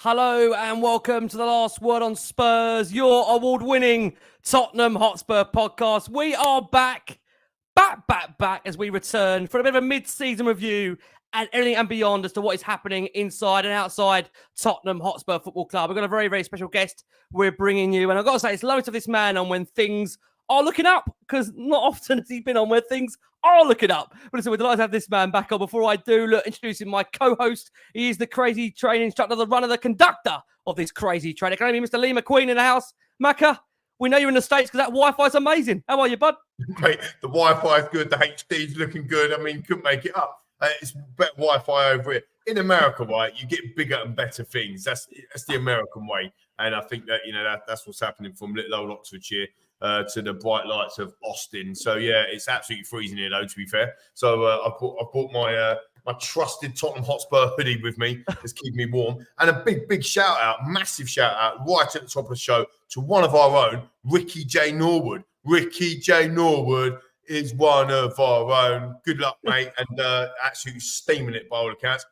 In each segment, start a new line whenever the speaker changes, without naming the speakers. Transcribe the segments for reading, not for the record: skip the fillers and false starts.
Hello and welcome to the Last Word on Spurs, your award-winning Tottenham Hotspur podcast. We are back as we return for a bit of a mid-season review and everything and beyond as to what is happening inside and outside Tottenham Hotspur Football Club. We've got a very, very special guest we're bringing you, and I've got to say, it's lovely to have this man on when things are looking up, because not often has he been on where things are looking up. But listen, we're delighted to have this man back on. Before I do, introducing my co-host. He is the crazy training instructor, the runner, the conductor of this crazy training. Can I be Mr. Lee McQueen in the house? Macca, we know you're in the States because that Wi-Fi is amazing. How are you, bud?
Great. The Wi-Fi is good. The HD's looking good. I mean, couldn't make it up. It's better Wi-Fi over here. In America, right, you get bigger and better things. That's the American way. And I think that, that's what's happening from little old Oxfordshire to the bright lights of Austin. So, yeah, it's absolutely freezing here, though, to be fair. So I brought my trusted Tottenham Hotspur hoodie with me. It's keeping me warm. And a big shout-out, massive shout-out, right at the top of the show to one of our own, Ricky J. Norwood. Ricky J. Norwood is one of our own. Good luck, mate. And absolutely steaming it by all accounts.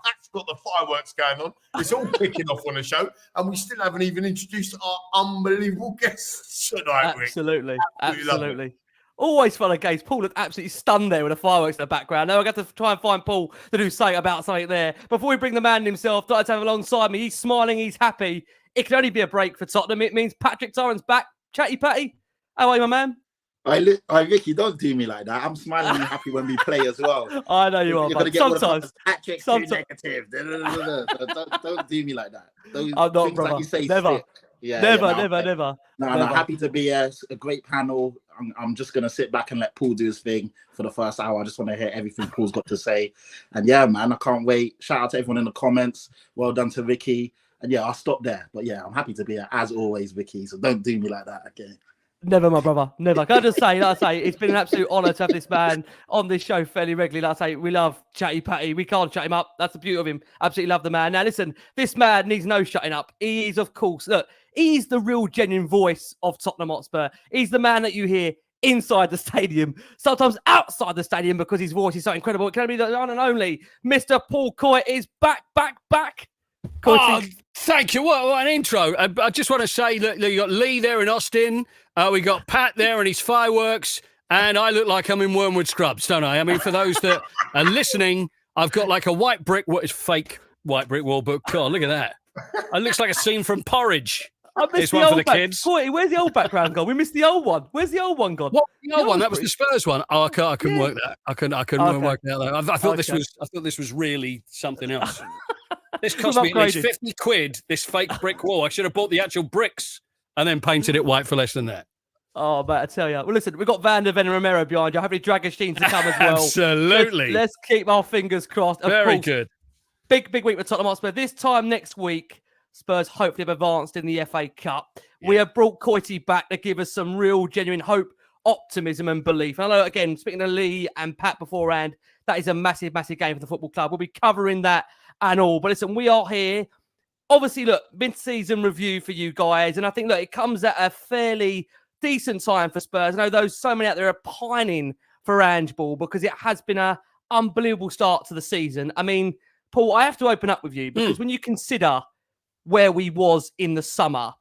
Pat's got the fireworks going on. It's all kicking off on the show. And we still haven't even introduced our unbelievable guests tonight, Rick.
Absolutely. Always fun and games. Paul looked absolutely stunned there with the fireworks in the background. Now I got to try and find Paul to do something about something there. Before we bring the man himself, I'd like to have alongside me. He's smiling, he's happy. It can only be a break for Tottenham. It means Patrick Tyrant's back. Chatty Patty, how are you, my man?
Ricky, don't do me like that. I'm smiling and happy when we play as well.
I know you are, but sometimes.
Patrick's too negative. Don't do me like that.
I'm not,
things
brother.
Like you say,
never.
stick.
Never.
No, happy to be a great panel. I'm just going to sit back and let Paul do his thing for the first hour. I just want to hear everything Paul's got to say. And yeah, man, I can't wait. Shout out to everyone in the comments. Well done to Ricky. And yeah, I'll stop there. But yeah, I'm happy to be here, as always, Ricky. So don't do me like that, okay?
Never, my brother. Never. Can I just say, it's been an absolute honour to have this man on this show fairly regularly. Like I say, we love Chatty Patty. We can't shut him up. That's the beauty of him. Absolutely love the man. Now, listen, this man needs no shutting up. He is, of course, he's the real genuine voice of Tottenham Hotspur. He's the man that you hear inside the stadium, sometimes outside the stadium, because his voice is so incredible. It can be the one and only Mr. Paul Coyte is back.
Oh, thank you. What an intro. I just want to say, look, you got Lee there in Austin. We got Pat there and his fireworks. And I look like I'm in Wormwood Scrubs, don't I? I mean, for those that are listening, I've got like a white brick, what is fake white brick wall, but God, look at that. It looks like a scene from Porridge.
I missed the old kids. Boy, where's the old background gone? We missed the old one. Where's the old one gone?
What? The old one? That was the Spurs one. Oh, I couldn't work that. I couldn't work that out. I thought this was really something else. This cost me at least 50 quid, this fake brick wall. I should have bought the actual bricks and then painted it white for less than that.
Oh, but I tell you. Well, listen, we've got Van der Ven and Romero behind you. Hopefully Dragosteen to come as well.
Absolutely.
Let's keep our fingers crossed.
Very good.
Big week with Tottenham Hotspur. This time next week, Spurs hopefully have advanced in the FA Cup. Yeah. We have brought Coyte back to give us some real, genuine hope, optimism and belief. And I know, again, speaking to Lee and Pat beforehand, that is a massive game for the football club. We'll be covering that and all. But listen, we are here. Obviously, look, mid-season review for you guys. And I think, look, it comes at a fairly decent time for Spurs. I know so many out there are pining for Ange Ball because it has been an unbelievable start to the season. I mean, Paul, I have to open up with you because when you consider where we was in the summer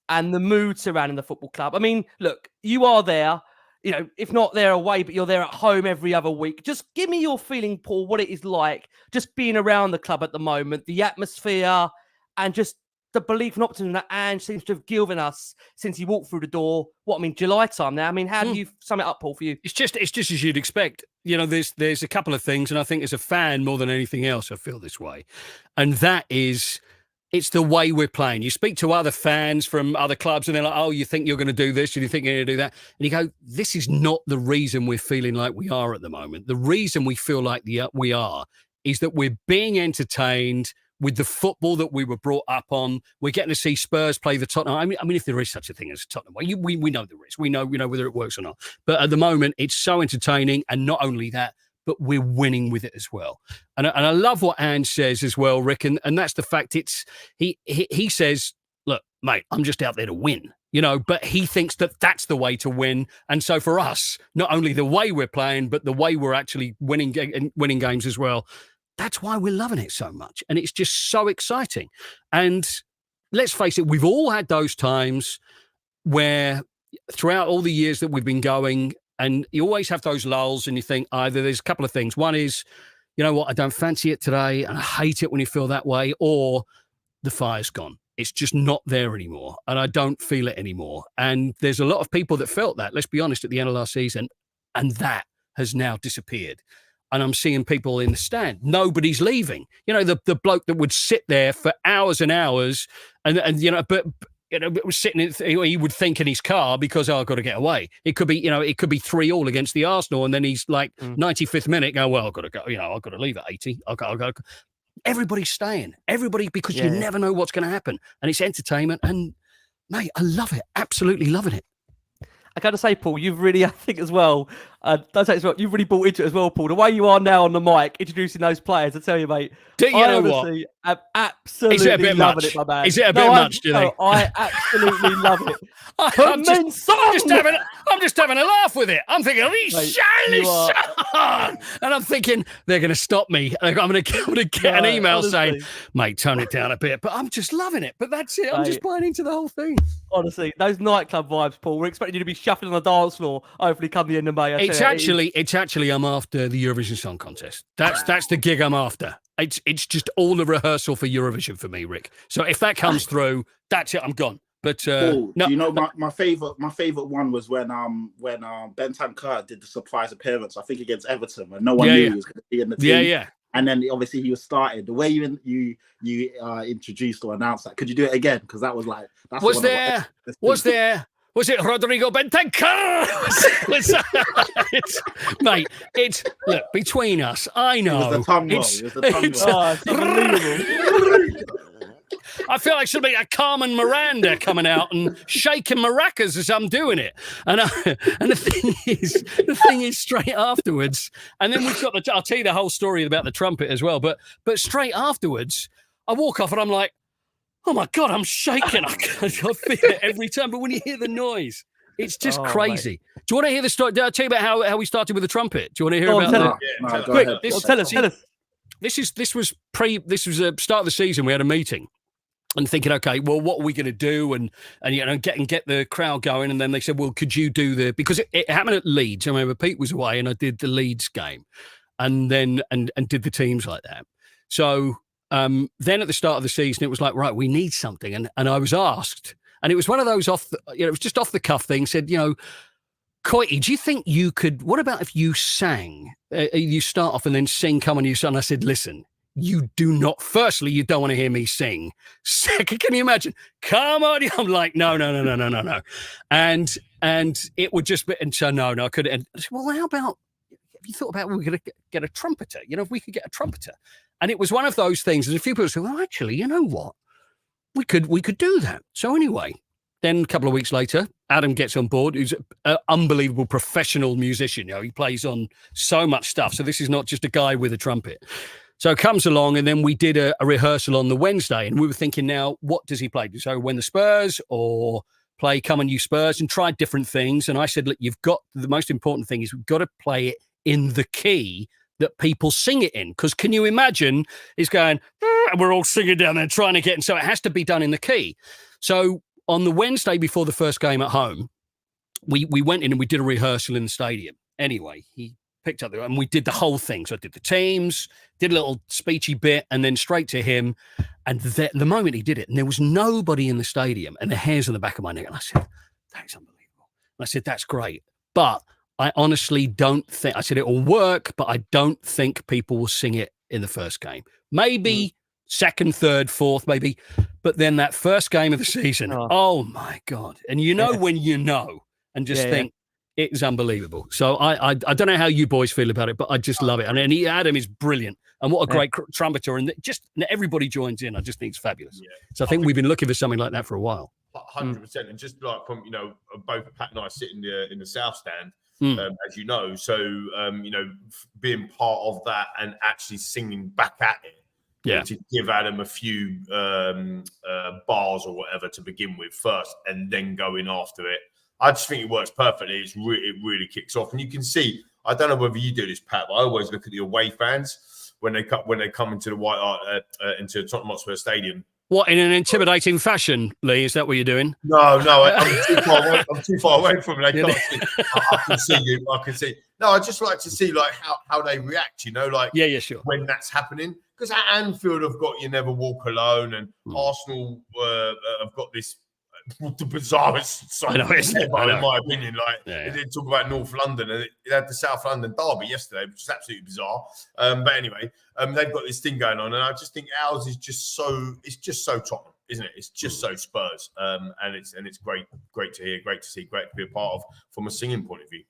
and the mood surrounding the football club. I mean, look, you are there, if not there away, but you're there at home every other week. Just give me your feeling, Paul, what it is like just being around the club at the moment, the atmosphere and just the belief and optimism that Ange seems to have given us since he walked through the door. July time now. I mean, how do you sum it up, Paul, for you?
It's just as you'd expect. There's a couple of things, and I think as a fan more than anything else, I feel this way. And that is, it's the way we're playing. You speak to other fans from other clubs and they're like, oh, you think you're going to do this and you think you're going to do that. And you go, this is not the reason we're feeling like we are at the moment. The reason we feel like we are is that we're being entertained with the football that we were brought up on. We're getting to see Spurs play the Tottenham. I mean, if there is such a thing as Tottenham, we know there is. We know whether it works or not. But at the moment, it's so entertaining. And not only that, but we're winning with it as well. And I love what Ange says as well, Rick. And that's the fact. He says, look, mate, I'm just out there to win. But he thinks that that's the way to win. And so for us, not only the way we're playing, but the way we're actually winning games as well. that's why we're loving it so much. And it's just so exciting. And let's face it, we've all had those times where throughout all the years that we've been going, and you always have those lulls and you think either there's a couple of things. One is, you know what, I don't fancy it today and I hate it when you feel that way, or the fire's gone. It's just not there anymore and I don't feel it anymore. And there's a lot of people that felt that, let's be honest, at the end of last season, and that has now disappeared. And I'm seeing people in the stand. Nobody's leaving. You know, the bloke that would sit there for hours and hours and you know, but you know, was sitting, he would think in his car because, I've got to get away. It could be, you know, it could be 3-3 against the Arsenal. And then he's like 95th minute going, well, I've got to go, you know, I've got to leave at 80. I'll go. Everybody's staying. Everybody, because you never know what's going to happen. And it's entertainment. And mate, I love it. Absolutely loving it.
I got to say, Paul, you've really, I think as well, you've really bought into it as well, Paul. The way you are now on the mic, introducing those players, I tell you, mate.
Do you know what?
I'm absolutely
Is it a bit
loving
much?
it, my man.
Is it a bit much, do you think?
I absolutely love it.
I'm just having a laugh with it. I'm thinking, and I'm thinking they're going to stop me. I'm going to get an email
honestly,
saying, mate, tone it down a bit. But I'm just loving it. But that's it. I'm just buying into the whole thing.
Honestly, those nightclub vibes, Paul. We're expecting you to be shuffling on the dance floor. Hopefully, come the end of May.
It's actually I'm after the Eurovision Song Contest. That's the gig I'm after. It's just all the rehearsal for Eurovision for me, Rick. So if that comes through, that's it. I'm gone. But
Paul,
no,
do you know my favorite one was when Bentancur did the surprise appearance, I think against Everton, when no one knew he was going to be in the team.
Yeah.
And then obviously he was started. The way you introduced or announced that, could you do it again? Because that was like
Was it Rodrigo Bentancur? Look, between us, I know.
It was the tongue roll.
It's unbelievable.
I feel like should be a Carmen Miranda coming out and shaking maracas as I'm doing it. And the thing is straight afterwards, and then we've got I'll tell you the whole story about the trumpet as well, but straight afterwards, I walk off and I'm like, oh my God, I'm shaking. I feel it every time. But when you hear the noise, it's just crazy. Mate. Do you want to hear the story? Did I tell you about how we started with the trumpet? Do you want to hear about that?
Go ahead.
Tell us.
This was the start of the season. We had a meeting and thinking, okay, well, what are we going to do? And you know, get the crowd going. And then they said, well, could you do because it happened at Leeds. I remember Pete was away and I did the Leeds game and then and did the teams like that. So then at the start of the season, it was like, right, we need something. And I was asked, and it was one of those it was just off the cuff thing, said, you know, Coyte, do you think you could, what about if you sang, you start off and then sing, come on, you sing? And I said, listen, you don't want to hear me sing. Second, can you imagine? Come on. I'm like, no. And it would just be, and so no, I couldn't. And I said, well, how about, have you thought about we could get a trumpeter? You know, if we could get a trumpeter. And it was one of those things. And a few people said, well, actually, you know what? We could do that. So anyway, then a couple of weeks later, Adam gets on board, who's an unbelievable professional musician. You know, he plays on so much stuff. So this is not just a guy with a trumpet. So comes along, and then we did a rehearsal on the Wednesday. And we were thinking, now, what does he play? So when the Spurs or play Come On You Spurs, and tried different things. And I said, look, the most important thing is we've got to play it in the key that people sing it in. Because can you imagine, he's going, and we're all singing down there trying to get, and so it has to be done in the key. So on the Wednesday before the first game at home, we went in and we did a rehearsal in the stadium. Anyway, he picked up and we did the whole thing. So I did the teams, did a little speechy bit, and then straight to him. And the moment he did it, and there was nobody in the stadium, and the hairs on the back of my neck, and I said, that's unbelievable. And I said, that's great. But I honestly don't think, I said it will work, but I don't think people will sing it in the first game. Maybe second, third, fourth, maybe. But then that first game of the season, oh my God. And you know when you know, and just think, it's unbelievable. So I don't know how you boys feel about it, but I just love it. And Adam is brilliant. And what a great trumpeter. And just everybody joins in. I just think it's fabulous. Yeah. So I think we've been looking for something like that for a while.
100%. And just like from, you know, both Pat and I sit in the South Stand, as you know. So, you know, being part of that and actually singing back at it. Yeah. To give Adam a few bars or whatever to begin with first and then going after it. I just think it works perfectly. It really kicks off. And you can see I don't know whether you do this, Pat, but I always look at the away fans when they come into the into Tottenham Hotspur Stadium.
What, in an intimidating fashion, Lee? Is that what you're doing?
No, I'm too far away. I'm too far away from it. I can't see. I can see you. I can see. No, I just like to see like how they react. You know, like
sure.
When that's happening, because at Anfield have got You Never Walk Alone, and Arsenal have got this the bizarrest song ever, in my opinion. Like they did talk about North London, and it had the South London derby yesterday, which is absolutely bizarre. But anyway, they've got this thing going on, and I just think ours is just so Tottenham, isn't it? It's just so Spurs, and it's great to hear, great to see, great to be a part of from a singing point of view.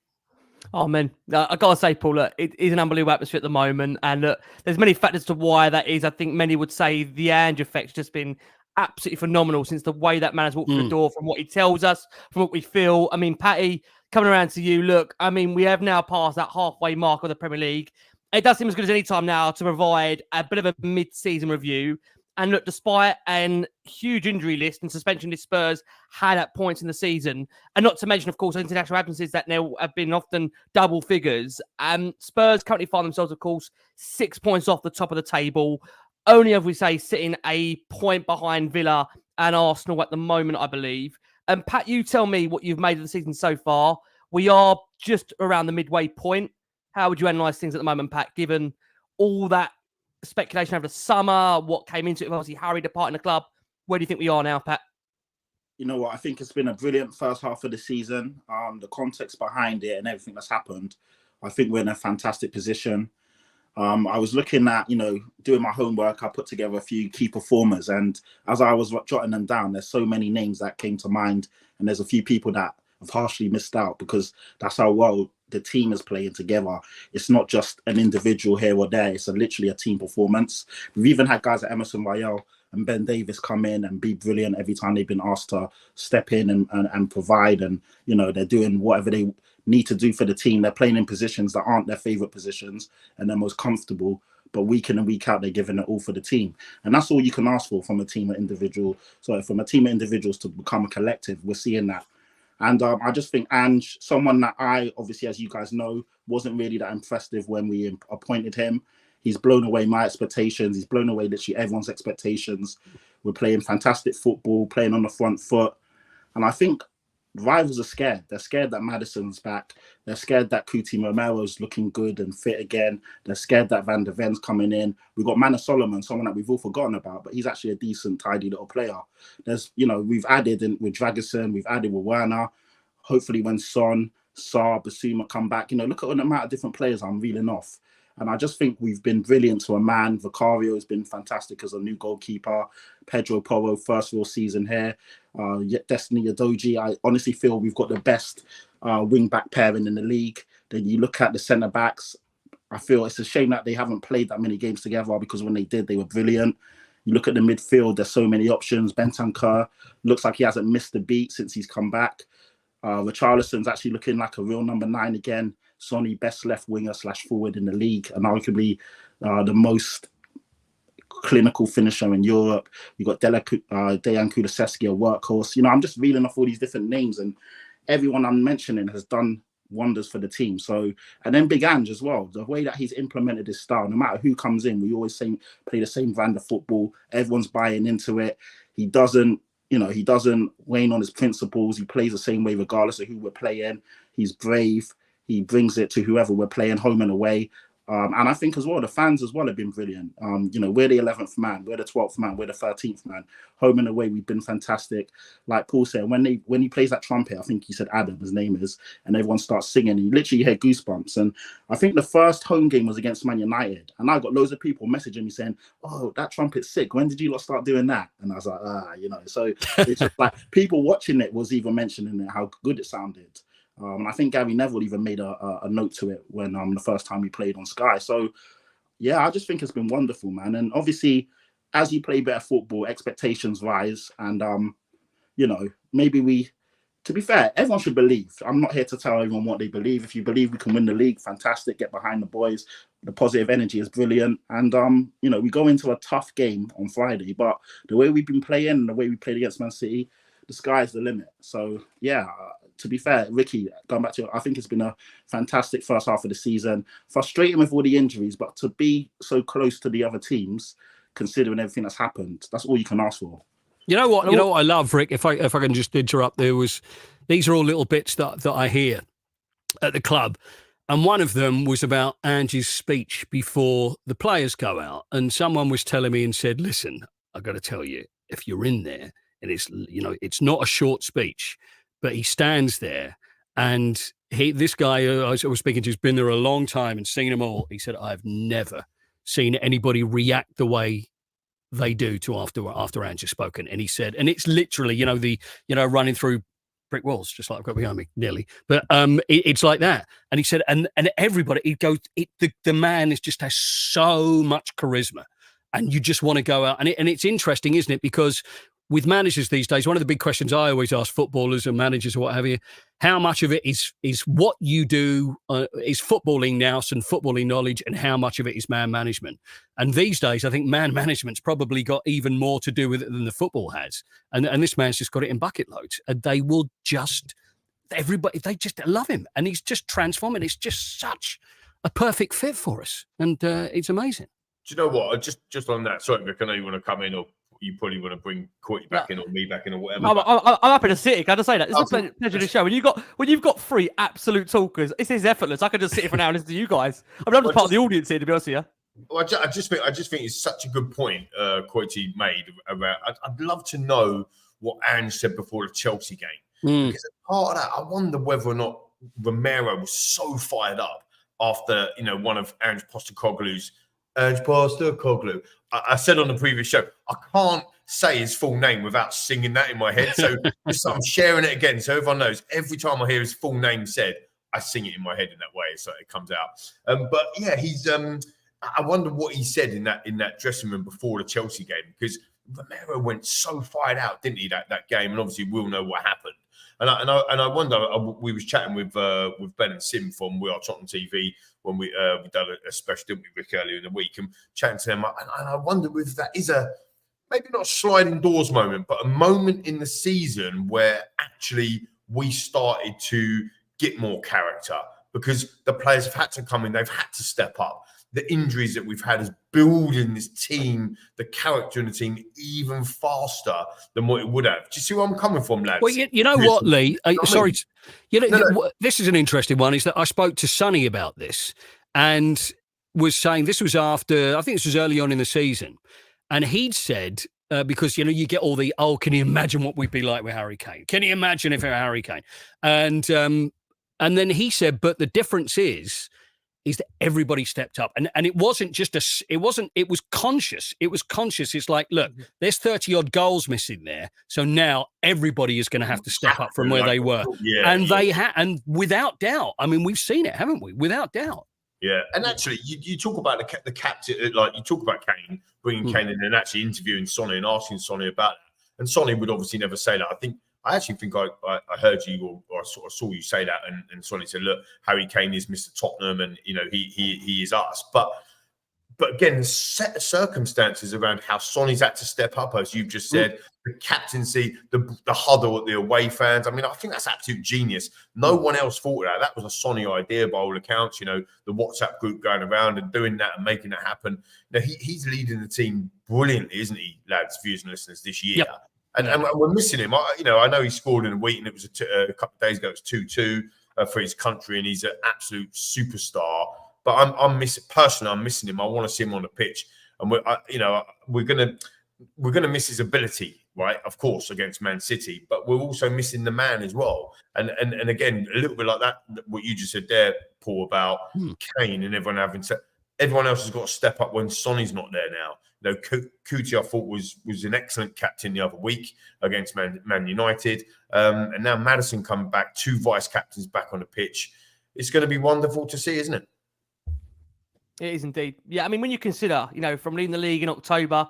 Oh, man. I got to say, Paul, look, it is an unbelievable atmosphere at the moment. And look, there's many factors to why that is. I think many would say the Ange effect's just been absolutely phenomenal since the way that man has walked through the door, from what he tells us, from what we feel. I mean, Patty, coming around to you, look, I mean, we have now passed that halfway mark of the Premier League. It does seem as good as any time now to provide a bit of a mid-season review. And look, despite a huge injury list and suspension list Spurs had at points in the season, and not to mention, of course, international absences that now have been often double figures, Spurs currently find themselves, of course, 6 points off the top of the table. Only, as we say, sitting a point behind Villa and Arsenal at the moment, I believe. And Pat, you tell me what you've made of the season so far. We are just around the midway point. How would you analyse things at the moment, Pat, given all that speculation over the summer, what came into it, obviously Harry departing the club? Where do you think we are now, Pat?
You know what? I think it's been a brilliant first half of the season. The context behind it and everything that's happened, I think we're in a fantastic position. I was looking at, doing my homework. I put together a few key performers, and as I was jotting them down, there's so many names that came to mind, and there's a few people that have harshly missed out because that's how well the team is playing together. It's not just an individual here or there. It's literally a team performance. We've even had guys like Emerson Royal and Ben Davies come in and be brilliant every time they've been asked to step in and provide. And, they're doing whatever they need to do for the team. They're playing in positions that aren't their favourite positions and they're most comfortable. But week in and week out, they're giving it all for the team. And that's all you can ask for from a team of individuals. So from a team of individuals to become a collective, we're seeing that. And I just think Ange, someone that I, obviously, as you guys know, wasn't really that impressive when we appointed him. He's blown away my expectations. He's blown away literally everyone's expectations. We're playing fantastic football, playing on the front foot. And I think rivals are scared. They're scared that Maddison's back. They're scared that Kuti Romero's looking good and fit again. They're scared that Van der Ven's coming in. We've got Manor Solomon, someone that we've all forgotten about, but he's actually a decent, tidy little player. There's, we've added with Dragerson, we've added with Werner. Hopefully when Son, Sarr, Basuma come back, look at the amount of different players I'm reeling off. And I just think we've been brilliant to a man. Vicario has been fantastic as a new goalkeeper. Pedro Porro, first real season here. Destiny Udogie, I honestly feel we've got the best wing-back pairing in the league. Then you look at the centre-backs, I feel it's a shame that they haven't played that many games together because when they did, they were brilliant. You look at the midfield, there's so many options. Bentancur looks like he hasn't missed a beat since he's come back. Richarlison's actually looking like a real number 9 again. Sonny, best left winger / forward in the league, and arguably the most clinical finisher in Europe. You got Dejan Kulusevski, a workhorse. I'm just reeling off all these different names, and everyone I'm mentioning has done wonders for the team. So, and then Big Ange as well. The way that he's implemented his style, no matter who comes in, we always play the same brand of football. Everyone's buying into it. He doesn't wane on his principles. He plays the same way regardless of who we're playing. He's brave. He brings it to whoever we're playing, home and away. And I think as well, the fans as well have been brilliant. We're the 11th man, we're the 12th man, we're the 13th man. Home and away, we've been fantastic. Like Paul said, when he plays that trumpet, I think he said Adam, his name is, and everyone starts singing, and you literally hear goosebumps. And I think the first home game was against Man United, and I got loads of people messaging me saying, "Oh, that trumpet's sick. When did you lot start doing that?" And I was like, So it's just like people watching it was even mentioning it, how good it sounded. I think Gary Neville even made a note to it when the first time we played on Sky. So, yeah, I just think it's been wonderful, man. And obviously, as you play better football, expectations rise. And, maybe to be fair, everyone should believe. I'm not here to tell everyone what they believe. If you believe we can win the league, fantastic. Get behind the boys. The positive energy is brilliant. And, we go into a tough game on Friday. But the way we've been playing and the way we played against Man City, the sky's the limit. So, yeah, to be fair, Ricky, going back to it, I think it's been a fantastic first half of the season. Frustrating with all the injuries, but to be so close to the other teams, considering everything that's happened, that's all you can ask for.
You know what? You know what I love, Rick. If I can just interrupt, these are all little bits that I hear at the club, and one of them was about Ange's speech before the players go out, and someone was telling me and said, "Listen, I got to tell you, if you're in there, and it's not a short speech, but he stands there, and this guy I was speaking to has been there a long time and seen them all. He said, I've never seen anybody react the way they do to after Ange has spoken. And he said, and it's literally, running through brick walls, just like I've got behind me, nearly. But it's like that. And he said, and everybody, the man just has so much charisma, and you just want to go out. And it's interesting, isn't it? Because with managers these days, one of the big questions I always ask footballers and managers or what have you, how much of it is what you do, is footballing nous and footballing knowledge, and how much of it is man management? And these days, I think man management's probably got even more to do with it than the football has. And this man's just got it in bucket loads. And they will they just love him. And he's just transforming. It's just such a perfect fit for us. And it's amazing.
Do you know what? Just on that, sorry, Vic, I know you want to come in, or you probably want to bring Coyte back in, or me back in, or whatever.
I'm happy to sit here. Can I just say that? It's a pleasure to show. When you've got three absolute talkers, it is effortless. I could just sit here for an hour and listen to you guys. I'm just part of the audience here, to be honest with you.
Well, I just think it's such a good point Coyte made about. I'd love to know what Ange said before the Chelsea game, because as part of that, I wonder whether or not Romero was so fired up after one of Ange Postecoglou's. Ange Postecoglou. I said on the previous show, I can't say his full name without singing that in my head. So I'm sharing it again, so everyone knows. Every time I hear his full name said, I sing it in my head in that way, so it comes out. But yeah, he's. I wonder what he said in that dressing room before the Chelsea game, because Romero went so fired out, didn't he? That game, and obviously we'll know what happened. And I wonder. We was chatting with Ben and Sim from We Are Tottenham TV when we done a special, didn't we, Rick, earlier in the week, and chatting to them. And I wonder if that is maybe not a sliding doors moment, but a moment in the season where actually we started to get more character, because the players have had to come in, they've had to step up. The injuries that we've had is building this team, the character in the team, even faster than what it would have. Do you see where I'm coming from, lads?
Well, you know what, Lee? Sorry. This is an interesting one, is that I spoke to Sonny about this and was saying this was after, I think this was early on in the season. And he'd said, because, you get all the, can you imagine what we'd be like with Harry Kane? Can you imagine if it were Harry Kane? And then he said, but the difference is that everybody stepped up, and it wasn't just it was conscious. It was conscious. It's like, look, there's 30 odd goals missing there, so now everybody is going to have to step up from where they were. They had, and without doubt. I mean, we've seen it, haven't we? Without doubt. Yeah,
and actually, you talk about the captain, like you talk about Kane, bringing Kane in and actually interviewing Sonny and asking Sonny about it, and Sonny would obviously never say that. I actually think I heard you, or I sort of saw you say that, and Sonny said, look, Harry Kane is Mr. Tottenham, and he is us. But again, the set of circumstances around how Sonny's had to step up, as you've just said, the captaincy, the huddle at the away fans. I mean, I think that's absolute genius. No one else thought of that. That was a Sonny idea by all accounts. The WhatsApp group going around and doing that and making it happen. Now he's leading the team brilliantly, isn't he, lads, viewers and listeners, this year? Yep. And we're missing him. I know he scored in a week, and it was a couple of days ago. It was 2-2 for his country, and he's an absolute superstar. But I'm missing him. I want to see him on the pitch, and we're gonna miss his ability, right? Of course, against Man City, but we're also missing the man as well. And again, a little bit like that, what you just said there, Paul, about Kane and everyone having to. Everyone else has got to step up when Sonny's not there now. Coyte, I thought, was an excellent captain the other week against Man United. And now Maddison coming back, 2 vice captains back on the pitch. It's going to be wonderful to see, isn't it?
It is indeed. Yeah, I mean, when you consider, from leading the league in October,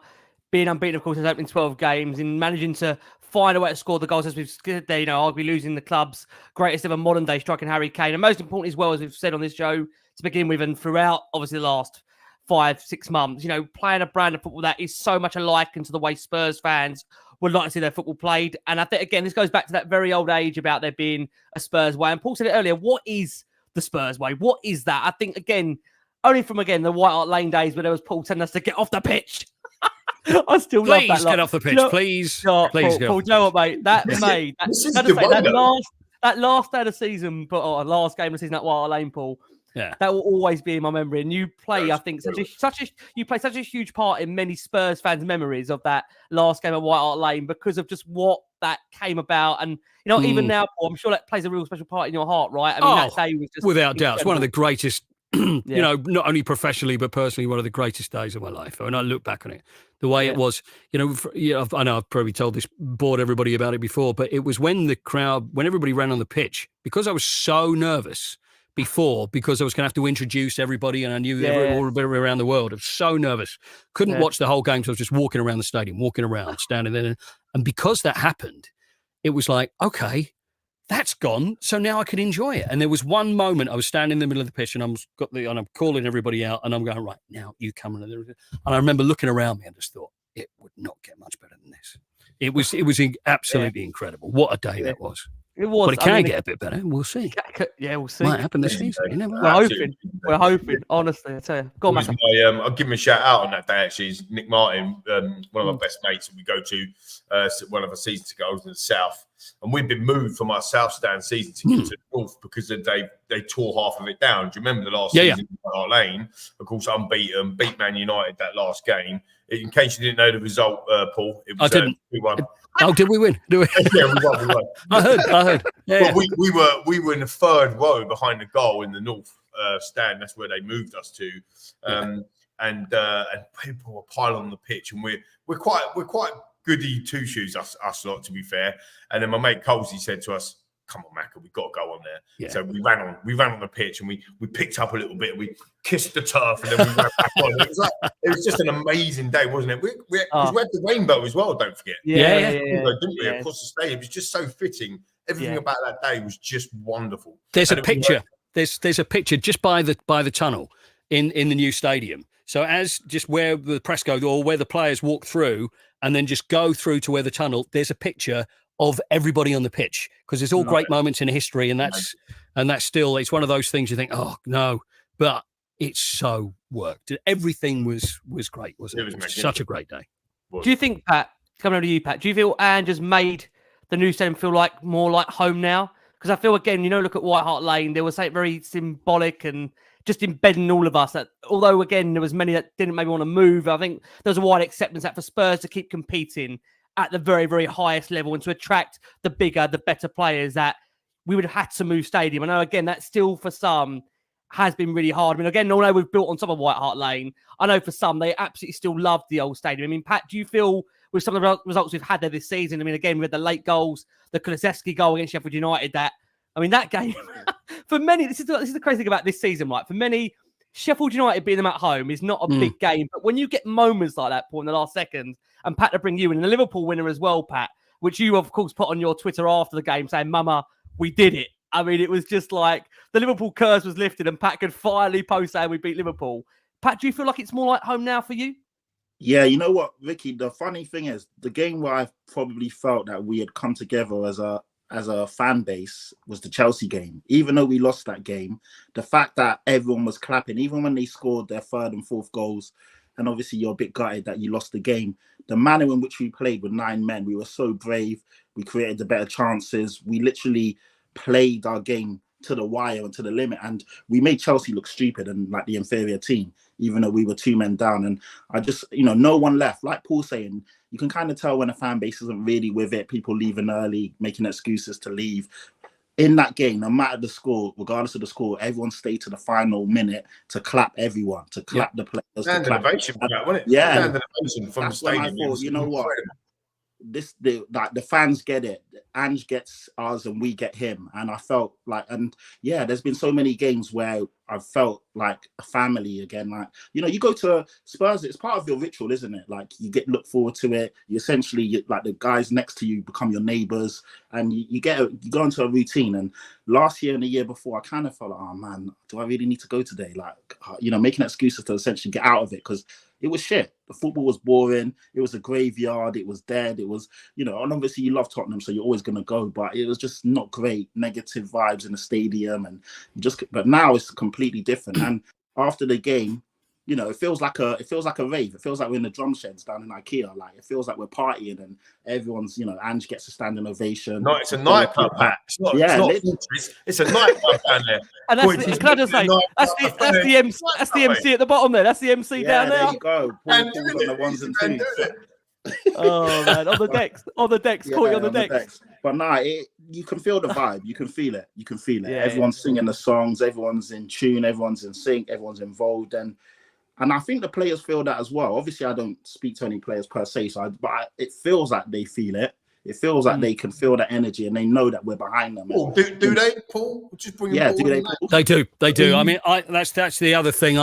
being unbeaten, of course, in opening 12 games, and managing to find a way to score the goals, as we've said there, arguably losing the club's greatest ever modern day striker, Harry Kane. And most importantly, as well, as we've said on this show to begin with, and throughout, obviously, the last 5-6 months, playing a brand of football that is so much alike into the way Spurs fans would like to see their football played. And I think, again, this goes back to that very old age about there being a Spurs way. And Paul said it earlier, what is the Spurs way? What is that? I think, again, only from, again, the White Hart Lane days where there was Paul telling us to get off the pitch. I still love that.
Please get off the pitch, please.
Please,
get
Paul,
off
you know what, mate? That last day of the season, last game of the season at White Hart Lane, Paul.
Yeah,
that will always be in my memory. And you play, I think, such a huge part in many Spurs fans' memories of that last game at White Hart Lane because of just what that came about. And even now, Paul, I'm sure that plays a real special part in your heart, right? I mean, that day was just
without doubt. It's one of the greatest.
Yeah.
Not only professionally but personally, one of the greatest days of my life. When I look back on it, the way it was, I know I've probably told this, bored everybody about it before, but it was when everybody ran on the pitch, because I was so nervous before, because I was going to have to introduce everybody, and I knew all a bit around the world. I was so nervous, couldn't watch the whole game, so I was just walking around the stadium, standing there, and because that happened, it was like, okay, that's gone, so now I can enjoy it. And there was one moment I was standing in the middle of the pitch, and I'm calling everybody out, and I'm going, right, now you come in. And I remember looking around me and just thought, it would not get much better than this. It was absolutely incredible. What a day that was.
It was.
But it can get a bit better. We'll see.
Yeah, we'll see.
Might happen this season. You never
know.
We're
We're hoping. Honestly, I tell you. Go on, Matt.
I'll give him a shout out on that day. Actually, is Nick Martin, one of my best mates, and we go to one of our season ticket holders in the south, and we've been moved from our south stand season ticket to the north because they tore half of it down. Do you remember the last season in our lane? Of course, unbeaten, beat Man United that last game. In case you didn't know the result, Paul, it was 2-1.
Oh, did we win?
Yeah, we won.
I heard. Yeah.
Well, we were in the third row behind the goal in the north stand. That's where they moved us to, and people were piling on the pitch, and we're quite goody two shoes us lot, to be fair. And then my mate Colsey said to us, "Come on, Macca, we've got to go on there." Yeah. So we ran on the pitch, and we picked up a little bit. We kissed the turf, and then we ran back on. It was just an amazing day, wasn't it? We had the rainbow as well. Don't forget.
Yeah.
Didn't we? Across the stadium, it was just so fitting. Everything about that day was just wonderful.
There's a picture. There's a picture just by the tunnel in the new stadium. So as just where the press go, or where the players walk through, and then just go through to where the tunnel. There's a picture of everybody on the pitch, because there's all great moments in history, and that's still, it's one of those things you think, oh no, but it's so worked. Everything was great, wasn't it? It was such a great day.
Do you think, Pat, coming over to you, Pat, do you feel Ange has made the new stadium feel like more like home now? Because I feel, again, look at White Hart Lane, there was something very symbolic and just embedding all of us, that although, again, there was many that didn't maybe want to move, I think there was a wide acceptance that for Spurs to keep competing at the very, very highest level and to attract the bigger, the better players, that we would have had to move stadium. I know, again, that still for some has been really hard. I mean, again, although we've built on top of White Hart Lane, I know for some they absolutely still love the old stadium. I mean, Pat, do you feel with some of the results we've had there this season, I mean, again, we had the late goals, the Kulusevski goal against Sheffield United, that game, for many, this is the crazy thing about this season, right? For many, Sheffield United beating them at home is not a big game, but when you get moments like that, Paul, in the last second, and Pat, to bring you in, and the Liverpool winner as well, Pat, which you, of course, put on your Twitter after the game saying, "Mama, we did it." I mean, it was just like the Liverpool curse was lifted, and Pat could finally post saying we beat Liverpool. Pat, do you feel like it's more like home now for you?
Yeah, you know what, Ricky? The funny thing is, the game where I probably felt that we had come together as a fan base was the Chelsea game. Even though we lost that game, the fact that everyone was clapping, even when they scored their third and fourth goals, and obviously you're a bit gutted that you lost the game, the manner in which we played with 9 men, we were so brave. We created the better chances. We literally played our game to the wire and to the limit, and we made Chelsea look stupid and like the inferior team, even though we were 2 men down. And I just, no one left. Like Paul saying, you can kind of tell when a fan base isn't really with it, people leaving early, making excuses to leave. In that game, no matter the score, regardless of the score, everyone stayed to the final minute to clap everyone, to clap the players.
And innovation for that, wasn't it?
Yeah.
And innovation from the stadium.
I thought, you know what? The fans get it. Ange gets us and we get him. And I felt like, there's been so many games where I've felt like a family again. Like, you know, you go to Spurs, it's part of your ritual, isn't it? Like, you look forward to it. You essentially, like, the guys next to you become your neighbours, and you go into a routine. And last year and the year before, I kind of felt like, oh man, do I really need to go today? Like, you know, making excuses to essentially get out of it, because it was shit. The football was boring. It was a graveyard. It was dead. It was, you know, and obviously you love Tottenham, so you're always going to go, but it was just not great. Negative vibes in the stadium, and but now it's completely different. And after the game, you know, it feels like a rave. It feels like we're in the drum sheds down in IKEA. Like, it feels like we're partying, and everyone's, you know, Ange gets a standing ovation.
No, it's a nightclub. It's not it's a nightclub down there.
And can I just say, that's the MC at the bottom there. That's the MC down there.
There you go. Paul's on the ones and twos.
Oh man, on the decks, Coyte on the decks.
But you can feel the vibe. You can feel it. Yeah, everyone's singing the songs. Everyone's in tune. Everyone's in sync. Everyone's involved, and I think the players feel that as well. Obviously, I don't speak to any players per se, but it feels like they feel it. It feels like they can feel the energy, and they know that we're behind them.
Paul, do they, Paul? Just bring
Paul
do they?
Paul?
They do. I mean, that's the other thing.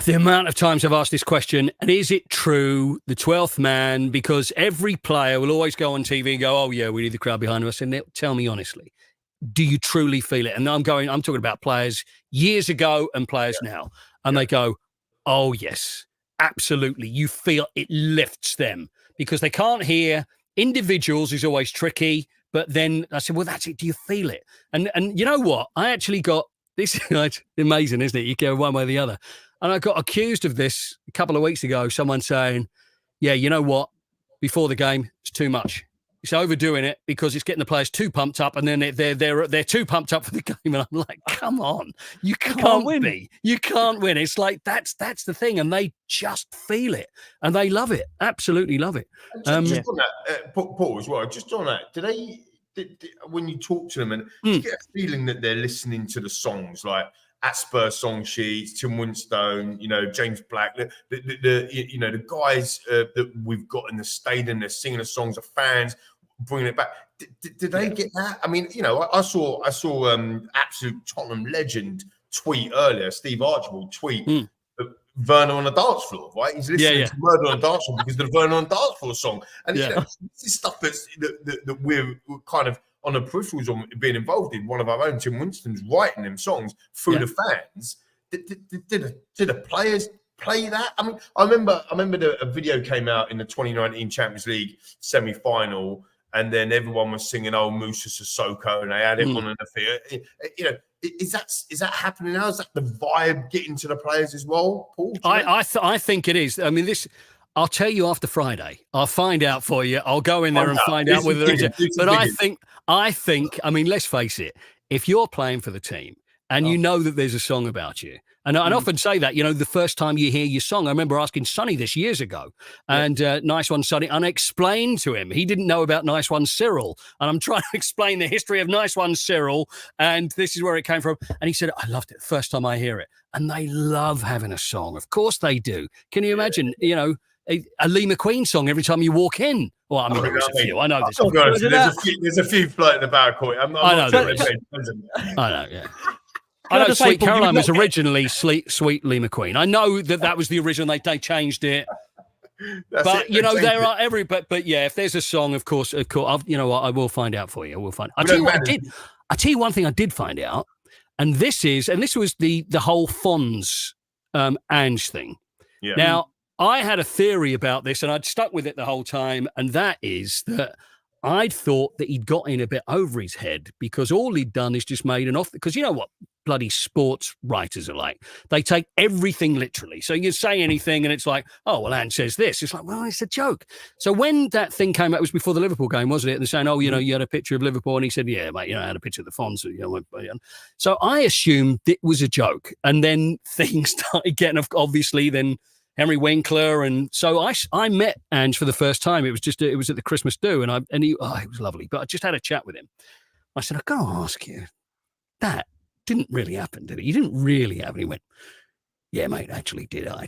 The amount of times I've asked this question, and is it true, the 12th man? Because every player will always go on TV and go, oh, yeah, we need the crowd behind us. And tell me honestly, do you truly feel it? And I'm talking about players years ago and players now. And they go, oh, yes, absolutely. You feel it lifts them because they can't hear. Individuals is always tricky. But then I said, well, that's it. Do you feel it? And you know what? I actually got this. It's amazing, isn't it? You go one way or the other. And I got accused of this a couple of weeks ago. Someone saying, yeah, you know what? Before the game, it's too much. It's overdoing it because it's getting the players too pumped up, and then they're too pumped up for the game. And I'm like, come on, you can't win. You can't win. It's like that's the thing, and they just feel it, and they love it, absolutely love it.
Just on that, Paul, as well. Just on that, when you talk to them, and you get a feeling that they're listening to the songs, like at Spurs song sheets, Tim Winstone, you know, James Black, the guys that we've got in the stadium, they're singing the songs, of fans bringing it back. Did they get that? I mean, you know, I saw absolute Tottenham legend tweet earlier, Steve Archibald tweet Werner on the dance floor, right? He's listening to Murder on the Dance Floor because of the Werner on the Dance Floor song. And you know, this is stuff that we're kind of on the peripherals on being involved in. One of our own, Tim Winston's writing them songs through the fans. Did the players play that? I mean, I remember a video came out in the 2019 Champions League semi-final, and then everyone was singing "Oh Musa Sissoko," and they had it on in the field. You know, is that happening now? Is that the vibe getting to the players as well, Paul?
I think it is. I mean, this. I'll tell you after Friday. I'll find out for you. I'll go in there and find out whether there is. But I think. I mean, let's face it. If you're playing for the team and you know that there's a song about you, and I often say that, you know, the first time you hear your song, I remember asking Sonny this years ago, and Nice One Sonny, and I explained to him, he didn't know about Nice One Cyril, and I'm trying to explain the history of Nice One Cyril, and this is where it came from, and he said, I loved it the first time I hear it, and they love having a song. Of course they do. Can you imagine, you know, a Lee McQueen song every time you walk in? Well, I mean, there's a few. I know
there's a few floating about, Coyte. I
know, yeah. I know Sweet Caroline was originally Sweet Lee McQueen. I know that was the original. They changed it. But you know, there are but yeah, if there's a song, of course, you know what, I will find out for you. We'll find. I tell you one thing I did find out, and this was the whole Fonz Ange thing. Yeah. Now, I had a theory about this, and I'd stuck with it the whole time, and that is that I'd thought that he'd got in a bit over his head because all he'd done is just made an off. Because you know what bloody sports writers are like. They take everything literally. So you say anything and it's like, oh, well, Ange says this. It's like, well, it's a joke. So when that thing came out, it was before the Liverpool game, wasn't it? And they're saying, oh, you know, you had a picture of Liverpool. And he said, yeah, mate, you know, I had a picture of the Fonz. You know, so I assumed it was a joke. And then things started getting, obviously, then Henry Winkler. And so I met Ange for the first time. It was at the Christmas do. And it was lovely. But I just had a chat with him. I said, I've got to ask you, that didn't really happen, did it? You didn't really have. And he went, yeah, mate, I actually did have a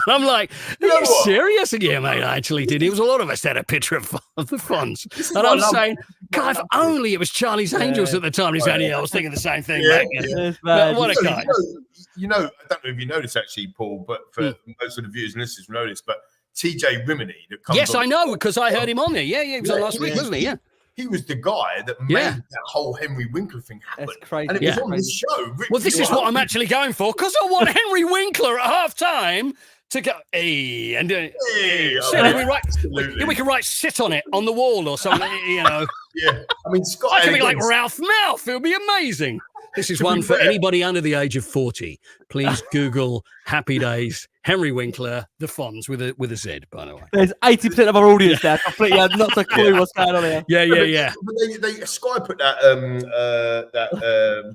I'm like, are you serious? Yeah, mate, I actually did. It was a lot of us had a picture of the Fonz. And I'm saying, God, if only it was Charlie's Angels at the time. He's saying, yeah, I was thinking the same thing, mate. But what a guy.
I don't know if you know this actually, Paul, but for most of the viewers and listeners will know this, but TJ Rimini that comes
Yes, I know, because I heard him on there. Yeah, he was on last week, wasn't he? Yeah.
He was the guy that made that whole Henry Winkler thing happen.
That's crazy.
And it was on his show.
Well, this is what I'm actually going for, because I want Henry Winkler at half-time to go, hey, and we can write sit on it on the wall or something, you know.
Yeah. I mean, Scott.
I can be like Ralph Mouth. It would be amazing. This is one for anybody under the age of 40. Please Google Happy Days, Henry Winkler, the Fonz with a Z, by the way.
There's 80% of our audience there completely had not a clue what's going on here.
Yeah.
But Sky put that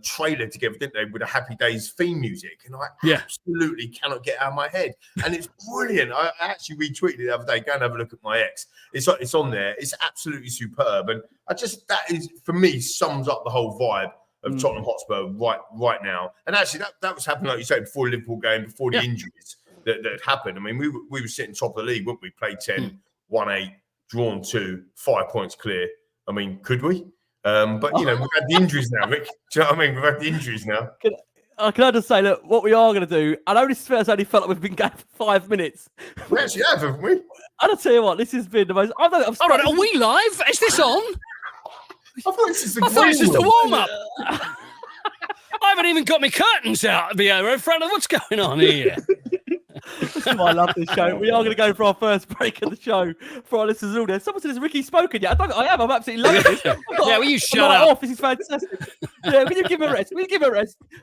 trailer together, didn't they, with the Happy Days theme music, and I absolutely cannot get out of my head, and it's brilliant. I actually retweeted it the other day. Go and have a look at my ex. It's on there. It's absolutely superb, and that is for me sums up the whole vibe of Tottenham Hotspur right now. And actually, that was happening, like you said, before the Liverpool game, before the injuries that happened. I mean, we were sitting top of the league, weren't we? Played 10, won 8, drawn 2, 5 points clear. I mean, could we? But, we've had the injuries now, Rick. Do you know what I mean? We've had the injuries now.
Can I just say, look, what we are going to do, I know this first only felt like we've been going for 5 minutes.
We actually have, haven't we?
I'll tell you what, this has been the most... Hold on,
are we live? Is this on?
I thought this is the
warm-up. I haven't even got my curtains out, Vieira, in front of what's going on here.
This is why I love this show. We are going to go for our first break of the show for our listeners all there. Someone said, has Ricky spoken yet? I am. I'm absolutely loving this.
Will you shut up?
This is fantastic. Yeah, will you give him a rest?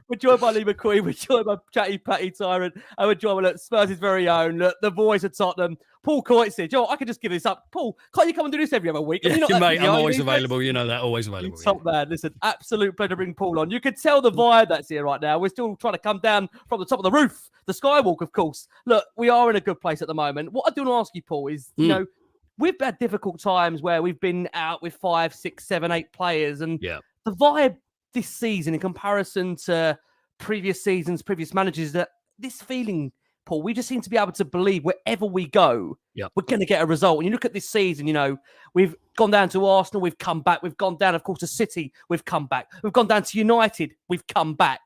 We're joined by Lee McQueen. We're joined by Chatty Patty Tyrant. And we're joined by Spurs' very own, the voice of Tottenham, Paul Coyte. Joe, I could just give this up. Paul, can't you come and do this every other week?
Mate, I'm always available. You know that, always available.
Top man. Listen, absolute pleasure to bring Paul on. You can tell the vibe that's here right now. We're still trying to come down from the top of the roof, the skywalk, of course. Look, we are in a good place at the moment. What I do want to ask you, Paul, is, we've had difficult times where we've been out with 5, 6, 7, 8 players. And the vibe this season in comparison to previous seasons, previous managers, that this feeling, Paul, we just seem to be able to believe wherever we go, we're going to get a result. When you look at this season, we've gone down to Arsenal, we've come back. We've gone down, of course, to City, we've come back. We've gone down to United, we've come back.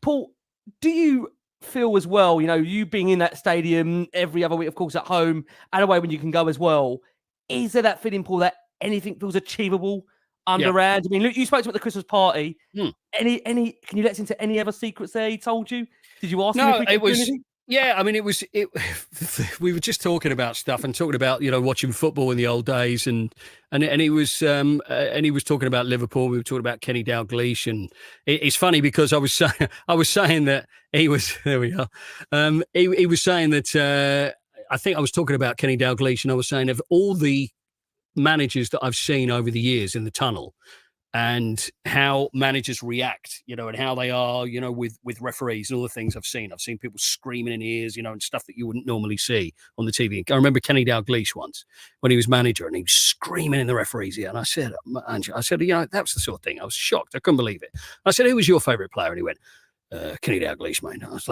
Paul, do you feel as well, you being in that stadium every other week, of course, at home and away when you can go as well, is there that feeling, Paul, that anything feels achievable under Ange? I mean, look, you spoke to him at the Christmas party. Any? Can you let us into any other secrets there he told you? Did you ask him if he could do anything?
Yeah, I mean, we were just talking about stuff and talking about, watching football in the old days, and he was talking about Liverpool. We were talking about Kenny Dalglish, and it's funny because I was saying that he was, there we are. He was saying that I think I was talking about Kenny Dalglish, and I was saying of all the managers that I've seen over the years in the tunnel, and how managers react, and how they are, with referees and all the things I've seen. I've seen people screaming in ears, and stuff that you wouldn't normally see on the TV. I remember Kenny Dalglish once when he was manager, and he was screaming in the referees' ear. And I said, Ange, that was the sort of thing. I was shocked. I couldn't believe it. I said, who was your favourite player? And he went, Kenny Dalglish, mate. I was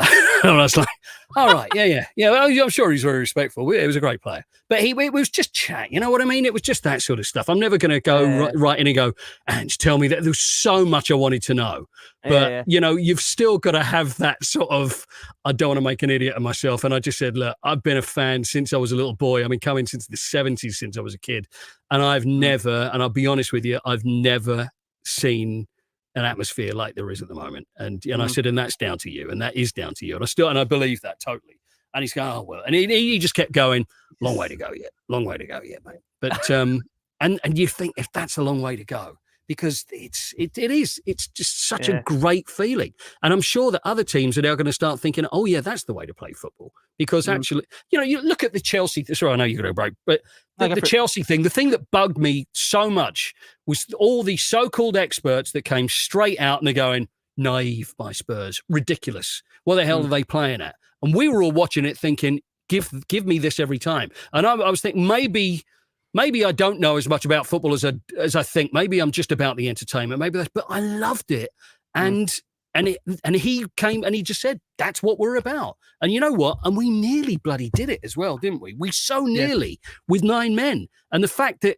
like, all right, yeah. Well, I'm sure he's very respectful. He was a great player, but it was just chat. You know what I mean? It was just that sort of stuff. I'm never going to go right in and go, Ange, tell me that. There's so much I wanted to know, but you've still got to have that sort of, I don't want to make an idiot of myself. And I just said, look, I've been a fan since I was a little boy. I mean, coming since the 70s, since I was a kid, and I've never, and I'll be honest with you, I've never seen an atmosphere like there is at the moment. And I said, and that's down to you, and that is down to you. And I believe that totally. And he's going, oh, well, and he just kept going, long way to go yet, mate. But, and you think if that's a long way to go, because it's just such a great feeling. And I'm sure that other teams are now going to start thinking, oh yeah, that's the way to play football. Because actually, you look at the Chelsea, sorry, I know you're going to break, but the Chelsea thing, the thing that bugged me so much was all these so-called experts that came straight out and they're going, naive by Spurs, ridiculous. What the hell are they playing at? And we were all watching it thinking, give me this every time. And I was thinking, maybe I don't know as much about football as I think. Maybe I'm just about the entertainment. But I loved it. And And he came and he just said, that's what we're about. And you know what? And we nearly bloody did it as well, didn't we? We so nearly with 9 men. And the fact that,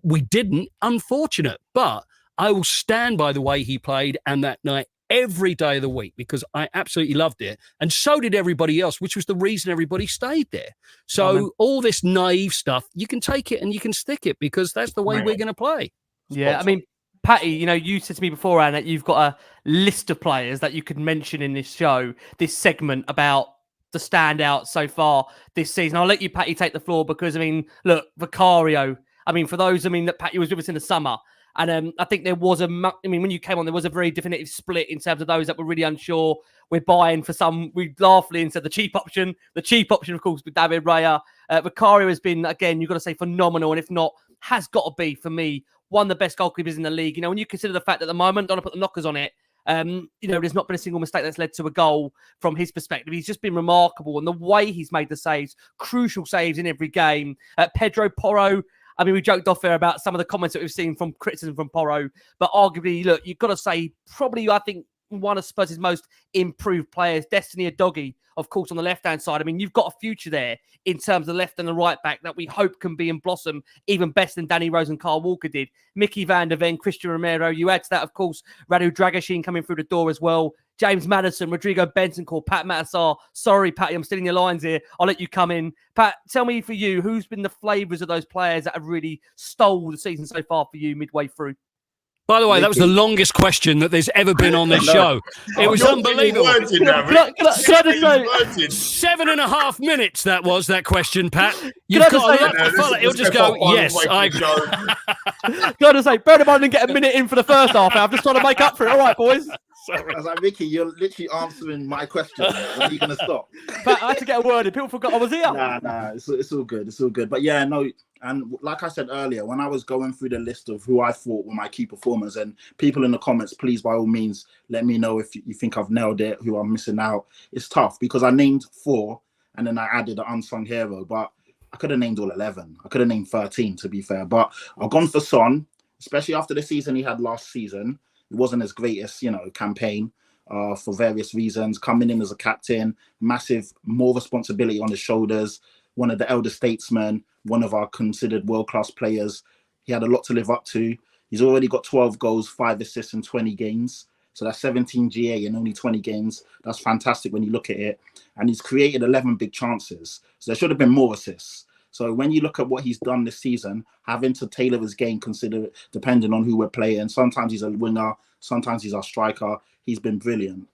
we didn't, unfortunate. But I will stand by the way he played and that night every day of the week because I absolutely loved it. And so did everybody else, which was the reason everybody stayed there. So all this naive stuff, you can take it and you can stick it because that's the way we're going to play.
Yeah, I mean, Patty, you said to me beforehand that you've got a list of players that you could mention in this show, this segment about the standouts so far this season. I'll let you, Patty, take the floor because, look, Vicario, for those, that Patty was with us in the summer. And I think there was when you came on, there was a very definitive split in terms of those that were really unsure. We're buying for some, we laughingly said the cheap option. The cheap option, of course, with David Raya. Vicario has been, again, you've got to say phenomenal. And if not, has got to be, for me, one of the best goalkeepers in the league. When you consider the fact that at the moment, don't want to put the knockers on it, there's not been a single mistake that's led to a goal from his perspective. He's just been remarkable. And the way he's made the saves, crucial saves in every game. Pedro Porro, we joked off there about some of the comments that we've seen from criticism from Porro, but arguably, look, you've got to say probably, I think, one of Spurs' most improved players, Destiny Udogie, of course, on the left-hand side. You've got a future there in terms of the left and the right back that we hope can be and blossom even better than Danny Rose and Carl Walker did. Mickey van der Ven, Christian Romero. You add to that, of course, Radu Dragashin coming through the door as well. James Maddison, Rodrigo Bentancur, Pat Matassar. Sorry, Patty, I'm stealing your lines here. I'll let you come in. Pat, tell me for you, who's been the flavours of those players that have really stole the season so far for you midway through?
By the way, that was the longest question that there's ever been on this show. It was unbelievable.
Can I just say,
7.5 minutes that was, that question, Pat. You've got a lot to follow. He'll just go, yes.
Can I just say, bear in mind, I didn't get a minute in for the first half. I'm just trying to make up for it. All right, boys.
Sorry. I was like, Ricky, you're literally answering my question. When are you going to stop?
But I had to get a word in. People forgot I was here.
Nah, it's all good. It's all good. But yeah, no, and like I said earlier, when I was going through the list of who I thought were my key performers, and people in the comments, please, by all means, let me know if you think I've nailed it, who I'm missing out. It's tough because I named 4 and then I added an unsung hero, but I could have named all 11. I could have named 13, to be fair. But I've gone for Son, especially after the season he had last season. It wasn't his greatest, campaign for various reasons. Coming in as a captain, more responsibility on his shoulders. One of the elder statesmen, one of our considered world-class players. He had a lot to live up to. He's already got 12 goals, 5 assists in 20 games. So that's 17 GA in only 20 games. That's fantastic when you look at it. And he's created 11 big chances. So there should have been more assists. So when you look at what he's done this season, having to tailor his game, depending on who we're playing. Sometimes he's a winger, sometimes he's our striker. He's been brilliant.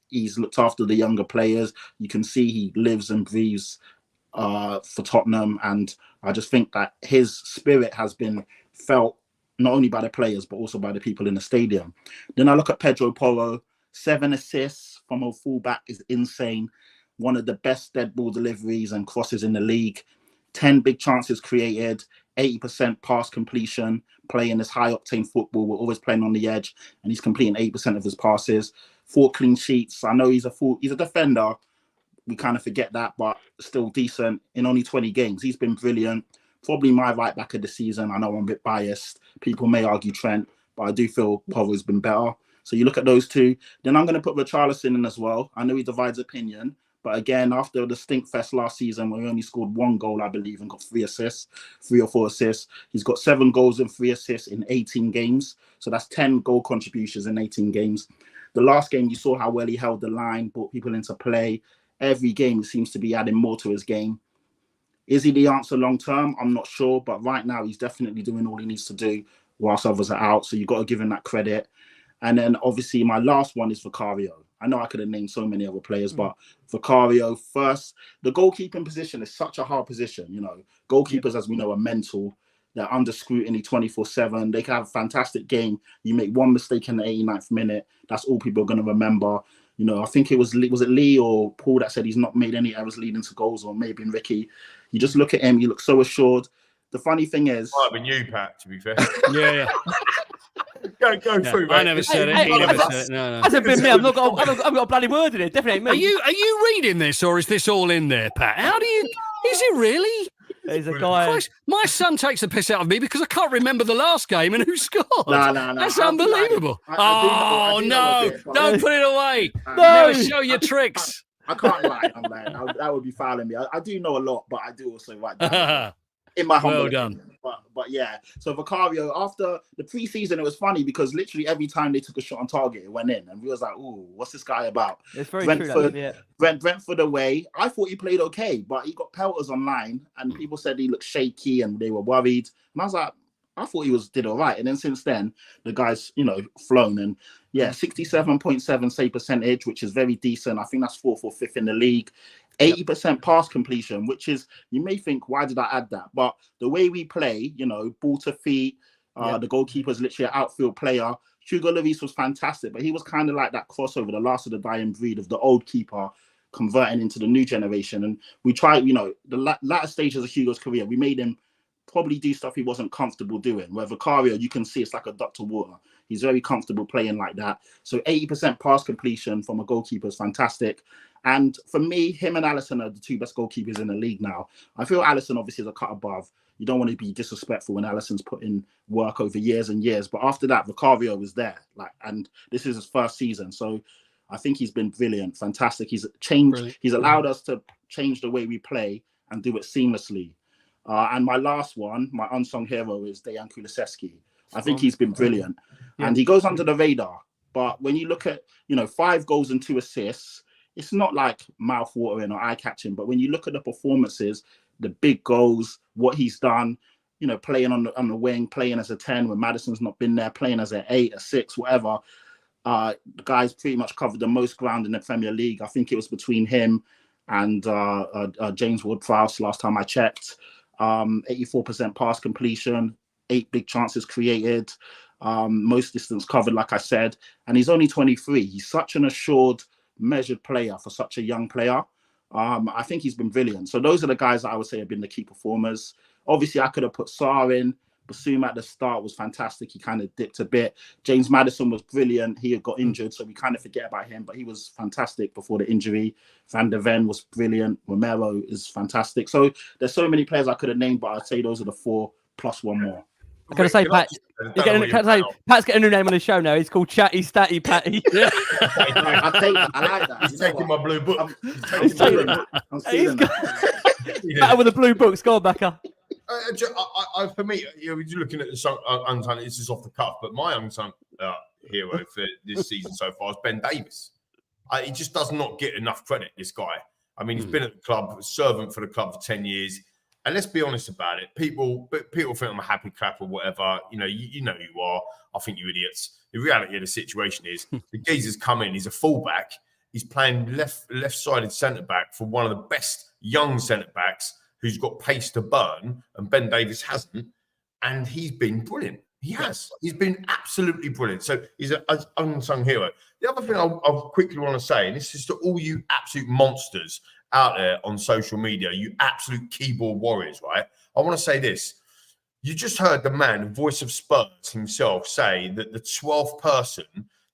He's looked after the younger players. You can see he lives and breathes for Tottenham. And I just think that his spirit has been felt not only by the players, but also by the people in the stadium. Then I look at Pedro Porro, 7 assists from a fullback is insane. One of the best dead ball deliveries and crosses in the league. 10 big chances created, 80% pass completion, playing this high-octane football. We're always playing on the edge, and he's completing 80% of his passes. 4 clean sheets. I know he's a defender. We kind of forget that, but still decent in only 20 games. He's been brilliant. Probably my right back of the season. I know I'm a bit biased. People may argue Trent, but I do feel Porro's been better. So you look at those 2. Then I'm going to put Richarlison in as well. I know he divides opinion. But again, after the stinkfest last season, where he only scored 1 goal, I believe, and got 3 or 4 assists, he's got 7 goals and 3 assists in 18 games. So that's 10 goal contributions in 18 games. The last game, you saw how well he held the line, brought people into play. Every game, he seems to be adding more to his game. Is he the answer long term? I'm not sure. But right now, he's definitely doing all he needs to do whilst others are out. So you've got to give him that credit. And then, obviously, my last one is Vicario. I know I could have named so many other players, but Vicario first. The goalkeeping position is such a hard position. Goalkeepers, as we know, are mental. They're under scrutiny 24/7. They can have a fantastic game. You make one mistake in the 89th minute. That's all people are going to remember. I think was it Lee or Paul that said he's not made any errors leading to goals, or maybe Ricky. You just look at him, you look so assured. The funny thing is...
Might have been you, Pat, to be fair.
Yeah.
Go through, mate.
I never said it. He never said it. No.
Hasn't been me. I've not got a bloody word in it. Definitely ain't me.
Are you reading this, or is this all in there, Pat? Is it really?
There's a guy.
Christ, my son takes the piss out of me because I can't remember the last game and who scored.
No.
That's unbelievable.
I do know a bit, but-
Don't put it away.
No.
Never show your tricks.
I can't lie. I'm like, that would be fouling me. I do know a lot, but I do also write down. In my humble opinion. But yeah, so Vicario, after the preseason, it was funny because literally every time they took a shot on target, it went in, and we was like, "Ooh, what's this guy about?"
It's very
Brentford,
true. Yeah.
Brentford away. I thought he played okay, but he got pelters online, and people said he looked shaky, and they were worried. And I was like, I thought he did all right. And then since then, the guy's flown, and 67.7 save percentage, which is very decent. I think that's 4th or 5th in the league. 80% pass completion, which is, you may think, why did I add that? But the way we play, ball to feet, the goalkeeper's literally an outfield player. Hugo Lloris was fantastic, but he was kind of like that crossover, the last of the dying breed of the old keeper converting into the new generation. And we tried, the latter stages of Hugo's career, we made him probably do stuff he wasn't comfortable doing. Where Vicario, you can see it's like a duck to water. He's very comfortable playing like that. So 80% pass completion from a goalkeeper is fantastic. And for me, him and Alisson are the 2 best goalkeepers in the league now. I feel Alisson obviously is a cut above. You don't want to be disrespectful when Alisson's put in work over years and years. But after that, Vicario was there. And this is his first season. So I think he's been brilliant, fantastic. He's changed. Brilliant. He's allowed us to change the way we play and do it seamlessly. And my last one, my unsung hero, is Dejan Kulusevski. I think he's been brilliant. And he goes under the radar. But when you look at, 5 goals and 2 assists, it's not like mouth-watering or eye-catching. But when you look at the performances, the big goals, what he's done, playing on the wing, playing as a 10 when Maddison's not been there, playing as an 8, a 6, whatever. The guy's pretty much covered the most ground in the Premier League. I think it was between him and James Ward-Prowse last time I checked. 84% pass completion, 8 big chances created, most distance covered, like I said. And he's only 23. He's such an assured, measured player for such a young player. I think he's been brilliant. So those are the guys that I would say have been the key performers. Obviously, I could have put Sarr in. Basuma at the start was fantastic. He kind of dipped a bit. James Maddison was brilliant. He had got injured, so we kind of forget about him, but he was fantastic before the injury. Van der Ven was brilliant. Romero is fantastic. So there's so many players I could have named, but I'd say those are the 4 plus 1 more.
I'm going to say, Pat, Pat's getting a new name on the show now. He's called Chatty Statty Patty.
I like that.
He's taking my blue book.
I'm stealing that.
Pat with the blue books. Go on, Becca.
For me, you're looking at the unsung. This is off the cuff, but my unsung hero for this season so far is Ben Davies. He just does not get enough credit. This guy. I mean, he's been at the club, servant for the club for 10 years. And let's be honest about it. People think I'm a happy clap or whatever. You know you are. I think you idiots. The reality of the situation is the geezer's come in. He's a fullback. He's playing left-sided centre-back for one of the best young centre-backs who's got pace to burn, and Ben Davies hasn't. And he's been brilliant. He has. He's been absolutely brilliant. So he's an unsung hero. The other thing I'll quickly want to say, and this is to all you absolute monsters out there on social media, you absolute keyboard warriors, right? I want to say this. You just heard the man, voice of Spurs himself, say that the 12th person,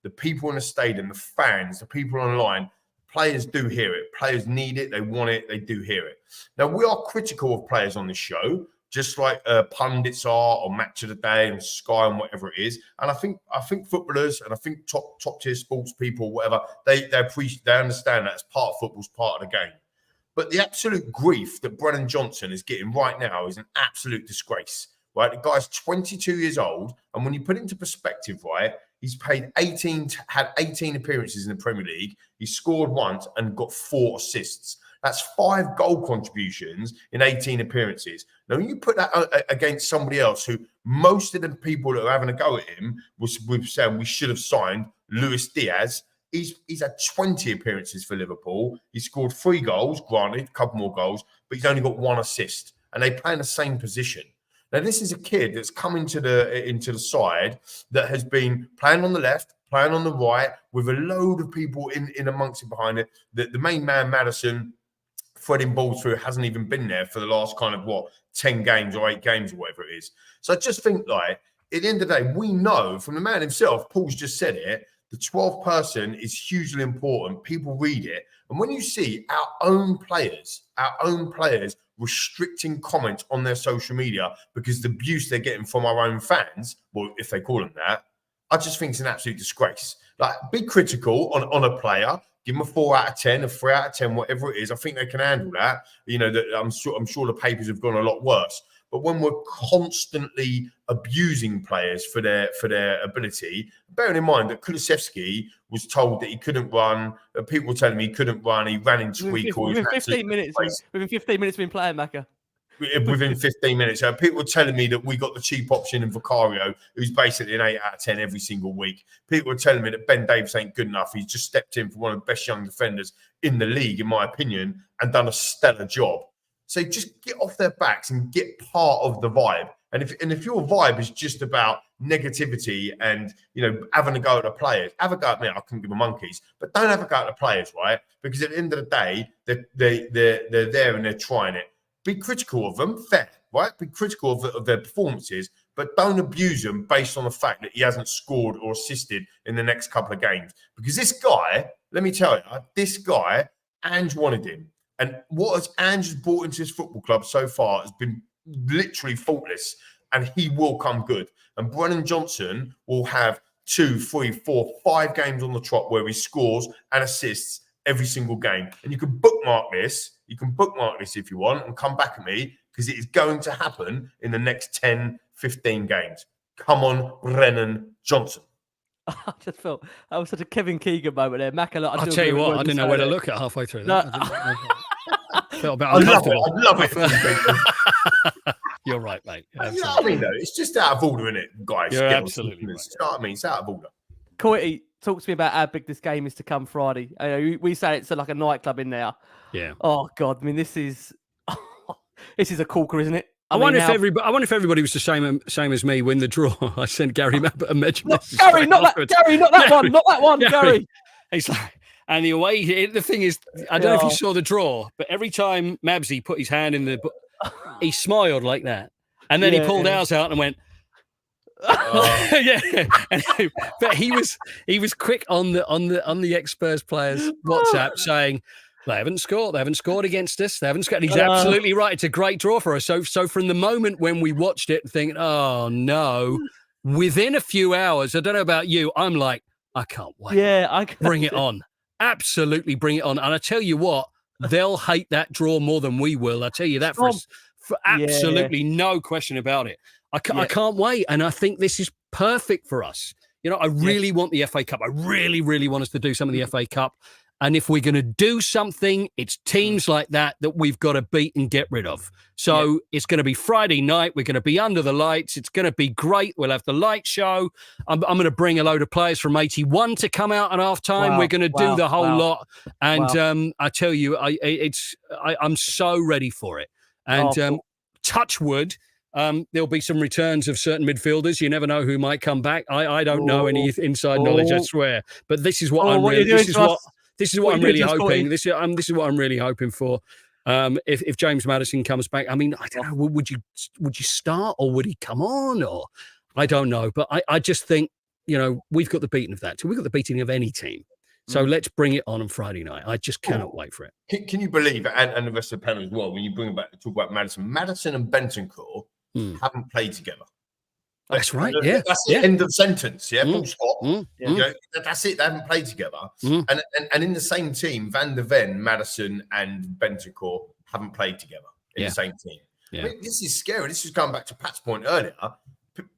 the people in the stadium, the fans, the people online, players do hear it. Players need it. They want it. They do hear it. Now, we are critical of players on this show, just like pundits are on Match of the Day and Sky and whatever it is. And I think footballers and I think top tier sports people, whatever, they understand that as part of football's part of the game. But the absolute grief that Brennan Johnson is getting right now is an absolute disgrace, right? The guy's 22 years old. And when you put it into perspective, right, he's had 18 appearances in the Premier League. He scored once and got 4 assists. That's 5 goal contributions in 18 appearances. Now, when you put that against somebody else who most of the people that are having a go at him were saying we should have signed Luis Diaz. He's had 20 appearances for Liverpool. He scored 3 goals, granted, a couple more goals, but he's only got 1 assist. And they play in the same position. Now, this is a kid that's come into the side that has been playing on the left, playing on the right, with a load of people in amongst it behind it. The main man, Maddison, threading balls through, hasn't even been there for the last 10 games or 8 games or whatever it is. So I just think, like, at the end of the day, we know from the man himself, Paul's just said it, The 12th person is hugely important. People read it. And when you see our own players restricting comments on their social media because the abuse they're getting from our own fans, well, if they call them that, I just think it's an absolute disgrace. Like, be critical on a player, give them a 4 out of 10, a 3 out of 10, whatever it is. I think they can handle that. You know, that I'm sure the papers have gone a lot worse. But when we're constantly abusing players for their ability, bearing in mind that Kulusevski was told that he couldn't run, people were telling me he couldn't run, he ran into weak.
Within 15 minutes of him playing, Macca.
Within 15 minutes. People were telling me that we got the cheap option in Vicario, who's basically an 8 out of 10 every single week. People were telling me that Ben Davies ain't good enough. He's just stepped in for one of the best young defenders in the league, in my opinion, and done a stellar job. So just get off their backs and get part of the vibe. And if your vibe is just about negativity and, you know, having a go at the players, have a go at me. I couldn't give a monkeys, but don't have a go at the players, right? Because at the end of the day, they're there and they're trying it. Be critical of them, fair, right? Be critical of their performances, but don't abuse them based on the fact that he hasn't scored or assisted in the next couple of games. Because this guy, let me tell you, Ange wanted him. And what has Ange brought into his football club so far has been literally faultless, and he will come good. And Brennan Johnson will have 2, 3, 4, 5 games on the trot where he scores and assists every single game. And you can bookmark this. You can bookmark this if you want and come back at me, because it is going to happen in the next 10, 15 games. Come on, Brennan Johnson.
I just felt that was such a Kevin Keegan moment there. Macca,
I'll tell you what, I didn't know where to look at halfway through that.
No.
Felt a bit
I
uncomfortable.
love it.
You're right, mate.
You know what I mean, though? It's just out of order, isn't it, guys?
You're absolutely right.
You know what I mean? It's out of order.
Coyte, talk to me about how big this game is to come Friday. We say it's like a nightclub in there.
Yeah.
Oh God, I mean, this is a corker, isn't it?
I wonder if everybody was the same as me when the draw. I sent Gary a message.
Gary, not that one, Gary.
He's like, and the thing is, I don't know if you saw the draw, but every time Mabsy put his hand in the, he smiled like that, and then he pulled ours out and went. But he was quick on the ex-Spurs players' WhatsApp saying they haven't scored against us. They haven't scored. And he's absolutely right. It's a great draw for us. So from the moment when we watched it, thinking, oh no, within a few hours, I don't know about you, I'm like, I can't wait.
Yeah,
bring it on. Absolutely bring it on. And I tell you what, they'll hate that draw more than we will. I tell you that for absolutely no question about it. I can't wait. And I think this is perfect for us. You know, I really want the FA Cup. I really, really want us to do some of the FA Cup. And if we're going to do something, it's teams like that we've got to beat and get rid of. So it's going to be Friday night. We're going to be under the lights. It's going to be great. We'll have the light show. I'm going to bring a load of players from 81 to come out at half time. We're going to do the whole lot. And I tell you, I'm so ready for it. And touch wood. There'll be some returns of certain midfielders. You never know who might come back. I don't know any inside knowledge, I swear. But this is what This is what I'm really hoping. This is what I'm really hoping for. If James Maddison comes back, I mean, I don't know. Would you start, or would he come on, or I don't know. But I just think, you know, we've got the beating of that. So we've got the beating of any team. So let's bring it on Friday night. I just cannot wait for it.
Can you believe it? And the rest of the panel as well. When you talk about Maddison and Bentancur haven't played together.
That's right. Yeah,
that's the end of sentence. Yeah, full stop.
Yeah.
You know, that's it. They haven't played together. And in the same team, Van der Ven, Maddison, and Bentancur haven't played together in the same team.
Yeah.
I mean, this is scary. This is going back to Pat's point earlier.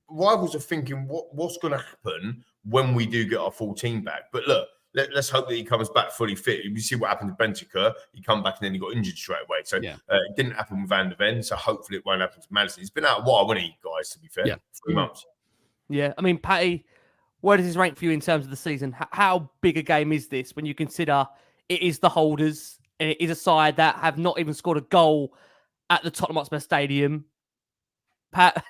Rivals are thinking, what's going to happen when we do get our full team back? But look, let's hope that he comes back fully fit. You see what happened to Bentancur. He come back and then he got injured straight away. So it didn't happen with Van der Ven. So hopefully it won't happen to Maddison. He's been out a while, hasn't he, guys, to be fair? 3 months.
Yeah. I mean, Patty, where does this rank for you in terms of the season? How big a game is this when you consider it is the holders and it is a side that have not even scored a goal at the Tottenham Hotspur Stadium? Pat,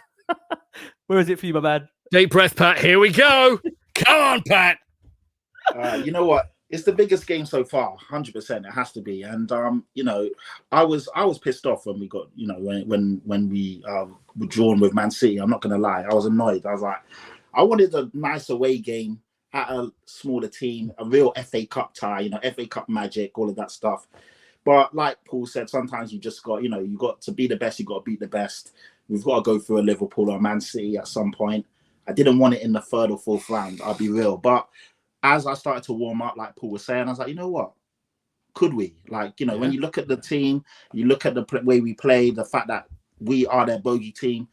where is it for you, my man?
Deep breath, Pat. Here we go. Come on, Pat.
You know what? It's the biggest game so far, 100%. It has to be. And you know, I was pissed off when we got, you know, when we were drawn with Man City. I'm not gonna lie, I was annoyed. I was like, I wanted a nice away game at a smaller team, a real FA Cup tie, FA Cup magic, all of that stuff. But like Paul said, sometimes you just got, you got to be the best, you got to beat the best. We've got to go through a Liverpool or Man City at some point. I didn't want it in the 3rd or 4th round, I'll be real. But as I started to warm up, like Paul was saying, I was like, you know what? Could we? Like, when you look at the team, you look at the way we play, the fact that we are their bogey team.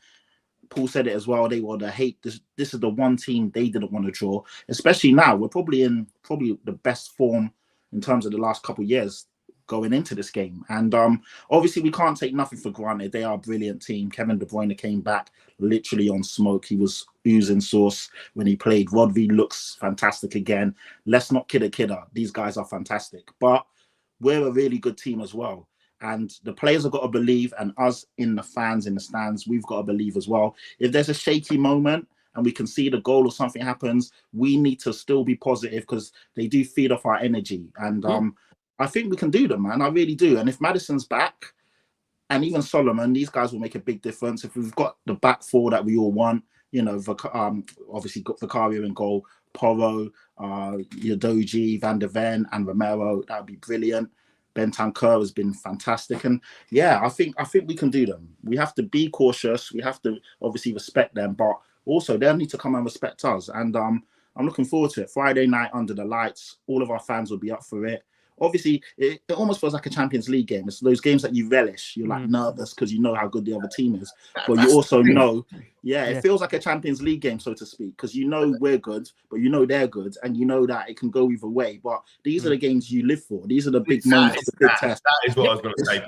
Paul said it as well. They were the hate. This is the one team they didn't want to draw, especially now. We're probably in the best form in terms of the last couple of years going into this game. And obviously we can't take nothing for granted. They are a brilliant team. Kevin De Bruyne came back literally on smoke. He was oozing sauce when he played. Rodri looks fantastic again. Let's not kid a kidder. These guys are fantastic. But we're a really good team as well. And the players have got to believe, and us in the fans, in the stands, we've got to believe as well. If there's a shaky moment and we can see the goal or something happens, we need to still be positive because they do feed off our energy. And I think we can do them, man. I really do. And if Maddison's back and even Solomon, these guys will make a big difference. If we've got the back four that we all want, obviously got Vicario in goal, Porro, Yodoji, Van der Ven, and Romero, that would be brilliant. Bentancur has been fantastic. And yeah, I think we can do them. We have to be cautious. We have to obviously respect them, but also they'll need to come and respect us. And I'm looking forward to it. Friday night under the lights, all of our fans will be up for it. Obviously, it almost feels like a Champions League game. It's those games that you relish. You're like nervous because you know how good the other team is. But you also know, it feels like a Champions League game, so to speak, because you know we're good, but you know they're good, and you know that it can go either way. But these are the games you live for. These are the big moments, the big tests.
That is what I was going to say.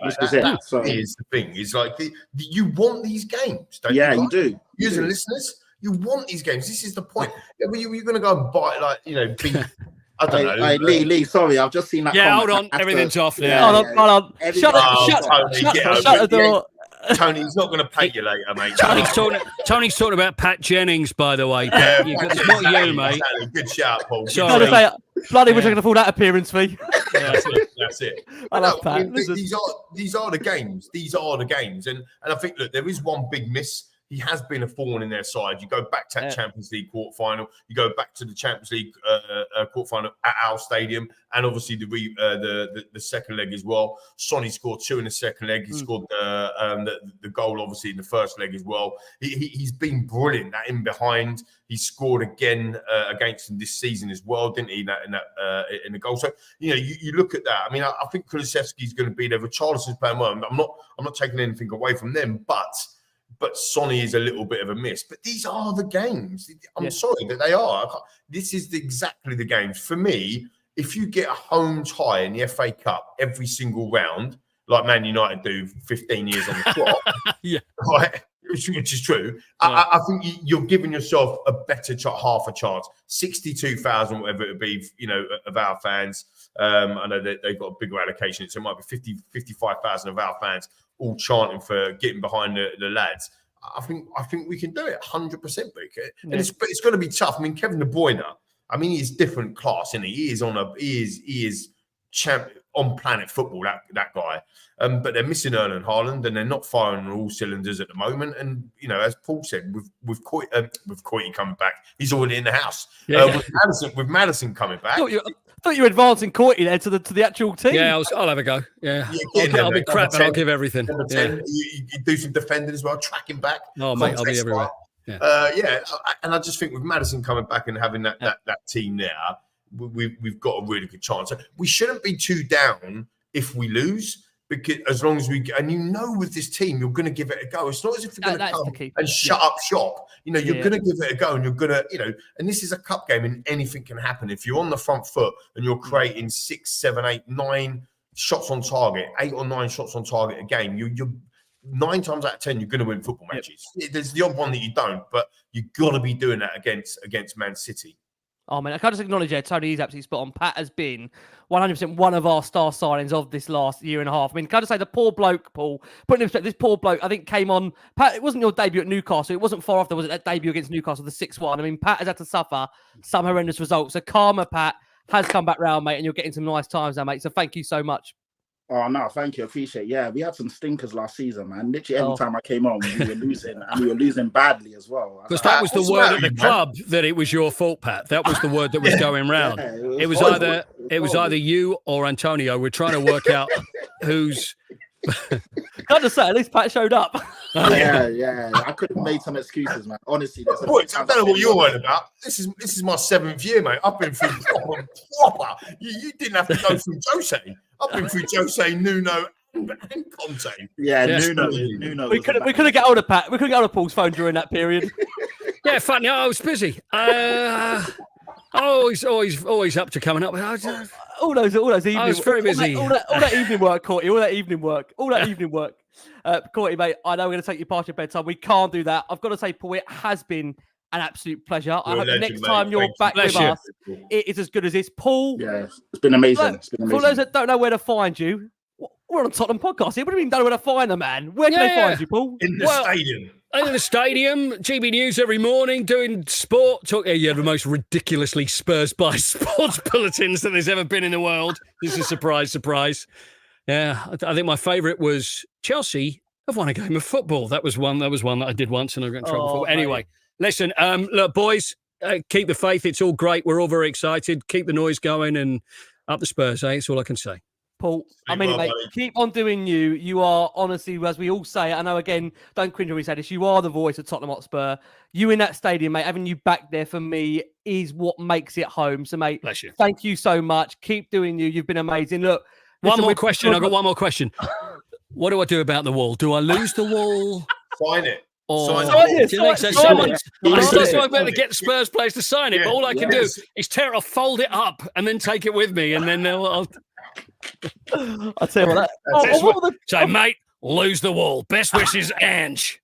That is the thing. It's like you want these games, don't you?
Yeah, you do.
You as listeners, you want these games. This is the point. You're going to go and buy, beat... I don't know.
Lee, sorry, I've just seen that.
Yeah, hold on. Everything's off now.
Hold on. Shut the door.
Tony, he's not going to pay you later, mate.
Tony's talking about Pat Jennings, by the way. Pat. It's not you, mate.
Exactly. Good shout, Paul.
Sorry. Bloody wish I could afford that appearance fee.
That's it.
I love Pat.
These are the games. These are the games. And I think, look, there is one big miss. He has been a thorn in their side. You go back to that Champions League quarterfinal. You go back to the Champions League quarterfinal at our stadium, and obviously the second leg as well. Sonny scored 2 in the second leg. He scored the goal, obviously, in the first leg as well. He's been brilliant. That in behind, he scored again against them this season as well, didn't he? In the goal. So you look at that. I mean, I think Kulusevski's going to be there. Richarlison's playing well. I'm not taking anything away from them, but Sonny is a little bit of a miss. But these are the games. I'm sorry that they are. This is exactly the games. For me, if you get a home tie in the FA Cup every single round, like Man United do 15 years on the clock, right, which is true, I think you're giving yourself a better half a chance. 62,000, whatever it would be, of our fans. I know that they've got a bigger allocation, so it might be 55,000 of our fans all chanting for getting behind the lads. I think we can do it 100%, Booker. And it's going to be tough. I mean, Kevin De Bruyne, he is different class, isn't he? He is champ on planet football, that guy. But they're missing Erling Haaland, and they're not firing on all cylinders at the moment. And as Paul said, with Coyte coming back, he's already in the house. With Maddison coming back.
I thought you were advancing Coyte there to the actual team.
Yeah, I'll have a go. Yeah, I'll be crap, but I'll give everything.
You do some defending as well, tracking back.
Oh, mate, I'll be everywhere.
And I just think with Maddison coming back and having that team there, we've got a really good chance. We shouldn't be too down if we lose, because as long as with this team, you're going to give it a go. It's not as if you're going to come and shut up shop. You're going to give it a go, and you're going to, and this is a cup game, and anything can happen. If you're on the front foot and you're creating 6, 7, 8, 9 shots on target, 8 or 9 shots on target a game, you're 9 times out of 10, you're going to win football matches. There's the odd one that you don't, but you've got to be doing that against Man City.
Oh, man, I can't just acknowledge Tony is absolutely spot on. Pat has been 100% one of our star signings of this last year and a half. I mean, can I just say the poor bloke, Paul, putting in perspective, this poor bloke, I think came on, Pat, it wasn't your debut at Newcastle. It wasn't far off. There was that debut against Newcastle, the 6-1. I mean, Pat has had to suffer some horrendous results. So karma, Pat, has come back round, mate, and you're getting some nice times now, mate. So thank you so much.
Oh no, thank you, appreciate it. Yeah, we had some stinkers last season, man. Literally every time I came on, we were losing, and we were losing badly as well.
Because that was the word at the club that it was your fault, Pat. That was the word that was going round.
Yeah,
it was either you or Antonio. We're trying to work out who's.
Can't just say, at least Pat showed up.
Yeah. I could have made some excuses, man. Honestly,
I don't know what you're worried about. This is my 7th year, mate. I've been through proper. You didn't have to go through Jose. I've been through Jose, Nuno, and Conte.
Yeah. Nuno.
We couldn't get hold of Pat. We couldn't get hold of Paul's phone during that period.
Yeah, funny. I was busy. Always up to coming up.
All those evening.
I was very busy.
All that evening work, Courtney. All that evening work. Courtney, mate, I know we're going to take you past your bedtime. We can't do that. I've got to say, Paul, it has been an absolute pleasure. I hope the next time you're back with us, it is as good as this. Paul.
Yeah, it's been amazing.
For those that don't know where to find you, we're on Tottenham podcast here. What do you mean don't know where to find the man? Where can they find you, Paul?
In the stadium.
In the stadium, GB News every morning, doing sport. The most ridiculously Spurs-biased sports bulletins that there's ever been in the world. This is a surprise. Yeah, I think my favourite was Chelsea have won a game of football. That was one that I did once and I got in trouble for. Anyway, listen, look, boys, keep the faith. It's all great. We're all very excited. Keep the noise going and up the Spurs, That's all I can say.
Paul, mate, keep on doing you. You are honestly, as we all say, I know again, don't cringe when we say this, you are the voice of Tottenham Hotspur. You in that stadium, mate, having you back there for me is what makes it home. So, mate,
bless you.
Thank you so much. Keep doing you. You've been amazing. Look,
one more question. I've got one more question. What do I do about the wall? Do I lose the wall?
Sign it.
I still might better get the Spurs players to sign it, but all I can do is tear it off, fold it up, and then take it with me, and then I'll tell you what. So, mate, lose the wall. Best wishes, Ange.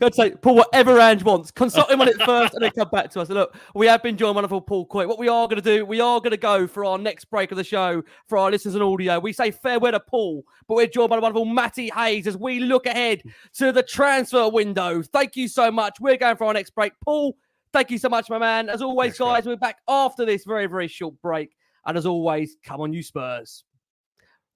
I'd say, Paul, whatever Ange wants, consult him on it first and then come back to us. Look, we have been joined by wonderful Paul Coyte. What we are going to do, we are going to go for our next break of the show for our listeners and audio. We say farewell to Paul, but we're joined by the wonderful Matty Hayes as we look ahead to the transfer window. Thank you so much. We're going for our next break. Paul, thank you so much, my man. As always, guys, we're back after this very, very short break. And as always, come on, you Spurs.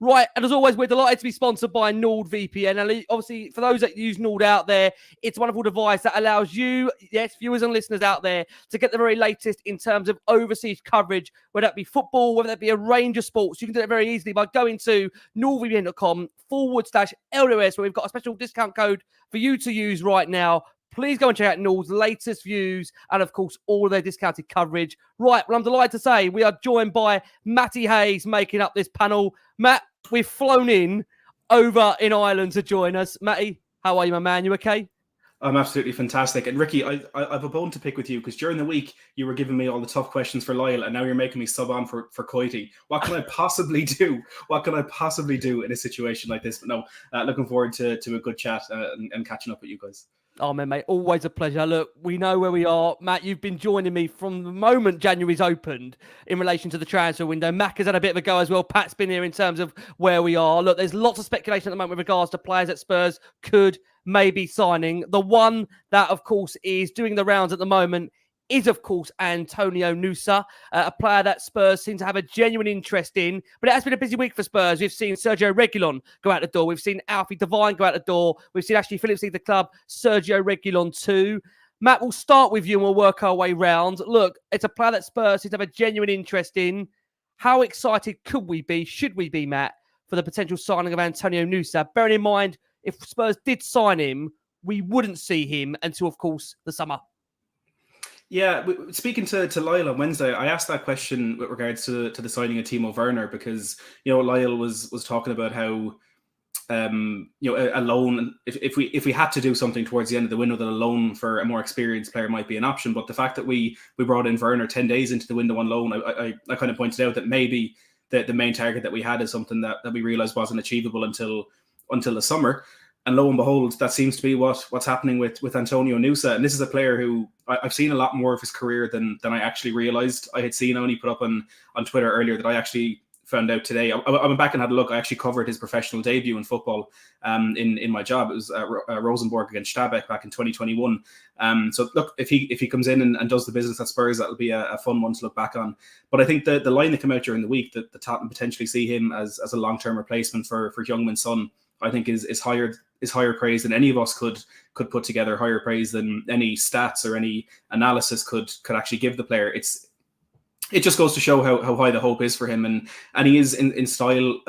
Right, and as always, we're delighted to be sponsored by NordVPN. And obviously, for those that use Nord out there, it's a wonderful device that allows you, viewers and listeners out there, to get the very latest in terms of overseas coverage, whether that be football, whether that be a range of sports. You can do it very easily by going to nordvpn.com/LOS, where we've got a special discount code for you to use right now. Please go and check out Nord's latest views and, of course, all of their discounted coverage. Right, well, I'm delighted to say we are joined by Matty Hayes making up this panel. Matt, we've flown in over in Ireland to join us. Matty, how are you, my man? You okay?
I'm absolutely fantastic. And Ricky, I've a bone to pick with you because during the week you were giving me all the tough questions for Lyle and now you're making me sub on for Coyte. What can I possibly do? What can I possibly do in a situation like this? But no, looking forward to a good chat and catching up with you guys.
Oh, man, mate, always a pleasure. Look, we know where we are. Matt, you've been joining me from the moment January's opened in relation to the transfer window. Mac has had a bit of a go as well. Pat's been here in terms of where we are. Look, there's lots of speculation at the moment with regards to players that Spurs could maybe signing. The one that, of course, is doing the rounds at the moment is, of course, Antonio Nusa, a player that Spurs seem to have a genuine interest in. But it has been a busy week for Spurs. We've seen Sergio Reguilon go out the door. We've seen Alfie Devine go out the door. We've seen Ashley Phillips leave the club. Sergio Reguilon too. Matt, we'll start with you and we'll work our way round. Look, it's a player that Spurs seem to have a genuine interest in. How excited could we be, should we be, Matt, for the potential signing of Antonio Nusa? Bearing in mind, if Spurs did sign him, we wouldn't see him until, of course, the summer.
Yeah, speaking to Lyle on Wednesday, I asked that question with regards to the signing of Timo Werner because, Lyle was talking about how, a loan, if we had to do something towards the end of the window, that a loan for a more experienced player might be an option. But the fact that we brought in Werner 10 days into the window on loan, I kind of pointed out that maybe the main target that we had is something that we realised wasn't achievable until the summer. And lo and behold, that seems to be what's happening with Antonio Nusa. And this is a player who I've seen a lot more of his career than I actually realised I had seen. I only put up on Twitter earlier that I actually found out today. I went back and had a look. I actually covered his professional debut in football in my job. It was Rosenborg against Stabæk back in 2021. So look, if he comes in and does the business at Spurs, that'll be a fun one to look back on. But I think the line that came out during the week that the Tottenham potentially see him as a long-term replacement for Heung-min Son, I think is higher praise than any of us could put together, higher praise than any stats or any analysis could actually give the player. It just goes to show how high the hope is for him, and he is in style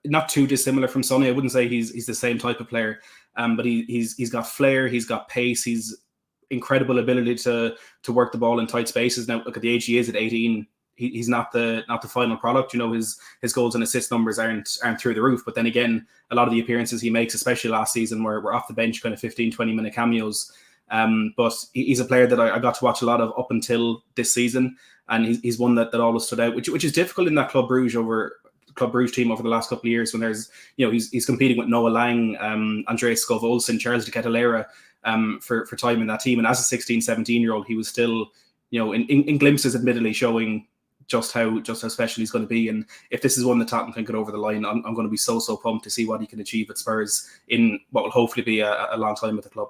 not too dissimilar from Sonny. I wouldn't say he's the same type of player, but he's got flair, he's got pace, he's incredible ability to work the ball in tight spaces. Now look at the age he is at 18. He's not the final product. You know, his goals and assist numbers aren't through the roof. But then again, a lot of the appearances he makes, especially last season, were off the bench, kind of 15-20 minute cameos. But he's a player that I got to watch a lot of up until this season, and he's one that always stood out, which is difficult in that Club Brugge team over the last couple of years when there's, you know, he's competing with Noah Lang, Andreas Skov Olsen, Charles de Ketelera for time in that team. And as a 16, 17-year-old, he was still, you know, in glimpses, admittedly, showing just how special he's going to be. And if this is one that Tottenham can get over the line, I'm going to be so pumped to see what he can achieve at Spurs in what will hopefully be a long time with the club.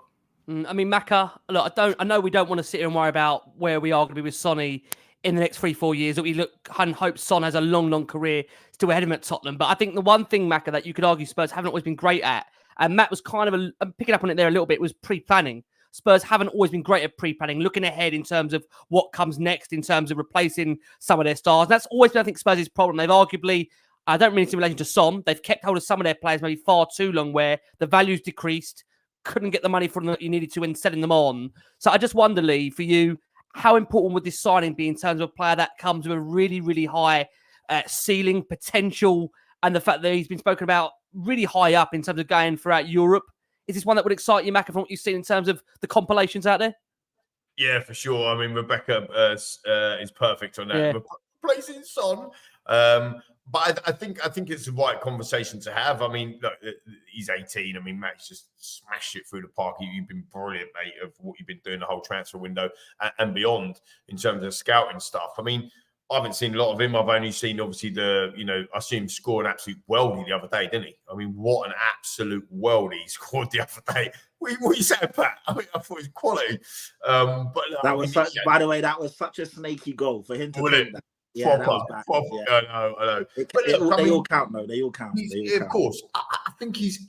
I mean, Maka, look, I know we don't want to sit here and worry about where we are going to be with Sonny in the next 3-4 years. That we look and hope Son has a long career still ahead of him at Tottenham. But I think the one thing, Maka, that you could argue Spurs haven't always been great at, and Matt was kind of picking up on it there a little bit, was pre-planning. Spurs haven't always been great at pre-planning, looking ahead in terms of what comes next, in terms of replacing some of their stars. That's always been, I think, Spurs' problem. They've arguably, I don't mean in relation to Son, they've kept hold of some of their players maybe far too long, where the value's decreased, couldn't get the money from them that you needed to when selling them on. So I just wonder, Lee, for you, how important would this signing be in terms of a player that comes with a really high ceiling potential, and the fact that he's been spoken about really high up in terms of going throughout Europe? Is this one that would excite you, Mac, from what you've seen in terms of the compilations out there?
Yeah, for sure. I mean, Rebecca is perfect on that.
Yeah.
Replacing Son. But I think it's the right conversation to have. I mean, look, he's 18. I mean, Matt's just smashed it through the park. You've been brilliant, mate, of what you've been doing the whole transfer window and beyond in terms of scouting stuff. I mean, I haven't seen a lot of him. I've only seen, obviously, I see him score an absolute worldie the other day, didn't he? I mean, what an absolute worldie he scored the other day. What are you saying, Pat? I mean, I thought it was quality. But
that was by the way, that was such a snaky goal for him to take that. Yeah, that was bad.
Yeah. I know.
They all count, though. They all count.
Of course. I think he's...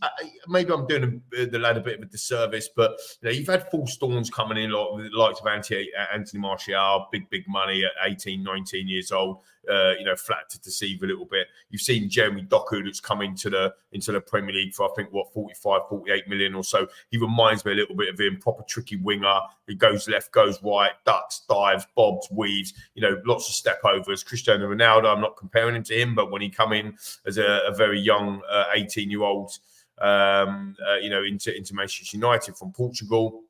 maybe I'm doing the lad a bit of a disservice, but you've had full storms coming in, like the likes of Anthony Martial, big money at 18, 19 years old, flat to deceive a little bit. You've seen Jeremy Doku that's come into the Premier League for, I think, 45, 48 million or so. He reminds me a little bit of him, proper tricky winger. He goes left, goes right, ducks, dives, bobs, weaves, lots of step overs. Cristiano Ronaldo, I'm not comparing him to him, but when he come in as a very young 18-year-old, into Manchester United from Portugal,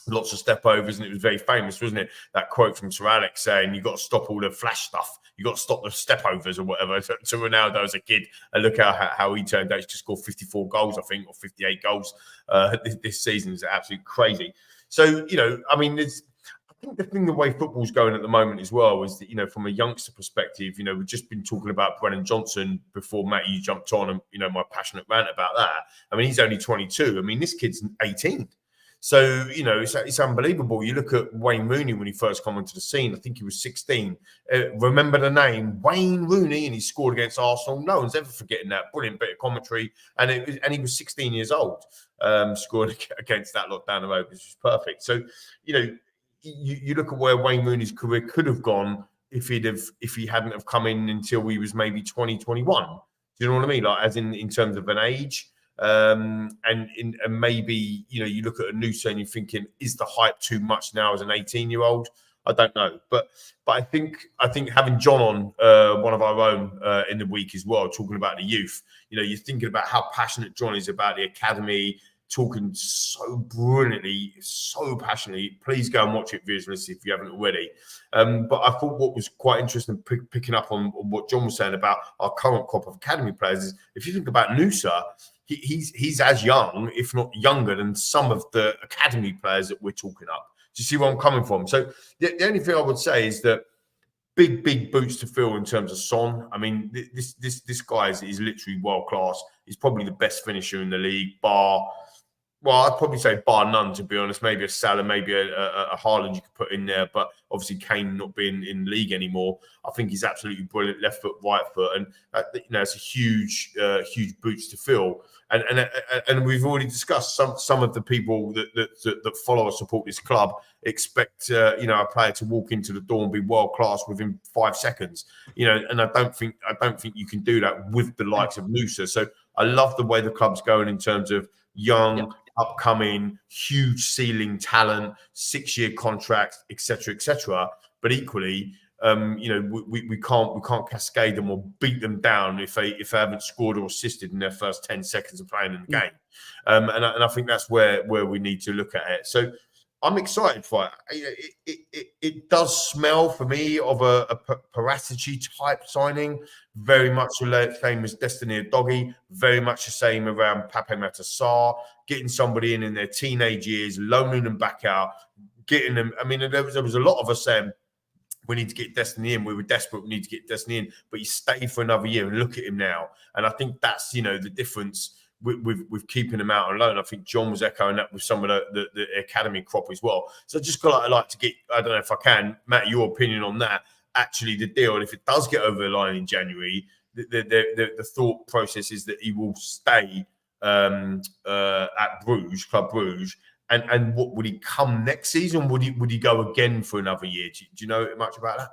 lots of step overs, and it was very famous, wasn't it? That quote from Sir Alex saying, "You got to stop all the flash stuff. You got to stop the step overs or whatever." To Ronaldo as a kid, and look how he turned out. He's just scored 54 goals, I think, or 58 goals this season. Is absolutely crazy. So I mean, I think the thing, the way football's going at the moment as well, is that, from a youngster perspective, we've just been talking about Brennan Johnson before, Matt, you jumped on, and, my passionate rant about that. I mean, he's only 22. I mean, this kid's 18. So, it's unbelievable. You look at Wayne Rooney when he first came onto the scene. I think he was 16. Remember the name, Wayne Rooney, and he scored against Arsenal. No one's ever forgetting that. Brilliant bit of commentary. And he was 16 years old, scoring against that lot down the road, which was perfect. So, you look at where Wayne Rooney's career could have gone if he hadn't have come in until he was maybe 20, 21. Do you know what I mean? Like, as in terms of an age. And maybe, you look at a Nusa and you're thinking, is the hype too much now as an 18-year-old? I don't know. But I think having John on, one of our own, in the week as well, talking about the youth, you're thinking about how passionate John is about the academy, talking so brilliantly, so passionately. Please go and watch it visually if you haven't already. But I thought what was quite interesting, picking up on what John was saying about our current crop of academy players, is if you think about Nusa, he's as young, if not younger, than some of the academy players that we're talking up. Do you see where I'm coming from? So the only thing I would say is that big boots to fill in terms of Son. I mean, this guy is literally world class. He's probably the best finisher in the league, I'd probably say bar none, to be honest. Maybe a Salah, maybe a Haaland you could put in there. But obviously Kane not being in the league anymore, I think he's absolutely brilliant, left foot, right foot. And, it's a huge boots to fill. And we've already discussed some of the people that follow or support this club expect, a player to walk into the door and be world class within 5 seconds. And I don't think you can do that with the likes of Nusa. So I love the way the club's going in terms of young, upcoming, huge ceiling talent, 6-year contracts, etc. But equally, we can't cascade them or beat them down if they haven't scored or assisted in their first 10 seconds of playing in the game. And I think that's where we need to look at it. So I'm excited for it. It does smell for me of a Paratici type signing, very much the same as Destiny Udogie, very much the same around Pape Matar Sarr, getting somebody in their teenage years, loaning them back out, getting them. I mean, there was a lot of us saying we need to get Destiny in. We were desperate. We need to get Destiny in, but he stayed for another year, and look at him now. And I think that's the difference with keeping him out on loan. I think John was echoing that with some of the academy crop as well. So just I'd like to get, I don't know if I can, Matt, your opinion on that. Actually, the deal, and if it does get over the line in January, the thought process is that he will stay at Bruges, Club Bruges. And what would he come next season? Would he go again for another year? Do you know much about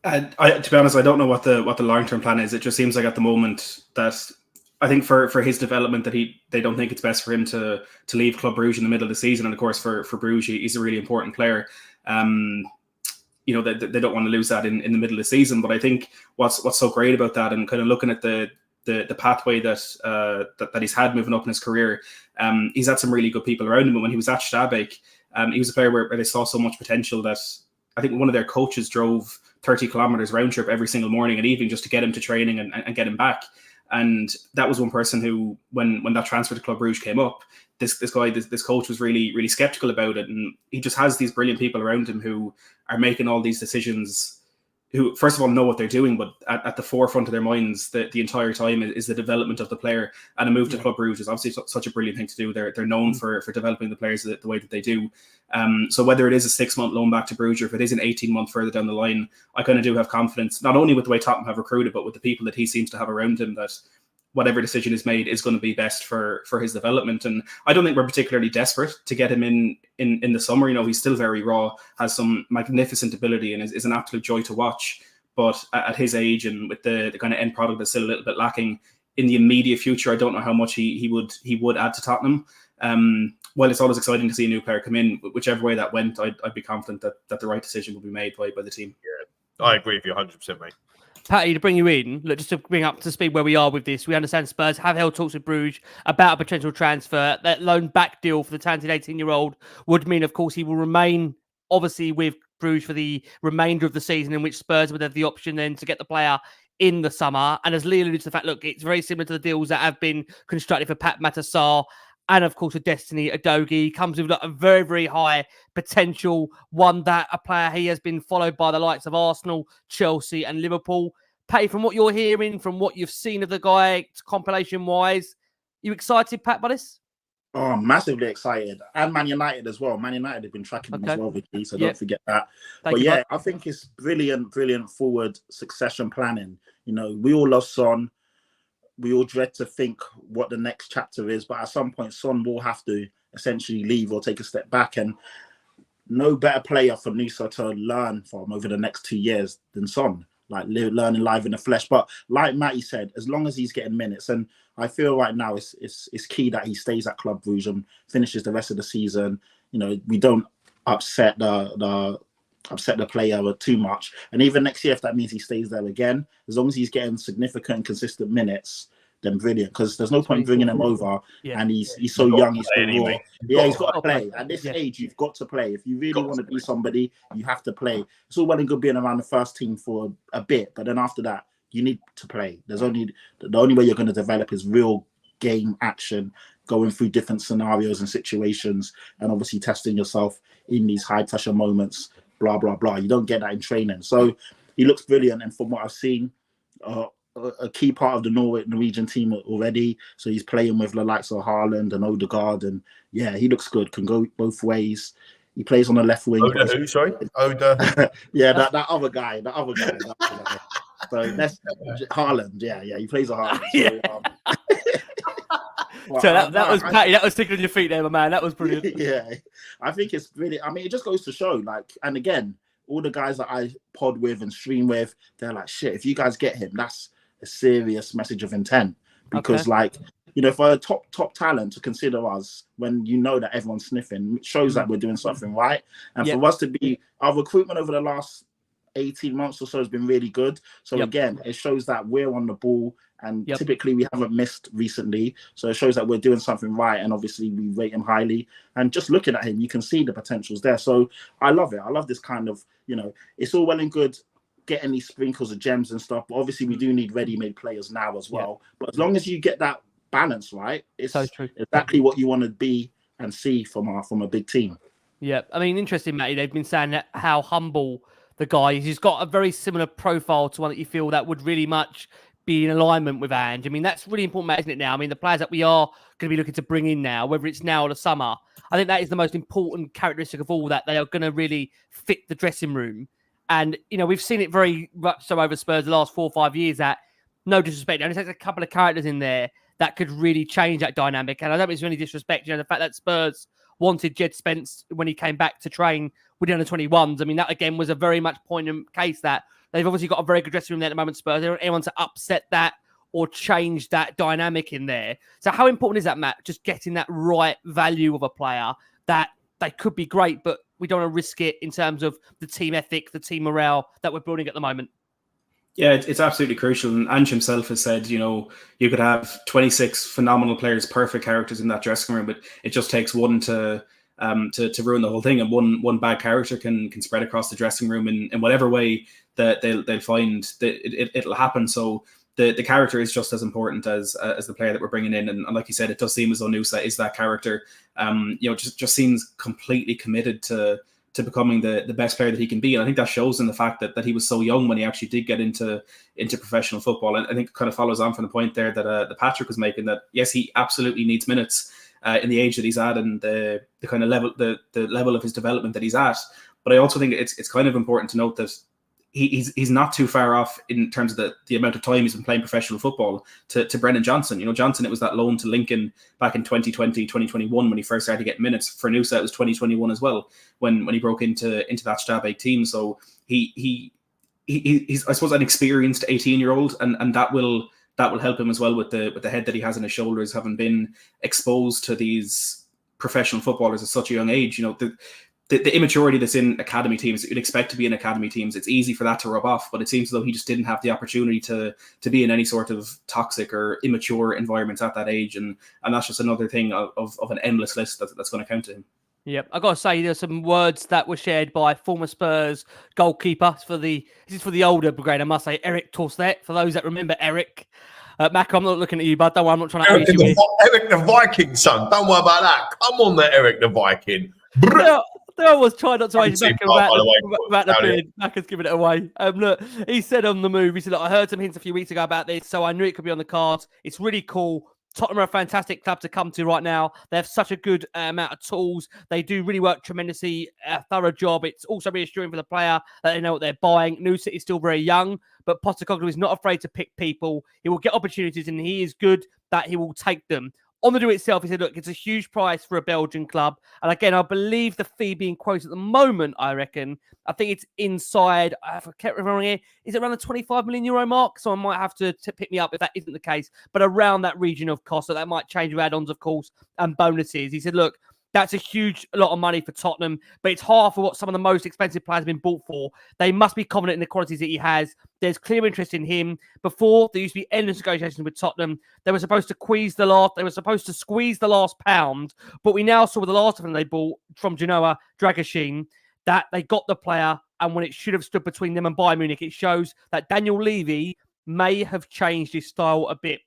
that?
To be honest, I don't know what the long-term plan is. It just seems like at the moment that I think for his development that they don't think it's best for him to leave Club Bruges in the middle of the season. And of course, for Bruges, he's a really important player. They don't want to lose that in the middle of the season. But I think what's so great about that, and kind of looking at the pathway that he's had moving up in his career, he's had some really good people around him. And when he was at Stabæk, he was a player where they saw so much potential that I think one of their coaches drove 30 kilometers round trip every single morning and evening just to get him to training and get him back. And that was one person who, when that transfer to Club Brugge came up, this coach was really, really skeptical about it. And he just has these brilliant people around him who are making all these decisions, who, first of all, know what they're doing, but at the forefront of their minds the entire time is the development of the player. And a move to Club Brugge is obviously such a brilliant thing to do. They're known for developing the players the way that they do. So whether it is a 6-month loan back to Brugge or if it is an 18-month further down the line, I kind of do have confidence, not only with the way Tottenham have recruited, but with the people that he seems to have around him, that whatever decision is made is going to be best for his development. And I don't think we're particularly desperate to get him in the summer. He's still very raw, has some magnificent ability, and is an absolute joy to watch. But at his age and with the kind of end product that's still a little bit lacking in the immediate future, I don't know how much he would add to Tottenham. While it's always exciting to see a new player come in, whichever way that went, I'd be confident that the right decision will be made by the team.
Yeah, I agree with you 100%, mate.
Patty, to bring you in, look, just to bring up to speed where we are with this, we understand Spurs have held talks with Bruges about a potential transfer. That loan back deal for the talented 18-year-old would mean, of course, he will remain, obviously, with Bruges for the remainder of the season, in which Spurs would have the option then to get the player in the summer. And as Lee alluded to the fact, look, it's very similar to the deals that have been constructed for Pape Matar Sarr and, of course, a Destiny Udogie. Comes with a very, very high potential, one that a player he has been followed by the likes of Arsenal, Chelsea and Liverpool. Patty, from what you're hearing, from what you've seen of the guy compilation-wise, you excited, Pat, by this?
Oh, I'm massively excited. And Man United as well. Man United have been tracking him as well, Vicky, so don't forget that. I think it's brilliant forward succession planning. We all love Son. We all dread to think what the next chapter is, but at some point, Son will have to essentially leave or take a step back. And no better player for Nusa to learn from over the next 2 years than Son, like learning live in the flesh. But like Matty said, as long as he's getting minutes, and I feel right now it's key that he stays at Club Brugge and finishes the rest of the season. We don't upset the player too much. And even next year, if that means he stays there again, as long as he's getting significant and consistent minutes, then brilliant. Because there's no point bringing him over, and he's so young, he's so raw. Yeah, he's got to play. At this age, you've got to play. If you really want to be somebody, you have to play. It's all well and good being around the first team for a bit, but then after that, you need to play. The only way you're going to develop is real game action, going through different scenarios and situations, and obviously testing yourself in these high pressure moments. Blah blah blah. You don't get that in training. So he looks brilliant. And from what I've seen, a key part of the Norwegian team already. So he's playing with the likes of Haaland and Odegaard, and yeah, he looks good. Can go both ways. He plays on the left wing.
Oda who? Sorry, Oda.
Yeah, that other guy. So that's Haaland. Yeah, he plays a Haaland.
So that was Patty. That was sticking on your feet there, my man. That was brilliant.
Yeah, I think it's brilliant. I mean, it just goes to show, like, and again, all the guys that I pod with and stream with, they're like, shit, if you guys get him, that's a serious message of intent. Because, like, you know, for a top talent to consider us when you know that everyone's sniffing, it shows that we're doing something right. And for us to be, our recruitment over the last 18 months or so has been really good. So again, it shows that we're on the ball, and typically we haven't missed recently. So it shows that we're doing something right, and obviously we rate him highly. And just looking at him, you can see the potential's there. So I love it. I love this kind of, you know, it's all well and good getting these sprinkles of gems and stuff, but obviously we do need ready-made players now as well. But as long as you get that balance right, it's so true. Exactly what you want to be and see from a big team. Yeah,
I mean, interesting, Matty. They've been saying that how humble the guy is. He's got a very similar profile to one that you feel that would really much be in alignment with Ange. I mean, that's really important, Matt, isn't it now? I mean, the players that we are going to be looking to bring in now, whether it's now or the summer, I think that is the most important characteristic of all, that they are going to really fit the dressing room. And, you know, we've seen it very much so over Spurs the last 4 or 5 years, that, no disrespect, it only takes a couple of characters in there that could really change that dynamic. And I don't think it's any disrespect, you know, the fact that Spurs wanted Jed Spence when he came back to train with the under-21s. I mean, that again was a very much poignant case that they've obviously got a very good dressing room there at the moment, Spurs. They don't want anyone to upset that or change that dynamic in there. So how important is that, Matt? Just getting that right value of a player that they could be great, but we don't want to risk it in terms of the team ethic, the team morale that we're building at the moment.
Yeah, it's absolutely crucial. And Ange himself has said, you know, you could have 26 phenomenal players, perfect characters in that dressing room, but it just takes one to ruin the whole thing. And one bad character can spread across the dressing room in whatever way that they'll find that it'll happen. So the character is just as important as the player that we're bringing in. And like you said, it does seem as though Nusa is that character. You know, just seems completely committed to becoming the best player that he can be. And I think that shows in the fact that he was so young when he actually did get into professional football. And I think it kind of follows on from the point there that Patrick was making, that yes, he absolutely needs minutes in the age that he's at and the kind of level, the level of his development that he's at. But I also think it's kind of important to note that he's not too far off in terms of the amount of time he's been playing professional football to Brennan Johnson. You know, Johnson, it was that loan to Lincoln back in 2020, 2021 when he first started to get minutes. For Nusa, it was 2021 as well when he broke into that Stabæk team. So he's I suppose an experienced 18-year-old, and that will help him as well with the head that he has on his shoulders, having been exposed to these professional footballers at such a young age. You know, the immaturity that's in academy teams that you'd expect to be in academy teams, it's easy for that to rub off, but it seems as though he just didn't have the opportunity to be in any sort of toxic or immature environments at that age. And that's just another thing of an endless list that's going to count to him.
Yep, I got to say, there's some words that were shared by former Spurs goalkeeper this is for the older brigade, I must say, Eric Torstvedt, for those that remember Eric. Mac, I'm not looking at you, bud. Don't worry, I'm not trying to
Eric the Viking, son. Don't worry about that. Come on there, Eric the Viking.
I was trying not to age Mac about the beard. Mac has given it away. Look, he said on the move, he said, look, I heard some hints a few weeks ago about this, so I knew it could be on the cards. It's really cool. Tottenham are a fantastic club to come to right now. They have such a good amount of tools. They do really work tremendously, a thorough job. It's also reassuring for the player that they know what they're buying. Nusa is still very young, but Postecoglou is not afraid to pick people. He will get opportunities, and he is good that he will take them. On the do itself, he said, look, it's a huge price for a Belgian club. And again, I believe the fee being quoted at the moment, I think it's inside, I can't remember here, is it around the 25 million euro mark? So I might have to pick me up if that isn't the case, but around that region of cost. So that might change with add-ons, of course, and bonuses. He said, look, that's a huge lot of money for Tottenham, but it's half of what some of the most expensive players have been bought for. They must be confident in the qualities that he has. There's clear interest in him. Before, there used to be endless negotiations with Tottenham. They were supposed to squeeze the last pound, but we now saw with the last of them they bought from Genoa, Dragashin, that they got the player, and when it should have stood between them and Bayern Munich, it shows that Daniel Levy may have changed his style a bit.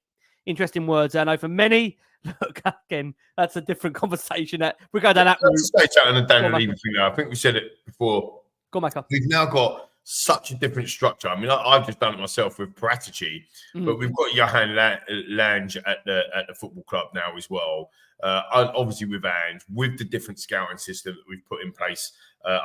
Interesting words, I know for many. Look, again, that's a different conversation. We go down that route.
Let's stay chat on the Daniel Levy thing now. I think we said it before.
Go, Michael.
We've now got such a different structure. I mean, I've just done it myself with Paratici, but we've got Johan Lange at the football club now as well. Obviously with Ange, with the different scouting system that we've put in place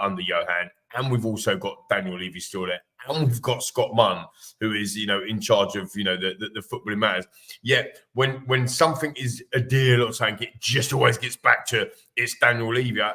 under Johan, and we've also got Daniel Levy still there, and we've got Scott Munn, who is, in charge of, the footballing matters. Yet when something is a deal or something, it just always gets back to it's Daniel Levy. I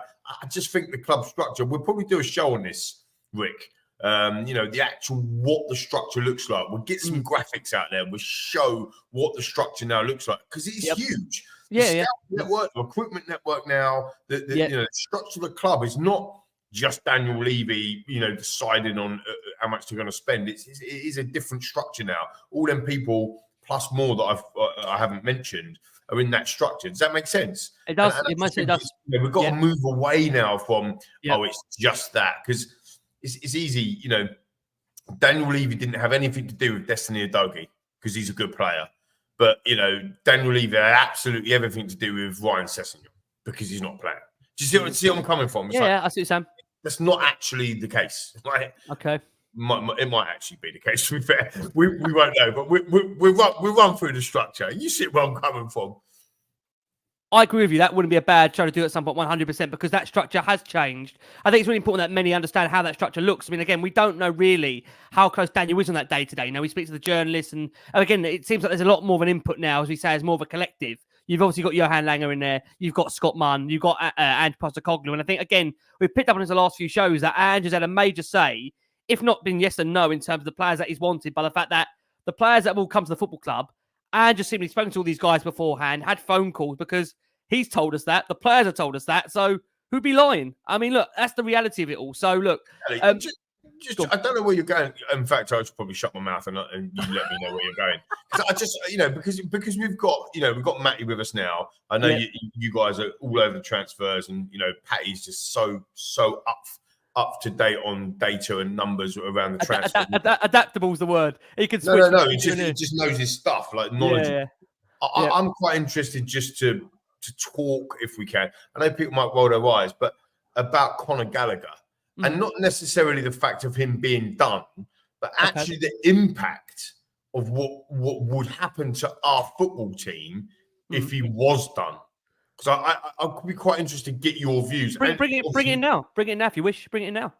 just think the club structure, we'll probably do a show on this, Rick. The actual what the structure looks like. We'll get some graphics out there. We'll show what the structure now looks like, because it's huge. The network, the recruitment network now, the structure of the club is not just Daniel Levy, deciding on how much they're going to spend. It is a different structure now. All them people plus more that I haven't mentioned are in that structure. Does that make sense?
It does. It does.
We've got to move away now from it's just that, because it's easy. Daniel Levy didn't have anything to do with Destiny Udogie because he's a good player, but Daniel Levy had absolutely everything to do with Ryan Sessegnon because he's not playing. Do you see where I'm coming from? It's
I see what you're saying.
That's not actually the case. Right?
Okay.
It might actually be the case, to be fair. We won't know, but we'll run through the structure. You see where I'm coming from.
I agree with you. That wouldn't be a bad show to do at some point, 100%, because that structure has changed. I think it's really important that many understand how that structure looks. I mean, again, we don't know really how close Daniel is on that day-to-day. We speak to the journalists, and again, it seems like there's a lot more of an input now, as we say, as more of a collective. You've obviously got Johan Langer in there. You've got Scott Munn. You've got Ange Postecoglou. And I think, again, we've picked up on this the last few shows that Ange has had a major say, if not been yes and no, in terms of the players that he's wanted, by the fact that the players that will come to the football club, Ange has simply spoken to all these guys beforehand, had phone calls, because he's told us that. The players have told us that. So who'd be lying? I mean, look, that's the reality of it all. So, look.
I don't know where you're going. In fact, I should probably shut my mouth and you let me know where you're going. Because I just, because we've got Matty with us now. I know you guys are all over the transfers, and Patty's just so up to date on data and numbers around the transfer.
Adaptable is the word. He can switch.
No. He just knows his stuff, like knowledge. Yeah. I'm quite interested just to talk, if we can. I know people might roll their eyes, but about Conor Gallagher. And not necessarily the fact of him being done, but actually the impact of what would happen to our football team if he was done. Because I could be quite interested to get your views.
Bring it in now. Bring it in now if you wish. Bring it in now.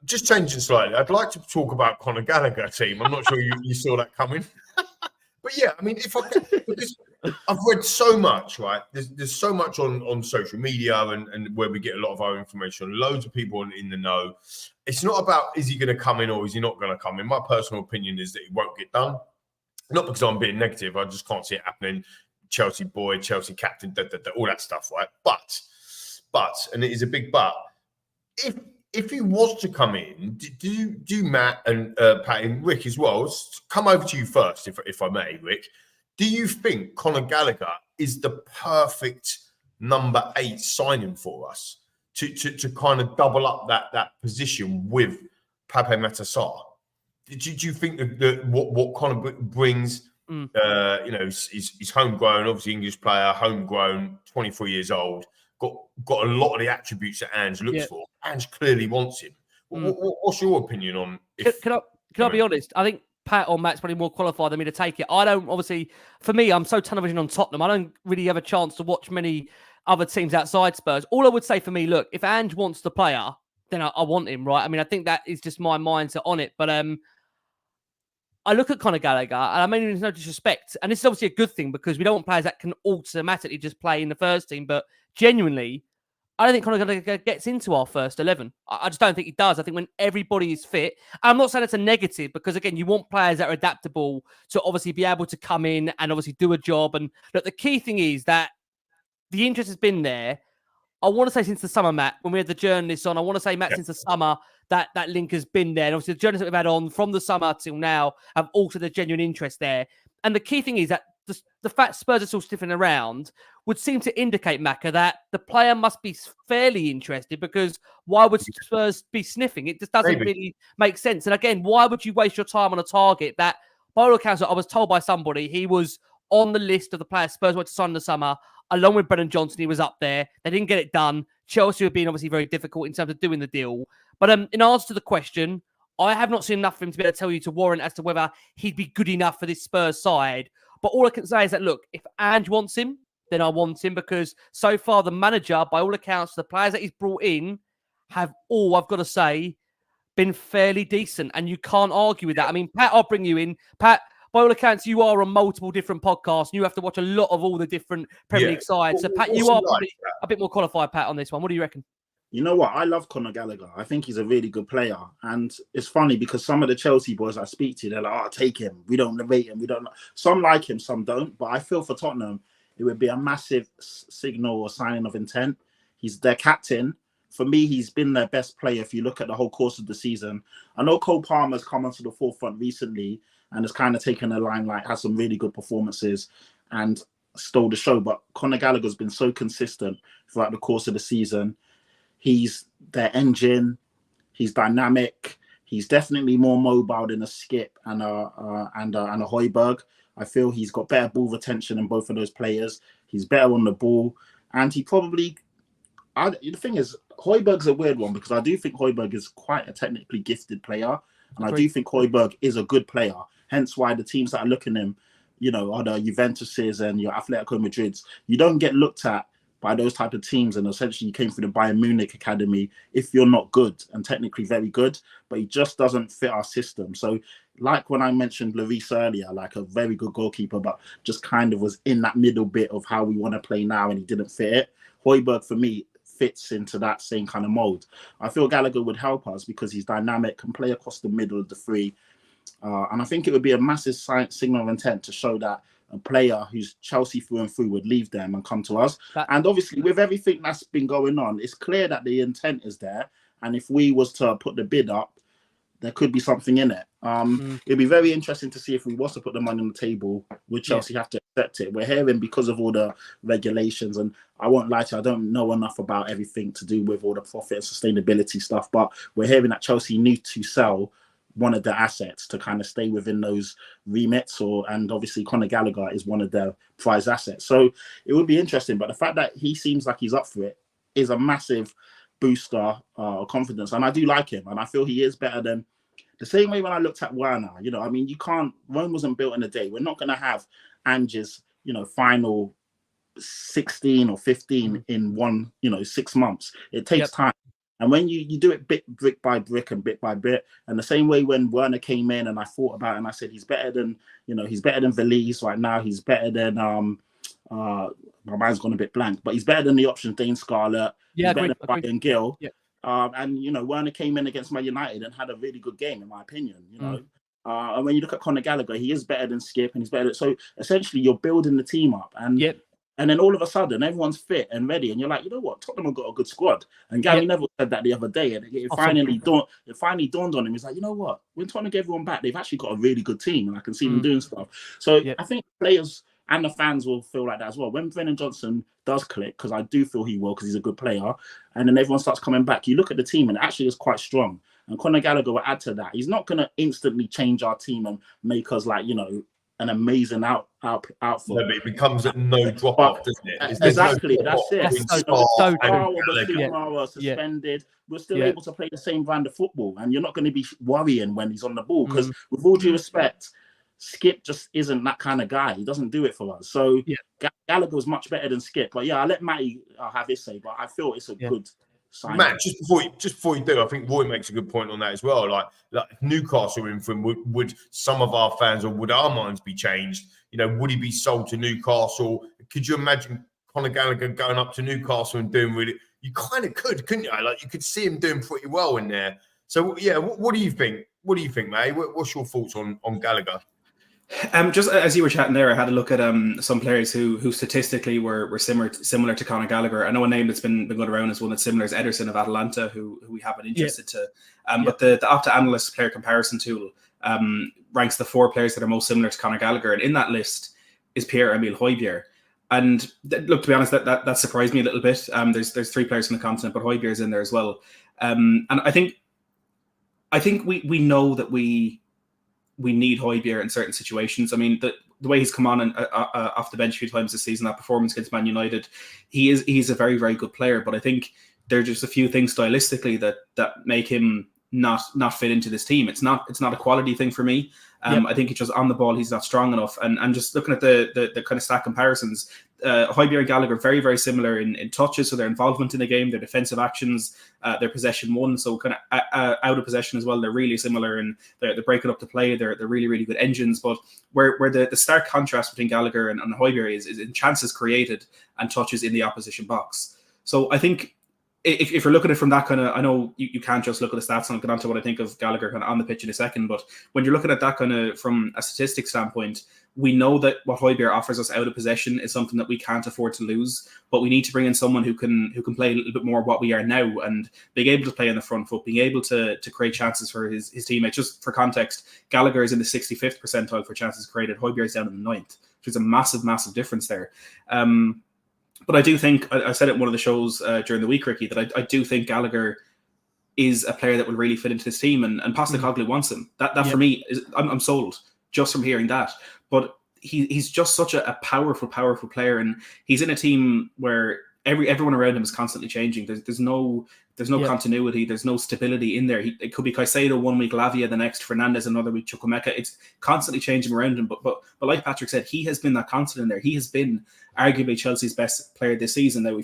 Just changing slightly, I'd like to talk about Conor Gallagher, team. I'm not sure you saw that coming. But yeah, I mean, if I can, because I've read so much, right? There's so much on social media and where we get a lot of our information. Loads of people in the know. It's not about is he going to come in or is he not going to come in. My personal opinion is that it won't get done. Not because I'm being negative. I just can't see it happening. Chelsea boy, Chelsea captain, all that stuff, right? But, and it is a big but. If he was to come in, do Matt and Pat and Rick as well, come over to you first, if I may, Rick. Do you think Conor Gallagher is the perfect number 8 signing for us to kind of double up that position with Pape Matar Sarr? Do you think that what Conor brings, he's homegrown, obviously English player, homegrown, 24 years old, got a lot of the attributes that Ange looks for. Ange clearly wants him. What's your opinion on?
Can I be honest? I think Pat or Matt's probably more qualified than me to take it. I don't, obviously, for me, I'm so tunnel vision on Tottenham. I don't really have a chance to watch many other teams outside Spurs. All I would say for me, look, if Ange wants the player, then I want him, right? I mean, I think that is just my mindset on it. But I look at Conor Gallagher, and I mean, there's no disrespect. And this is obviously a good thing because we don't want players that can automatically just play in the first team. But genuinely, I don't think Conor Gallagher gets into our first 11. I just don't think he does. I think when everybody is fit, I'm not saying it's a negative because, again, you want players that are adaptable to obviously be able to come in and obviously do a job. And look, the key thing is that the interest has been there. I want to say since the summer, Matt, when we had the journalists on, I want to say, Matt, since the summer, that link has been there. And obviously the journalists that we've had on from the summer till now have also the genuine interest there. And the key thing is that the fact Spurs are still sniffing around would seem to indicate, Macca, that the player must be fairly interested because why would Spurs be sniffing? It just doesn't really make sense. And again, why would you waste your time on a target that, by all accounts, I was told by somebody, he was on the list of the players Spurs wanted to sign in the summer, along with Brennan Johnson, he was up there. They didn't get it done. Chelsea have been obviously very difficult in terms of doing the deal. But in answer to the question, I have not seen enough of him to be able to tell you to warrant as to whether he'd be good enough for this Spurs side. But all I can say is that, look, if Ange wants him, then I want him, because so far the manager, by all accounts, the players that he's brought in have all, I've got to say, been fairly decent. And you can't argue with that. I mean, Pat, I'll bring you in. Pat, by all accounts, you are on multiple different podcasts. And you have to watch a lot of all the different Premier League sides. So, Pat, you are probably a bit more qualified, Pat, on this one. What do you reckon?
You know what? I love Conor Gallagher. I think he's a really good player. And it's funny because some of the Chelsea boys I speak to, they're like, oh, take him. We don't rate him. Some like him, some don't. But I feel for Tottenham, it would be a massive signal or signing of intent. He's their captain. For me, he's been their best player if you look at the whole course of the season. I know Cole Palmer's come onto the forefront recently and has kind of taken a limelight, has some really good performances and stole the show. But Conor Gallagher's been so consistent throughout the course of the season. He's their engine. He's dynamic. He's definitely more mobile than a Skip and a Højbjerg. I feel he's got better ball retention than both of those players. He's better on the ball, and he probably. The thing is, Højbjerg's a weird one because I do think Højbjerg is quite a technically gifted player, and I do think Højbjerg is a good player. Hence why the teams that are looking at him, you know, are the Juventuses and your Atletico Madrids. You don't get looked at by those type of teams, and essentially you came through the Bayern Munich academy if you're not good and technically very good, but he just doesn't fit our system. So like when I mentioned Lloris earlier, like a very good goalkeeper, but just kind of was in that middle bit of how we want to play now and he didn't fit it. Højbjerg for me fits into that same kind of mold. I feel Gallagher would help us because he's dynamic, can play across the middle of the three. And I think it would be a massive signal of intent to show that a player who's Chelsea through and through would leave them and come to us. And obviously, with everything that's been going on, it's clear that the intent is there. And if we was to put the bid up, there could be something in it. It'd be very interesting to see if we was to put the money on the table, would Chelsea have to accept it? We're hearing because of all the regulations, and I won't lie to you, I don't know enough about everything to do with all the profit and sustainability stuff, but we're hearing that Chelsea need to sell one of their assets to kind of stay within those remits, and obviously Conor Gallagher is one of their prize assets. So it would be interesting, but the fact that he seems like he's up for it is a massive booster of confidence, and I do like him, and I feel he is better than the same way when I looked at Werner. You know, I mean, Rome wasn't built in a day. We're not going to have Ange's, you know, final 16 or 15 in 6 months. It takes time. And when you do it brick by brick and bit by bit, and the same way when Werner came in and I thought about it and I said he's better than Valise right now. He's better than my mind's gone a bit blank, but he's better than the options Dane Scarlett.
Yeah,
he's better than Brian Gill.
Yeah.
And you know, Werner came in against Man United and had a really good game, in my opinion. You know, and when you look at Conor Gallagher, he is better than Skip, and he's better. So essentially, you're building the team up, and then all of a sudden, everyone's fit and ready, and you're like, you know what, Tottenham have got a good squad. And Gary Neville said that the other day, and it finally dawned on him. He's like, you know what, when Tottenham get everyone back, they've actually got a really good team, and I can see them doing stuff. So I think players and the fans will feel like that as well. When Brennan Johnson does click, because I do feel he will, because he's a good player, and then everyone starts coming back, you look at the team and it actually is quite strong. And Conor Gallagher will add to that. He's not going to instantly change our team and make us like, you know, an amazing outfit.
No, but it becomes a no drop off, doesn't it?
Exactly, that's it.
So
suspended. We're still able to play the same brand of football, and you're not going to be worrying when he's on the ball, because with all due respect, Skip just isn't that kind of guy. He doesn't do it for us. So Gallagher was much better than Skip. But yeah, I'll let Matty have his say. But I feel it's a good sign.
Matt, just before you do, I think Roy makes a good point on that as well. Like if Newcastle in for him, would some of our fans, or would our minds be changed? You know, would he be sold to Newcastle? Could you imagine Conor Gallagher going up to Newcastle and doing really? You kind of could, couldn't you? Like you could see him doing pretty well in there. So yeah, what do you think? What do you think, Matty? What's your thoughts on Gallagher?
Just as you were chatting there, I had a look at some players who statistically were similar to Conor Gallagher. I know a name that's been going around as one that's similar is Ederson of Atalanta, who we have been interested to. But the Opta Analyst player comparison tool ranks the 4 players that are most similar to Conor Gallagher, and in that list is Pierre-Emile Højbjerg. And look, to be honest, that surprised me a little bit. There's 3 players from the continent, but Højbjerg's in there as well. And I think we know that we need Højbjerg in certain situations. I mean, the way he's come on and off the bench a few times this season, that performance against Man United, he's a very, very good player. But I think there are just a few things stylistically that make him not fit into this team. It's not a quality thing for me. I think it's just on the ball he's not strong enough. And just looking at the kind of stat comparisons, Højbjerg and Gallagher very, very similar in touches, so their involvement in the game, their defensive actions, their possession won, so kind of out of possession as well. They're really similar, and they're breaking up the play. They're really, really good engines. But where the stark contrast between Gallagher and Højbjerg is in chances created and touches in the opposition box. So I think if you're looking at it from that kind of, I know you can't just look at the stats, and I'll get onto what I think of Gallagher kind of on the pitch in a second, but when you're looking at that kind of from a statistics standpoint, we know that what Højbjerg offers us out of possession is something that we can't afford to lose, but we need to bring in someone who can play a little bit more what we are now, and being able to play on the front foot, being able to create chances for his teammates. Just for context, Gallagher is in the 65th percentile for chances created. Højbjerg is down in the 9th, which is a massive, massive difference there. But I do think, I said it in one of the shows during the week, Ricky, that I do think Gallagher is a player that will really fit into this team, and Postecoglou wants him. That for me, I'm sold just from hearing that. But he's just such a powerful, powerful player, and he's in a team where everyone around him is constantly changing. There's no continuity. There's no stability in there. It could be Caicedo one week, Lavia the next, Fernandes another week, Chukwuemeka. It's constantly changing around him. But like Patrick said, he has been that constant in there. He has been arguably Chelsea's best player this season. Now,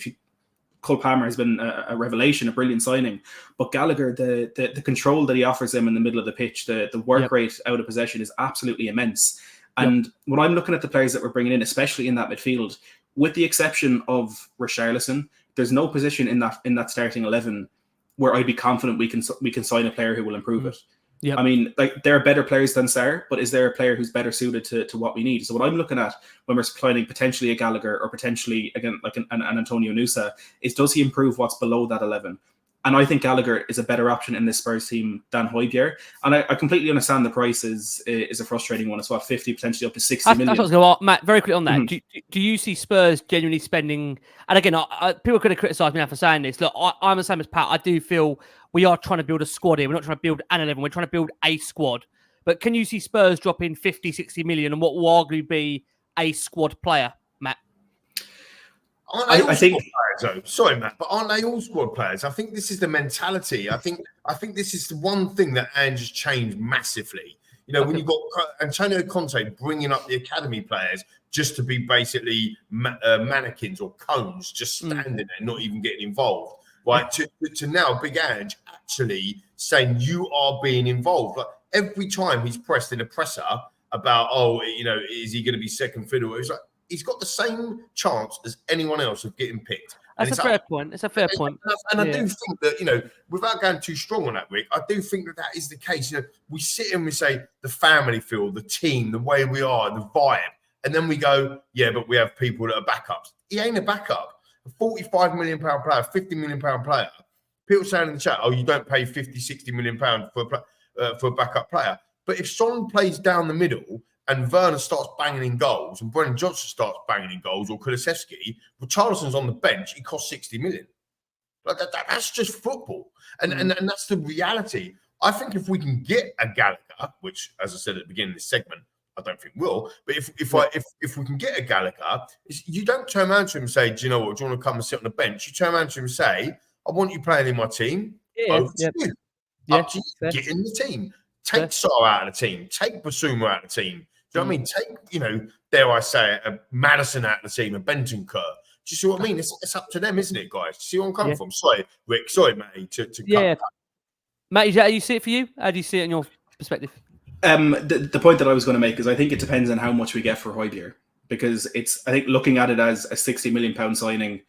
Cole Palmer has been a revelation, a brilliant signing. But Gallagher, the control that he offers them in the middle of the pitch, the work rate out of possession is absolutely immense. And when I'm looking at the players that we're bringing in, especially in that midfield, with the exception of Richarlison, there's no position in that starting 11 where I'd be confident we can sign a player who will improve it. Yep. I mean, like, there are better players than Sarr, but is there a player who's better suited to what we need? So what I'm looking at when we're planning potentially a Gallagher or potentially, again, like an Antonio Nusa, is does he improve what's below that 11? And I think Gallagher is a better option in this Spurs team than Højbjerg. And I completely understand the price is a frustrating one. It's what, 50, potentially up to 60 million.
That's what I was going to ask, Matt, very quickly on that. Mm-hmm. Do you see Spurs genuinely spending, and again, people could have criticised me now for saying this. Look, I'm the same as Pat. I do feel we are trying to build a squad here. We're not trying to build an 11. We're trying to build a squad. But can you see Spurs dropping 50, 60 million and what will arguably be a squad player, Matt?
I think players, though. Sorry, Matt, but aren't they all squad players? I think this is the mentality. I think this is the one thing that Ange has changed massively. You know, when you've got Antonio Conte bringing up the academy players just to be basically mannequins or cones, just standing there, not even getting involved. Right, to now Big Ange actually saying you are being involved. Like, every time he's pressed in a presser about, is he going to be second fiddle? It's like, he's got the same chance as anyone else of getting picked.
That's a fair point. It's a fair point.
And I do think that, without going too strong on that, Rick, I do think that is the case. We sit and we say the family feel, the team, the way we are, the vibe. And then we go, yeah, but we have people that are backups. He ain't a backup. A £45 million player, £50 million player. People saying in the chat, you don't pay £50, £60 million for a backup player. But if Son plays down the middle and Werner starts banging in goals and Brennan Johnson starts banging in goals or Kulusevski, Richarlison's on the bench, he costs 60 million. Like that's just football. And that's the reality. I think if we can get a Gallagher, which, as I said at the beginning of this segment, I don't think will, but if we can get a Gallagher, you don't turn around to him and say, do you know what, do you want to come and sit on the bench? You turn around to him and say, I want you playing in my team. Up to you. Get in the team. Take Sarr out of the team. Take Basuma out of the team. Do you know what I mean? Take, dare I say it, a Madison out of the team, a Bentancur. Do you see what I mean? It's up to them, isn't it, guys? See where I'm coming from? Sorry, Rick. Sorry, Matty, to cut.
Matt, is that how you see it for you? How do you see it in your perspective?
The point that I was going to make is I think it depends on how much we get for Højbjerg, because I think looking at it as a £60 million signing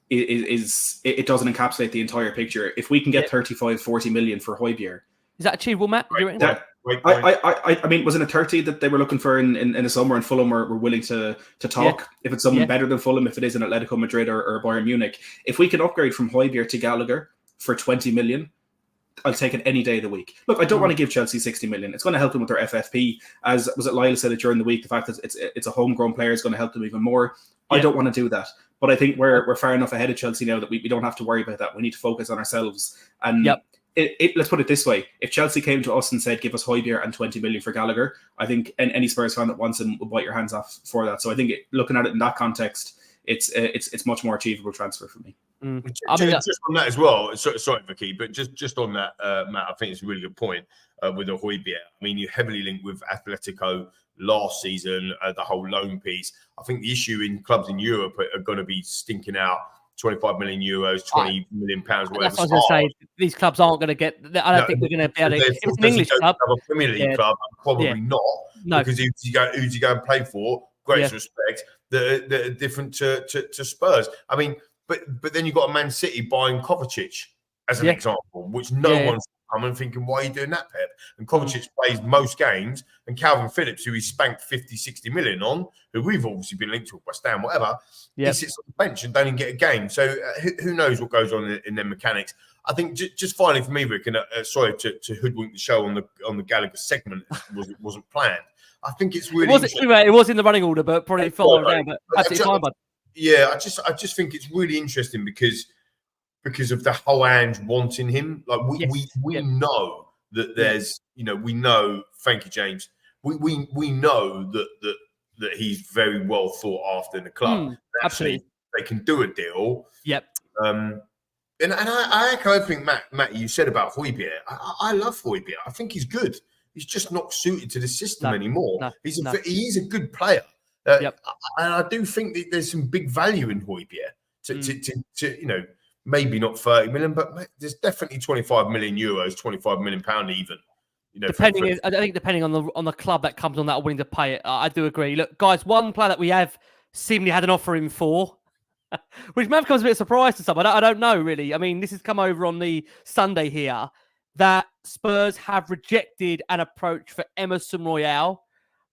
it doesn't encapsulate the entire picture. If we can get 35, 40 million for Højbjerg,
is that achievable, Matt?
I mean, wasn't it 30 that they were looking for in the summer, and Fulham were willing to talk? Yeah. If it's someone better than Fulham, if it is an Atletico Madrid or Bayern Munich, if we can upgrade from Højbjerg to Gallagher for 20 million, I'll take it any day of the week. Look, I don't want to give Chelsea 60 million. It's going to help them with their FFP. As was it Lyle said it during the week, the fact that it's a homegrown player is going to help them even more. Yeah. I don't want to do that. But I think we're far enough ahead of Chelsea now that we don't have to worry about that. We need to focus on ourselves. And let's put it this way. If Chelsea came to us and said, give us Højbjerg and 20 million for Gallagher, I think any Spurs fan that wants him will bite your hands off for that. So I think looking at it in that context, it's much more achievable transfer for me.
I mean,
just on that as well. Sorry, Vicky, but just on that, Matt, I think it's a really good point with the Højbjerg. I mean, you heavily linked with Atletico last season, the whole loan piece. I think the issue in clubs in Europe are going to be stinking out 25 million euros, 20 million pounds, whatever.
That's what I was going to say. These clubs aren't going to get. I don't think they're going to be able to. If it's an English club,
a Premier League club, probably not.
No.
Because who's he going to play for? Greatest respect. That are different to Spurs. I mean, but then you've got a Man City buying Kovacic as an example, which no one's coming thinking, why are you doing that, Pep? And Kovacic plays most games, and Calvin Phillips, who he spanked 50, 60 million on, who we've obviously been linked to West Ham, whatever, he sits on the bench and don't even get a game. So who knows what goes on in their mechanics. I think just finally for me, Rick, and sorry to hoodwink the show on the Gallagher segment, it wasn't planned. I think it's really
it was in the running order, but probably far down. But absolutely fine, bud.
Yeah, I just think it's really interesting because of the whole Ange wanting him. Like we know that there's we know. Thank you, James. We know that he's very well thought after in the club.
Absolutely,
they can do a deal.
Yep.
And I echo everything Matt you said about Højbjerg. I love Højbjerg. I think he's good. He's just not suited to the system anymore. He's a good player. And I do think that there's some big value in Højbjerg to maybe not 30 million, but there's definitely 25 million euros, 25 million pound even.
I think depending on the club that comes on that are willing to pay it, I do agree. Look, guys, one player that we have seemingly had an offer in for, which may have come as a bit of a surprise to some. I don't know really. I mean, this has come over on the Sunday here that Spurs have rejected an approach for Emerson Royal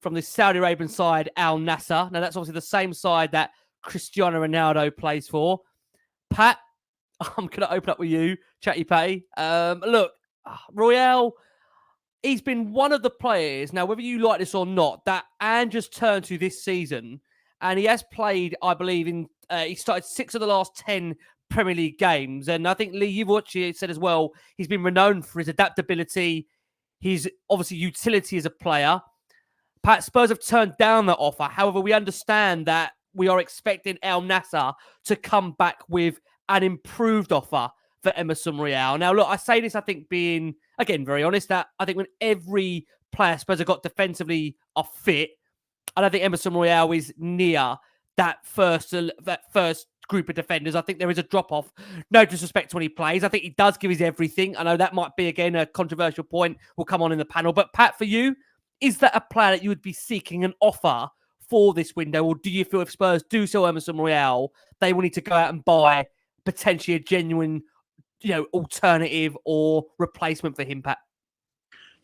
from the Saudi Arabian side Al Nassr. Now that's obviously the same side that Cristiano Ronaldo plays for. Pat, I'm going to open up with you, Chatty Patty. Look, Royal, he's been one of the players, now whether you like this or not, that Ange has turned to this season, and he has played, I believe, he started 6 of the last 10 Premier League games. And I think, Lee, you've actually said as well, he's been renowned for his adaptability, his obviously utility as a player. Pat, Spurs have turned down that offer. However, we understand that we are expecting Al Nassr to come back with an improved offer for Emerson Royal. Now, look, I say this, I think, being, again, very honest, that I think when every player Spurs have got defensively are fit, I don't think Emerson Royal is near that first group of defenders. I think there is a drop-off. No disrespect to when he plays. I think he does give his everything. I know that might be, again, a controversial point. Will come on in the panel. But, Pat, for you, is that a player that you would be seeking an offer for this window? Or do you feel if Spurs do sell Emerson Royal, they will need to go out and buy potentially a genuine, alternative or replacement for him, Pat?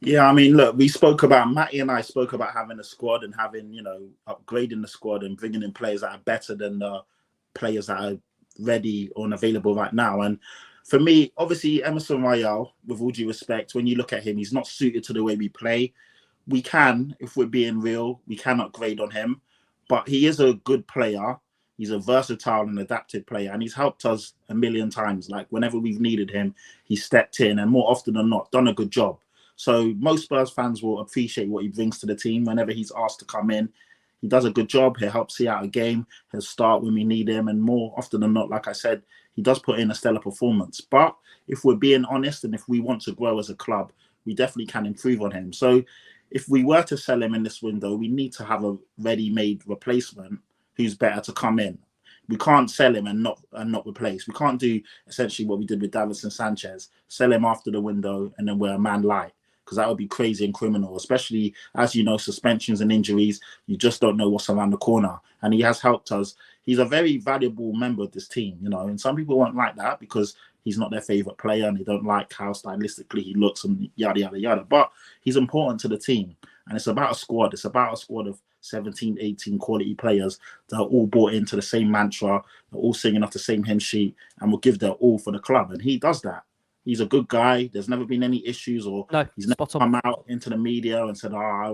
Yeah, I mean, look, Matty and I spoke about having a squad and having, upgrading the squad and bringing in players that are better than the players that are ready or available right now. And for me, obviously, Emerson Royal, with all due respect, when you look at him, he's not suited to the way we play. We can, if we're being real, we can upgrade on him, but he is a good player. He's a versatile and adaptive player, and he's helped us a million times. Like, whenever we've needed him, he stepped in and more often than not, done a good job. So most Spurs fans will appreciate what he brings to the team. Whenever he's asked to come in, he does a good job. He helps see out a game. He'll start when we need him. And more often than not, like I said, he does put in a stellar performance. But if we're being honest and if we want to grow as a club, we definitely can improve on him. So if we were to sell him in this window, we need to have a ready-made replacement who's better to come in. We can't sell him and not replace. We can't do essentially what we did with Davinson Sanchez, sell him after the window and then we're a man light, because that would be crazy and criminal, especially, as you know, suspensions and injuries. You just don't know what's around the corner. And he has helped us. He's a very valuable member of this team, and some people won't like that because he's not their favourite player and they don't like how stylistically he looks and yada, yada, yada. But he's important to the team. And it's about a squad. It's about a squad of 17, 18 quality players that are all bought into the same mantra, they're all singing off the same hymn sheet, and will give their all for the club. And he does that. He's a good guy. There's never been any issues, or he's never come out into the media and said, I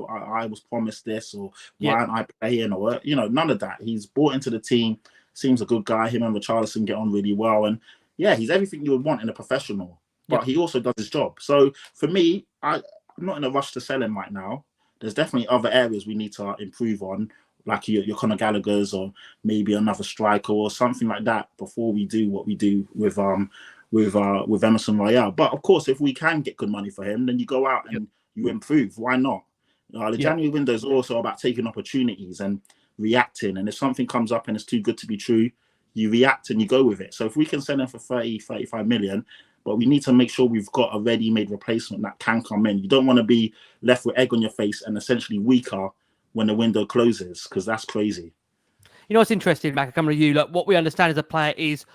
was promised this, or why aren't I playing, or, none of that. He's bought into the team, seems a good guy. Him and Richarlison get on really well. And yeah, he's everything you would want in a professional, but he also does his job. So for me, I'm not in a rush to sell him right now. There's definitely other areas we need to improve on. like your Conor Gallagher's or maybe another striker or something like that before we do what we do with Emerson Royal. But of course, if we can get good money for him, then you go out and you improve. Why not? The January window is also about taking opportunities and reacting. And if something comes up and it's too good to be true, you react and you go with it. So if we can sell him for 30, 35 million, but we need to make sure we've got a ready-made replacement that can come in. You don't want to be left with egg on your face and essentially weaker when the window closes, because that's crazy.
You know what's interesting, Mac, coming to you, like what we understand as a player is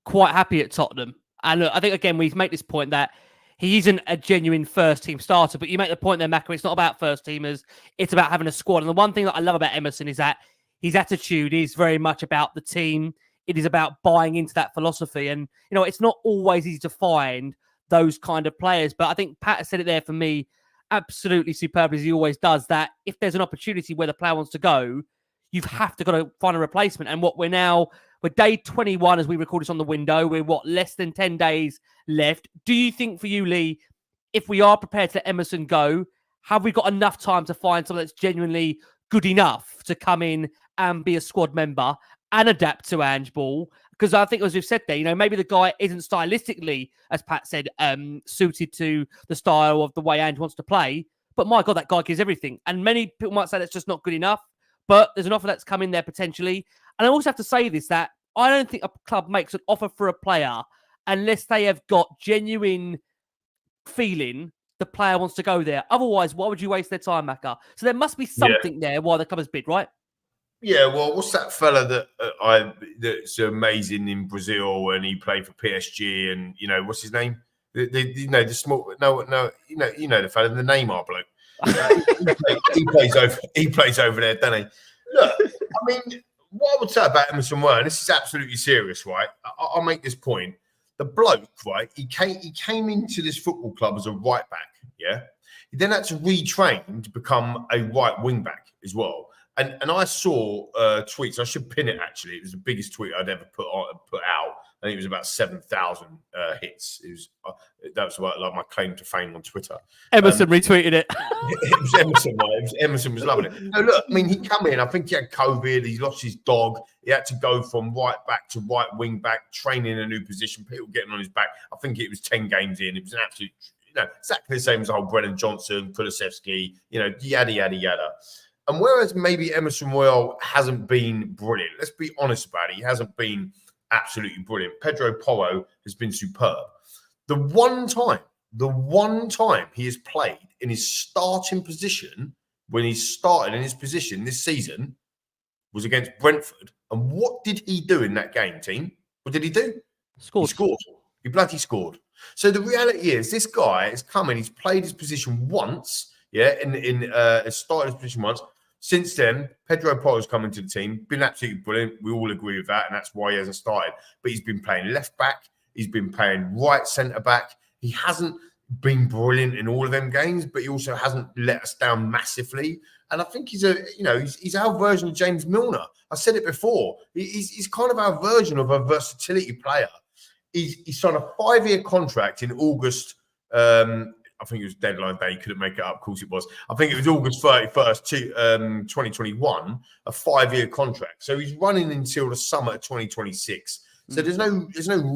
quite happy at Tottenham. And look, I think, again, we make this point that he isn't a genuine first-team starter, but you make the point there, Mac, it's not about first-teamers, it's about having a squad. And the one thing that I love about Emerson is that his attitude is very much about the team. It is about buying into that philosophy. And, you know, it's not always easy to find those kind of players. But I think Pat has said it there for me absolutely superbly, as he always does, that if there's an opportunity where the player wants to go, you have to got to find a replacement. And what we're day 21 as we record this on the window. We're less than 10 days left. Do you think for you, Lee, if we are prepared to let Emerson go, have we got enough time to find someone that's genuinely good enough to come in and be a squad member and adapt to Ange Ball? Because I think, as we've said there, you know, maybe the guy isn't stylistically, as Pat said, suited to the style of the way Ange wants to play. But my God, that guy gives everything. And many people might say that's just not good enough. But there's an offer that's come in there potentially. And I also have to say this, that I don't think a club makes an offer for a player unless they have got genuine feeling the player wants to go there. Otherwise, why would you waste their time, Macca? So there must be something there why the club has bid, right?
Yeah, well, what's that fella that's amazing in Brazil and he played for PSG and, you know, what's his name? The small the fella, the Neymar bloke. He plays over there, doesn't he? Look, I mean, what I would say about Emerson Royal, and this is absolutely serious, right? I'll make this point. The bloke, right? He came into this football club as a right back, yeah. He then had to retrain to become a right wing back as well. And I saw tweets. I should pin it. Actually, it was the biggest tweet I'd ever put out. I think it was about 7,000 hits. That was like my claim to fame on Twitter.
Emerson retweeted it.
It was Emerson. Right? Emerson was loving it. No, look, I mean, he come in. I think he had COVID. He lost his dog. He had to go from right back to right wing back, training in a new position. People getting on his back. I think it was 10 games in. It was an absolute, exactly the same as the whole Brennan Johnson, Kulusevski, yada yada yada. And whereas maybe Emerson Royal hasn't been brilliant, let's be honest about it, he hasn't been absolutely brilliant. Pedro Porro has been superb. The one time he has played in his starting position, when he started in his position this season, was against Brentford. And what did he do in that game, team? What did he do?
Scored.
He scored. He bloody scored. So the reality is, this guy has come in, he's played his position once, started his position once. Since then, Pedro Porro's come into the team, been absolutely brilliant. We all agree with that, and that's why he hasn't started. But he's been playing left back. He's been playing right centre back. He hasn't been brilliant in all of them games, but he also hasn't let us down massively. And I think he's our version of James Milner. I said it before. He's kind of our version of a versatility player. He signed a 5-year contract in August. I think it was deadline day. He couldn't make it up. Of course it was. I think it was August 31st, 2021, a 5-year contract. So he's running until the summer of 2026. So there's no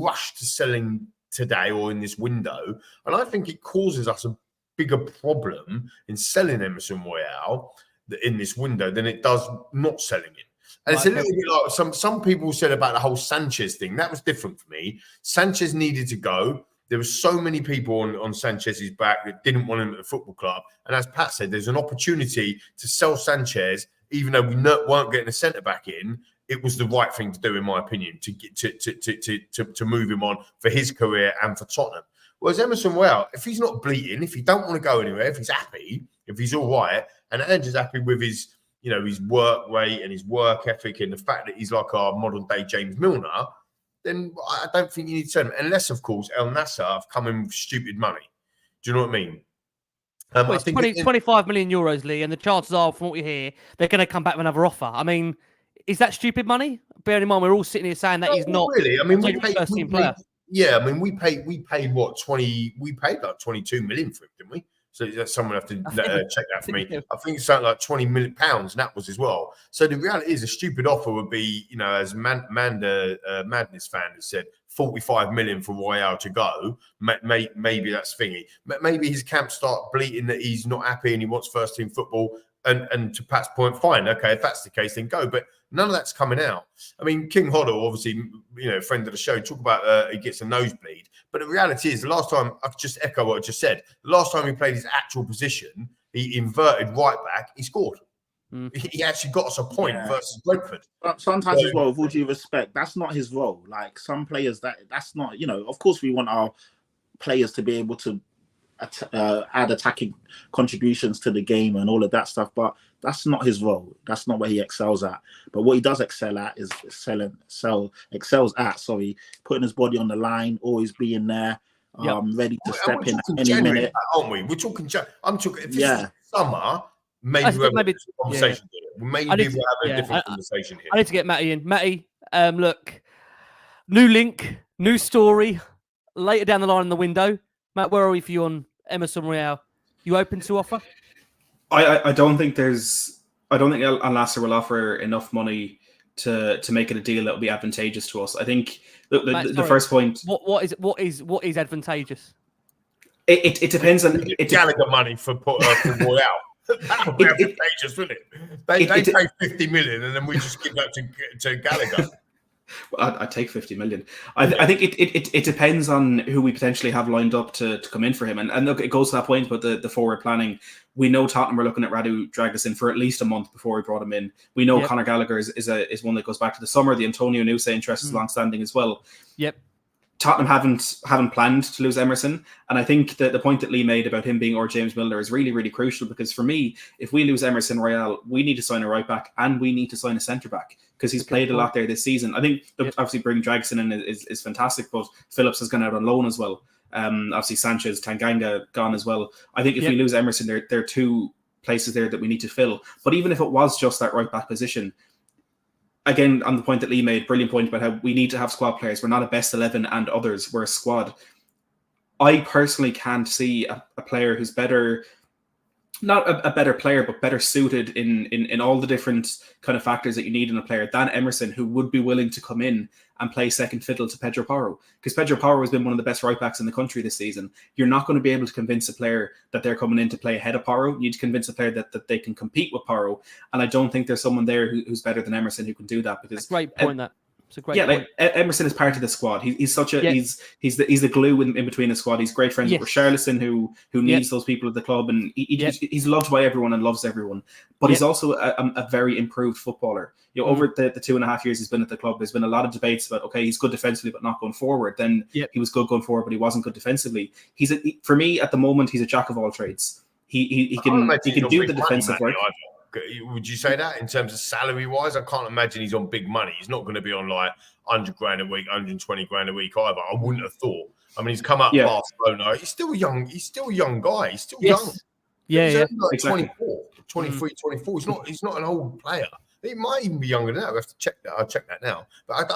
rush to selling today or in this window. And I think it causes us a bigger problem in selling Emerson Royal in this window than it does not selling it. And it's a little bit like some people said about the whole Sanchez thing. That was different for me. Sanchez needed to go. There were so many people on Sanchez's back that didn't want him at the football club. And as Pat said, there's an opportunity to sell Sanchez, even though we weren't getting a centre-back in. It was the right thing to do, in my opinion, to move him on for his career and for Tottenham. Whereas Emerson Royal, if he's not bleeding, if he don't want to go anywhere, if he's happy, if he's all right, and Ange is happy with his work rate and his work ethic and the fact that he's like our modern-day James Milner, then I don't think you need to sell him. Unless, of course, El Nasser have come in with stupid money. Do you know what I mean?
Well, it's 25 million euros, Lee, and the chances are, from what we hear, they're going to come back with another offer. I mean, is that stupid money? Bearing in mind, we're all sitting here saying that he's not
really. I mean, we paid
player.
Yeah, I mean, we paid what 20? We paid like 22 million for him, didn't we? So someone have to check that for me. I think it's something like £20 million, and that was as well. So the reality is, a stupid offer would be, as Madness fan has said, 45 million for Royal to go. Maybe that's thingy. Maybe his camp start bleating that he's not happy and he wants first team football. And to Pat's point, fine, okay, if that's the case, then go. But none of that's coming out. I mean, King Hoddle, obviously, friend of the show, talk about he gets a nosebleed. But the reality is, the last time, I've just echo what I just said, the last time he played his actual position, he inverted right back, he scored. He actually got us a point versus Brentford.
Sometimes as well, with all due respect, that's not his role. Like some players, that's not, of course we want our players to be able to add attacking contributions to the game and all of that stuff, but that's not his role. That's not what he excels at. But what he does excel at is putting his body on the line, always being there, ready to step in at any minute.
Aren't we? We're talking. I'm talking. If this is summer, maybe we'll have a conversation. Maybe we'll have a different conversation here.
I need to get Matty in. Matty, look, new link, new story. Later down the line in the window, Matt, where are we for you on Emerson Royal? You open to offer?
I don't think Al Nassr will offer enough money to make it a deal that will be advantageous to us. I think the first point.
What is advantageous?
It depends on
Gallagher money for Royal. That would be advantageous, wouldn't it? They pay 50 million and then we just give that to Gallagher.
Well, I'd take 50 million. I think it depends on who we potentially have lined up to come in for him. And look, it goes to that point about the forward planning. We know Tottenham were looking at Radu Dragusin for at least a month before we brought him in. We know Conor Gallagher is one that goes back to the summer. The Antonio Nusa interest is long-standing as well. Yep. Tottenham haven't planned to lose Emerson. And I think that the point that Lee made about him being or James Milner is really, really crucial, because for me, if we lose Emerson Royal, we need to sign a right back and we need to sign a centre back, because he's played a lot there this season. I think obviously bringing Dragusin in is fantastic, but Phillips has gone out on loan as well. Obviously Sanchez, Tanganga gone as well. I think if we lose Emerson, there are two places there that we need to fill. But even if it was just that right back position, again, on the point that Lee made, brilliant point about how we need to have squad players. We're not a best 11 and others. We're a squad. I personally can't see a player who's better, not a better player, but better suited in all the different kind of factors that you need in a player than Emerson, who would be willing to come in and play second fiddle to Pedro Porro. Because Pedro Porro has been one of the best right backs in the country this season. You're not going to be able to convince a player that they're coming in to play ahead of Porro. You need to convince a player that they can compete with Porro. And I don't think there's someone there who's better than Emerson who can do that. Because
great point. It's a great point.
Like Emerson is part of the squad. He's such a he's the glue in between the squad. He's great friends with Richarlison, who needs those people at the club, and he's loved by everyone and loves everyone. But he's also a very improved footballer. Over the 2.5 years he's been at the club, there's been a lot of debates about, okay, he's good defensively but not going forward. Then he was good going forward, but he wasn't good defensively. For me at the moment, he's a jack of all trades. He can do the defensive work.
Would you say that in terms of salary wise? I can't imagine he's on big money. He's not going to be on like 100 grand a week, 120 grand a week either. I wouldn't have thought. I mean, he's come up Barcelona. He's still young. He's still a young guy. He's still young. He's only like exactly. 24, 23, 24. He's not an old player. He might even be younger than that. We have to check that. I'll check that now. But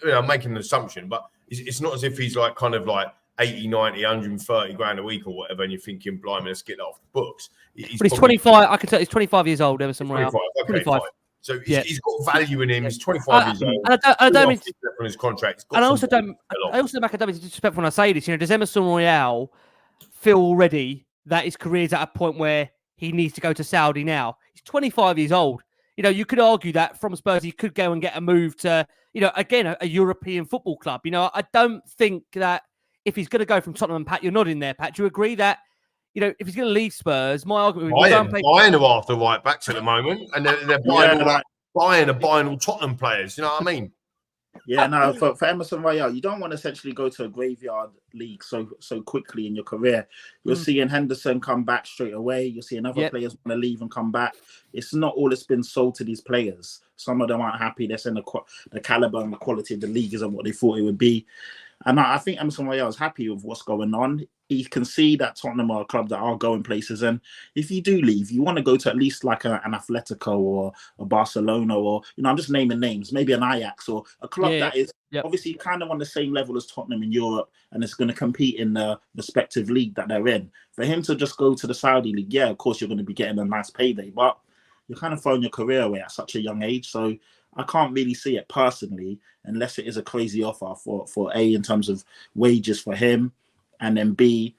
I'm making an assumption. But it's not as if he's like kind of like 80, 90, 130 grand a week or whatever, and you're thinking, blimey, let's get that off the books.
But he's 25. I can tell he's 25 years old, Emerson Royal.
25. So he's got value in him. He's 25 years old.
And I don't mean
on his contract.
And I also don't be disrespectful when I say this. Does Emerson Royal feel already that his career's at a point where he needs to go to Saudi now? He's 25 years old. You could argue that from Spurs he could go and get a move to, again, a European football club. I don't think that if he's going to go from Tottenham, and Pat, you're nodding there, Pat. Do you agree that, if he's going to leave Spurs, my argument would be
Bayern are after right backs at the moment, and they're buying all Tottenham players. You know what I mean?
Yeah, no. For Emerson Royal, you don't want to essentially go to a graveyard league so quickly in your career. You're seeing Henderson come back straight away. You're seeing other players want to leave and come back. It's not all that's been sold to these players. Some of them aren't happy. They're saying the caliber and the quality of the league isn't what they thought it would be. And I think Emerson Royal is happy with what's going on. He can see that Tottenham are a club that are going places. And if you do leave, you want to go to at least like an Atletico or a Barcelona, or, I'm just naming names, maybe an Ajax, or a club that is obviously kind of on the same level as Tottenham in Europe, and it's going to compete in the respective league that they're in. For him to just go to the Saudi league, of course, you're going to be getting a nice payday, but you're kind of throwing your career away at such a young age. So I can't really see it personally, unless it is a crazy offer for A, in terms of wages for him, and then B,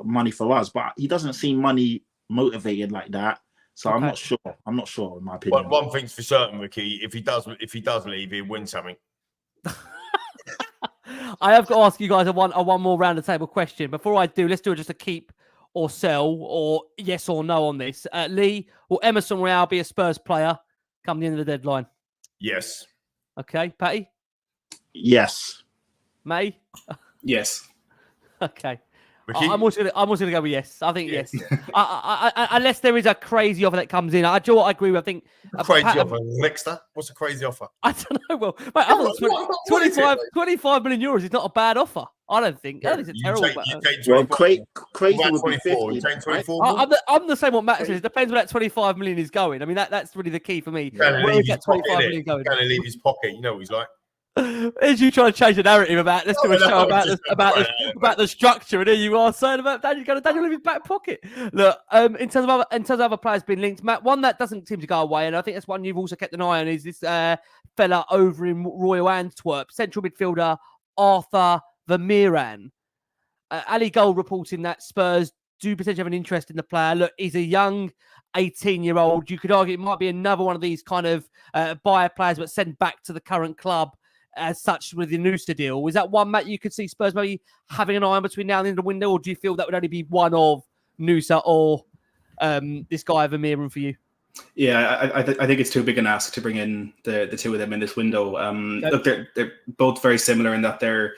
money for us. But he doesn't seem money motivated like that. So I'm not sure. I'm not sure, in my opinion.
One thing's for certain, Ricky. If he does leave, he'll win something.
I have got to ask you guys a one more round the table question. Before I do, let's do just a keep or sell, or yes or no on this. Lee, will Emerson Royal be a Spurs player come the end of the deadline?
Yes.
Okay, Patty?
Yes.
May?
Yes.
Okay. I'm also gonna go with yes. I think yes. Unless there is a crazy offer that comes in. I agree with. I think
crazy offer. Lexter? What's a crazy offer?
I don't know. Well, mate, I thought 25 million euros is not a bad offer. I don't think. I think it's terrible.
Crazy would be 50.
I'm the same what Matt says. It depends where that 25 million is going. I mean, that's really the key for me.
Where is that 25 million going? Going to leave his pocket. You know what he's like.
As you try to change the narrative about, let's do a show about the structure, and here you are saying about Daniel's going to leave his back pocket. Look, in terms of other players being linked, Matt, one that doesn't seem to go away, and I think that's one you've also kept an eye on, is this fella over in Royal Antwerp, central midfielder Arthur Vermeeren. Ali Gold reporting that Spurs do potentially have an interest in the player. Look, he's a young 18-year-old. You could argue it might be another one of these kind of buyer players, but sent back to the current club as such with the Nusa deal. Is that one, Matt, you could see Spurs maybe having an eye on between now and the end of the window, or do you feel that would only be one of Nusa or this guy Vermeeren for you?
Yeah, I think it's too big an ask to bring in the two of them in this window. Look, they're both very similar in that they're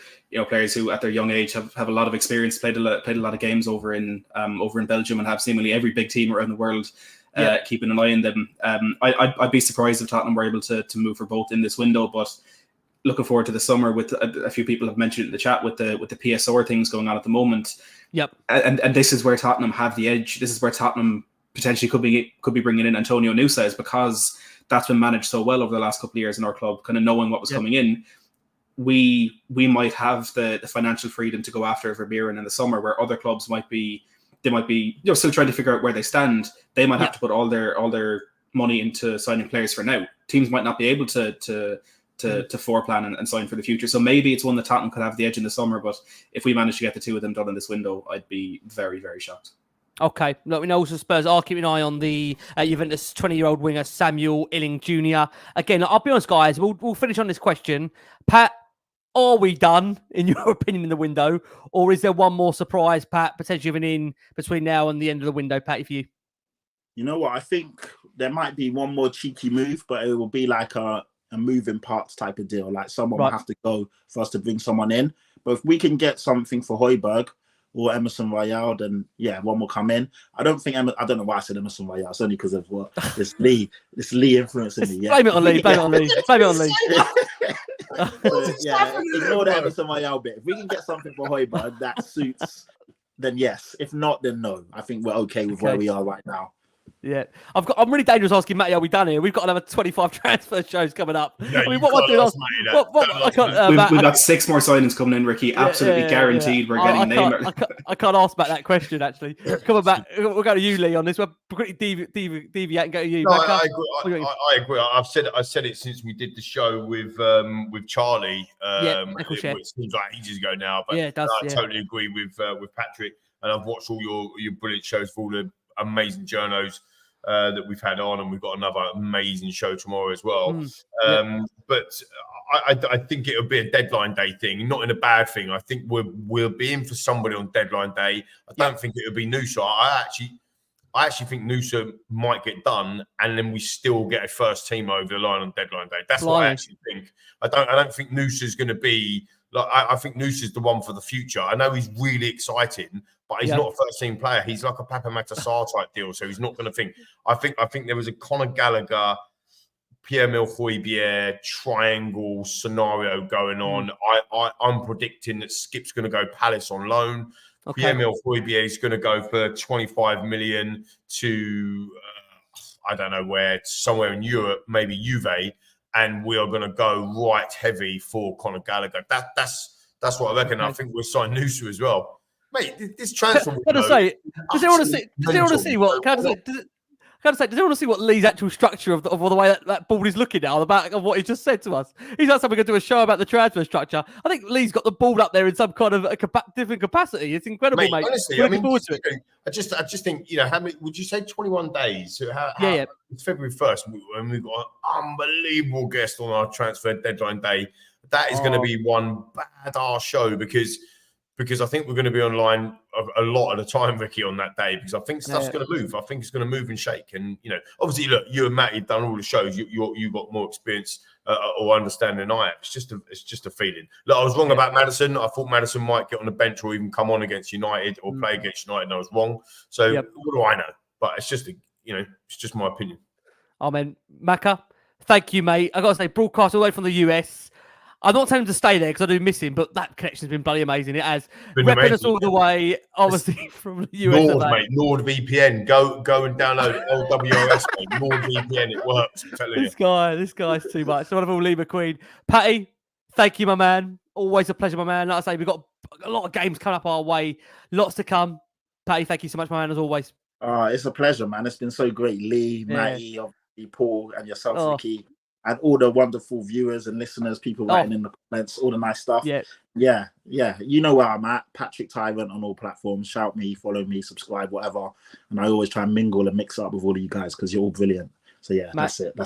players who at their young age have a lot of experience, played a lot of games over in Belgium, and have seemingly every big team around the world keeping an eye on them. I'd be surprised if Tottenham were able to move for both in this window, but looking forward to the summer. With a few people have mentioned in the chat with the PSR things going on at the moment.
Yep.
And this is where Tottenham have the edge. This is where Tottenham potentially could be bringing in Antonio Nusa, is because that's been managed so well over the last couple of years in our club, kind of knowing what was coming in. We might have the financial freedom to go after Vermeeren in the summer, where other clubs might be still trying to figure out where they stand. They might have to put all their money into signing players for now. Teams might not be able to foreplan and sign for the future. So maybe it's one that Tottenham could have the edge in the summer, but if we manage to get the two of them done in this window, I'd be very, very shocked.
Okay. Look, we know also Spurs are keeping an eye on the Juventus 20-year-old winger Samuel Illing Jr. Again, I'll be honest, guys, we'll finish on this question. Pat, are we done, in your opinion, in the window? Or is there one more surprise, Pat, potentially even in between now and the end of the window, Pat, for you?
You know what? I think there might be one more cheeky move, but it will be like a moving parts type of deal. Like someone will have to go for us to bring someone in. But if we can get something for Højbjerg or Emerson Royal, then one will come in. I don't know why I said Emerson Royal. It's only because of what this Lee influencing me. Yeah.
Blame it on Lee. Blame it on Lee.
Ignore the Emerson Royal bit. If we can get something for Højbjerg that suits, then yes. If not, then no. I think we're okay with where we are right now.
Yeah, I'm really dangerous asking Matty, are we done here? We've got another 25 transfer shows coming up.
No,
I mean,
we've
got 6 more signings coming in, Ricky. Absolutely guaranteed we're getting Neymar.
I can't ask Matt that question, actually. Coming back, we'll go to you, Lee, on this. We'll quickly deviate and go to you.
No, I agree. I've said it since we did the show with Charlie. It seems like ages ago now, but I totally agree with Patrick. And I've watched all your brilliant shows for all the amazing journos that we've had on, and we've got another amazing show tomorrow as well. But I think it'll be a deadline day thing, not in a bad thing. I think we'll be in for somebody on deadline day. I don't think it'll be Nusa. I actually think Nusa might get done, and then we still get a first team over the line on deadline day. That's what I actually think. I don't think Nusa's going to be like. I think Nusa's the one for the future. I know he's really exciting, but he's not a first team player. He's like a Papa Matar type deal, so he's not going to think. I think there was a Conor Gallagher Pierre-Emile Højbjerg triangle scenario going on. I'm predicting that Skip's going to go Palace on loan.
Okay.
Pierre-Emile Højbjerg is going to go for 25 million to I don't know where, somewhere in Europe, maybe Juve, and we are going to go right heavy for Conor Gallagher. That's what I reckon. Okay. I think we'll sign Nusa as well, mate. This transfer.
Does anyone want to see what? Does anyone want to see what Lee's actual structure of the way that board is looking now, on the back of what he just said to us? He's like, we're going to do a show about the transfer structure. I think Lee's got the board up there in some kind of a different capacity. It's incredible, mate.
Honestly, I just think, how many, would you say 21 days? Yeah. It's February 1st, and we've got an unbelievable guest on our transfer deadline day. That is going to be one bad-ass show because I think we're going to be online a lot of the time, Ricky, on that day, because I think stuff's going to move. I think it's going to move and shake. And, obviously, look, you and Matty have done all the shows. You got more experience or understanding than I have. It's just a feeling. Look, I was wrong about Maddison. I thought Maddison might get on the bench or even come on against United or play against United, and I was wrong. So what do I know? But it's just, it's just my opinion.
Oh, man. Macca, thank you, mate. I got to say, broadcast all the way from the US. I'm not telling him to stay there because I do miss him, but that connection's been bloody amazing. It has. Repping us all the way, obviously, from the US.
Nord, mate. NordVPN. Go and download LWOS, mate. NordVPN. It works. I'm telling you.
This guy's too much. Wonderful Lee McQueen. Patty, thank you, my man. Always a pleasure, my man. Like I say, we've got a lot of games coming up our way. Lots to come. Patty, thank you so much, my man, as always.
It's a pleasure, man. It's been so great. Lee, Matty, Paul, and yourself, Ricky. And all the wonderful viewers and listeners, people writing in the comments, all the nice stuff. Yeah. You know where I'm at. Patrick Tyrant on all platforms. Shout me, follow me, subscribe, whatever. And I always try and mingle and mix up with all of you guys because you're all brilliant. So yeah, that's it.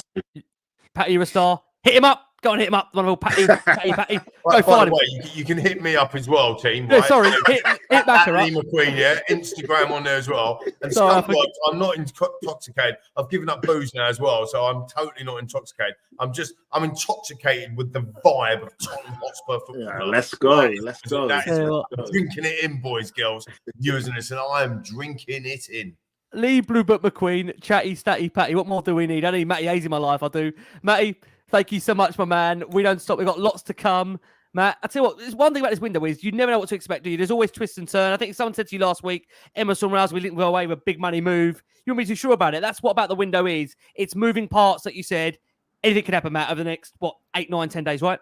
Patty, you're a star. Hit him up. Go and hit him up. Patty.
Right, go find him. You can hit me up as well, team. Right?
Sorry, hit back her up.
Lee McQueen, Instagram on there as well. And I'm not intoxicated. I've given up booze now as well, so I'm totally not intoxicated. I'm intoxicated with the vibe of Tottenham Hotspur football.
Yeah, let's go.
I'm drinking it in, boys, girls, viewers, and listen. I am drinking it in.
Lee Blue Book McQueen, chatty, statty, Patty. What more do we need? I need Matty Hayes in my life. I do. Matty, thank you so much, my man. We don't stop. We've got lots to come. Matt, I tell you what, there's one thing about this window is you never know what to expect, do you? There's always twists and turns. I think someone said to you last week, Emerson Royal, we didn't go away with a big money move. You wouldn't be too sure about it. That's what about the window is. It's moving parts that you said. Anything can happen, Matt, over the next, 8, 9, 10 days, right?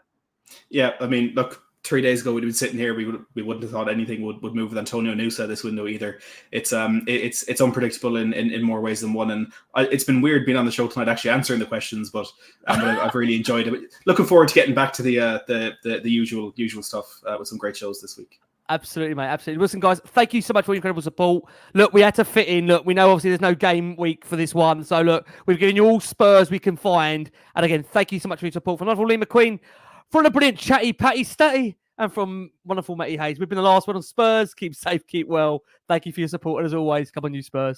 Yeah, I mean, look, 3 days ago we'd been sitting here, we wouldn't have thought anything would move with Antonio Nusa this window either. It's unpredictable in more ways than one, and it's been weird being on the show tonight actually answering the questions, but I've really enjoyed it. Looking forward to getting back to the usual stuff with some great shows this week.
Absolutely, mate. Absolutely. Listen, guys, thank you so much for your incredible support. Look, we had to fit in. Look, we know obviously there's no game week for this one. So, look, we've given you all Spurs we can find. And again, thank you so much for your support. From wonderful Lee McQueen, from the brilliant chatty Patty Statty, and from wonderful Matty Hayes. We've been the last one on Spurs. Keep safe, keep well. Thank you for your support. And as always, come on, you Spurs.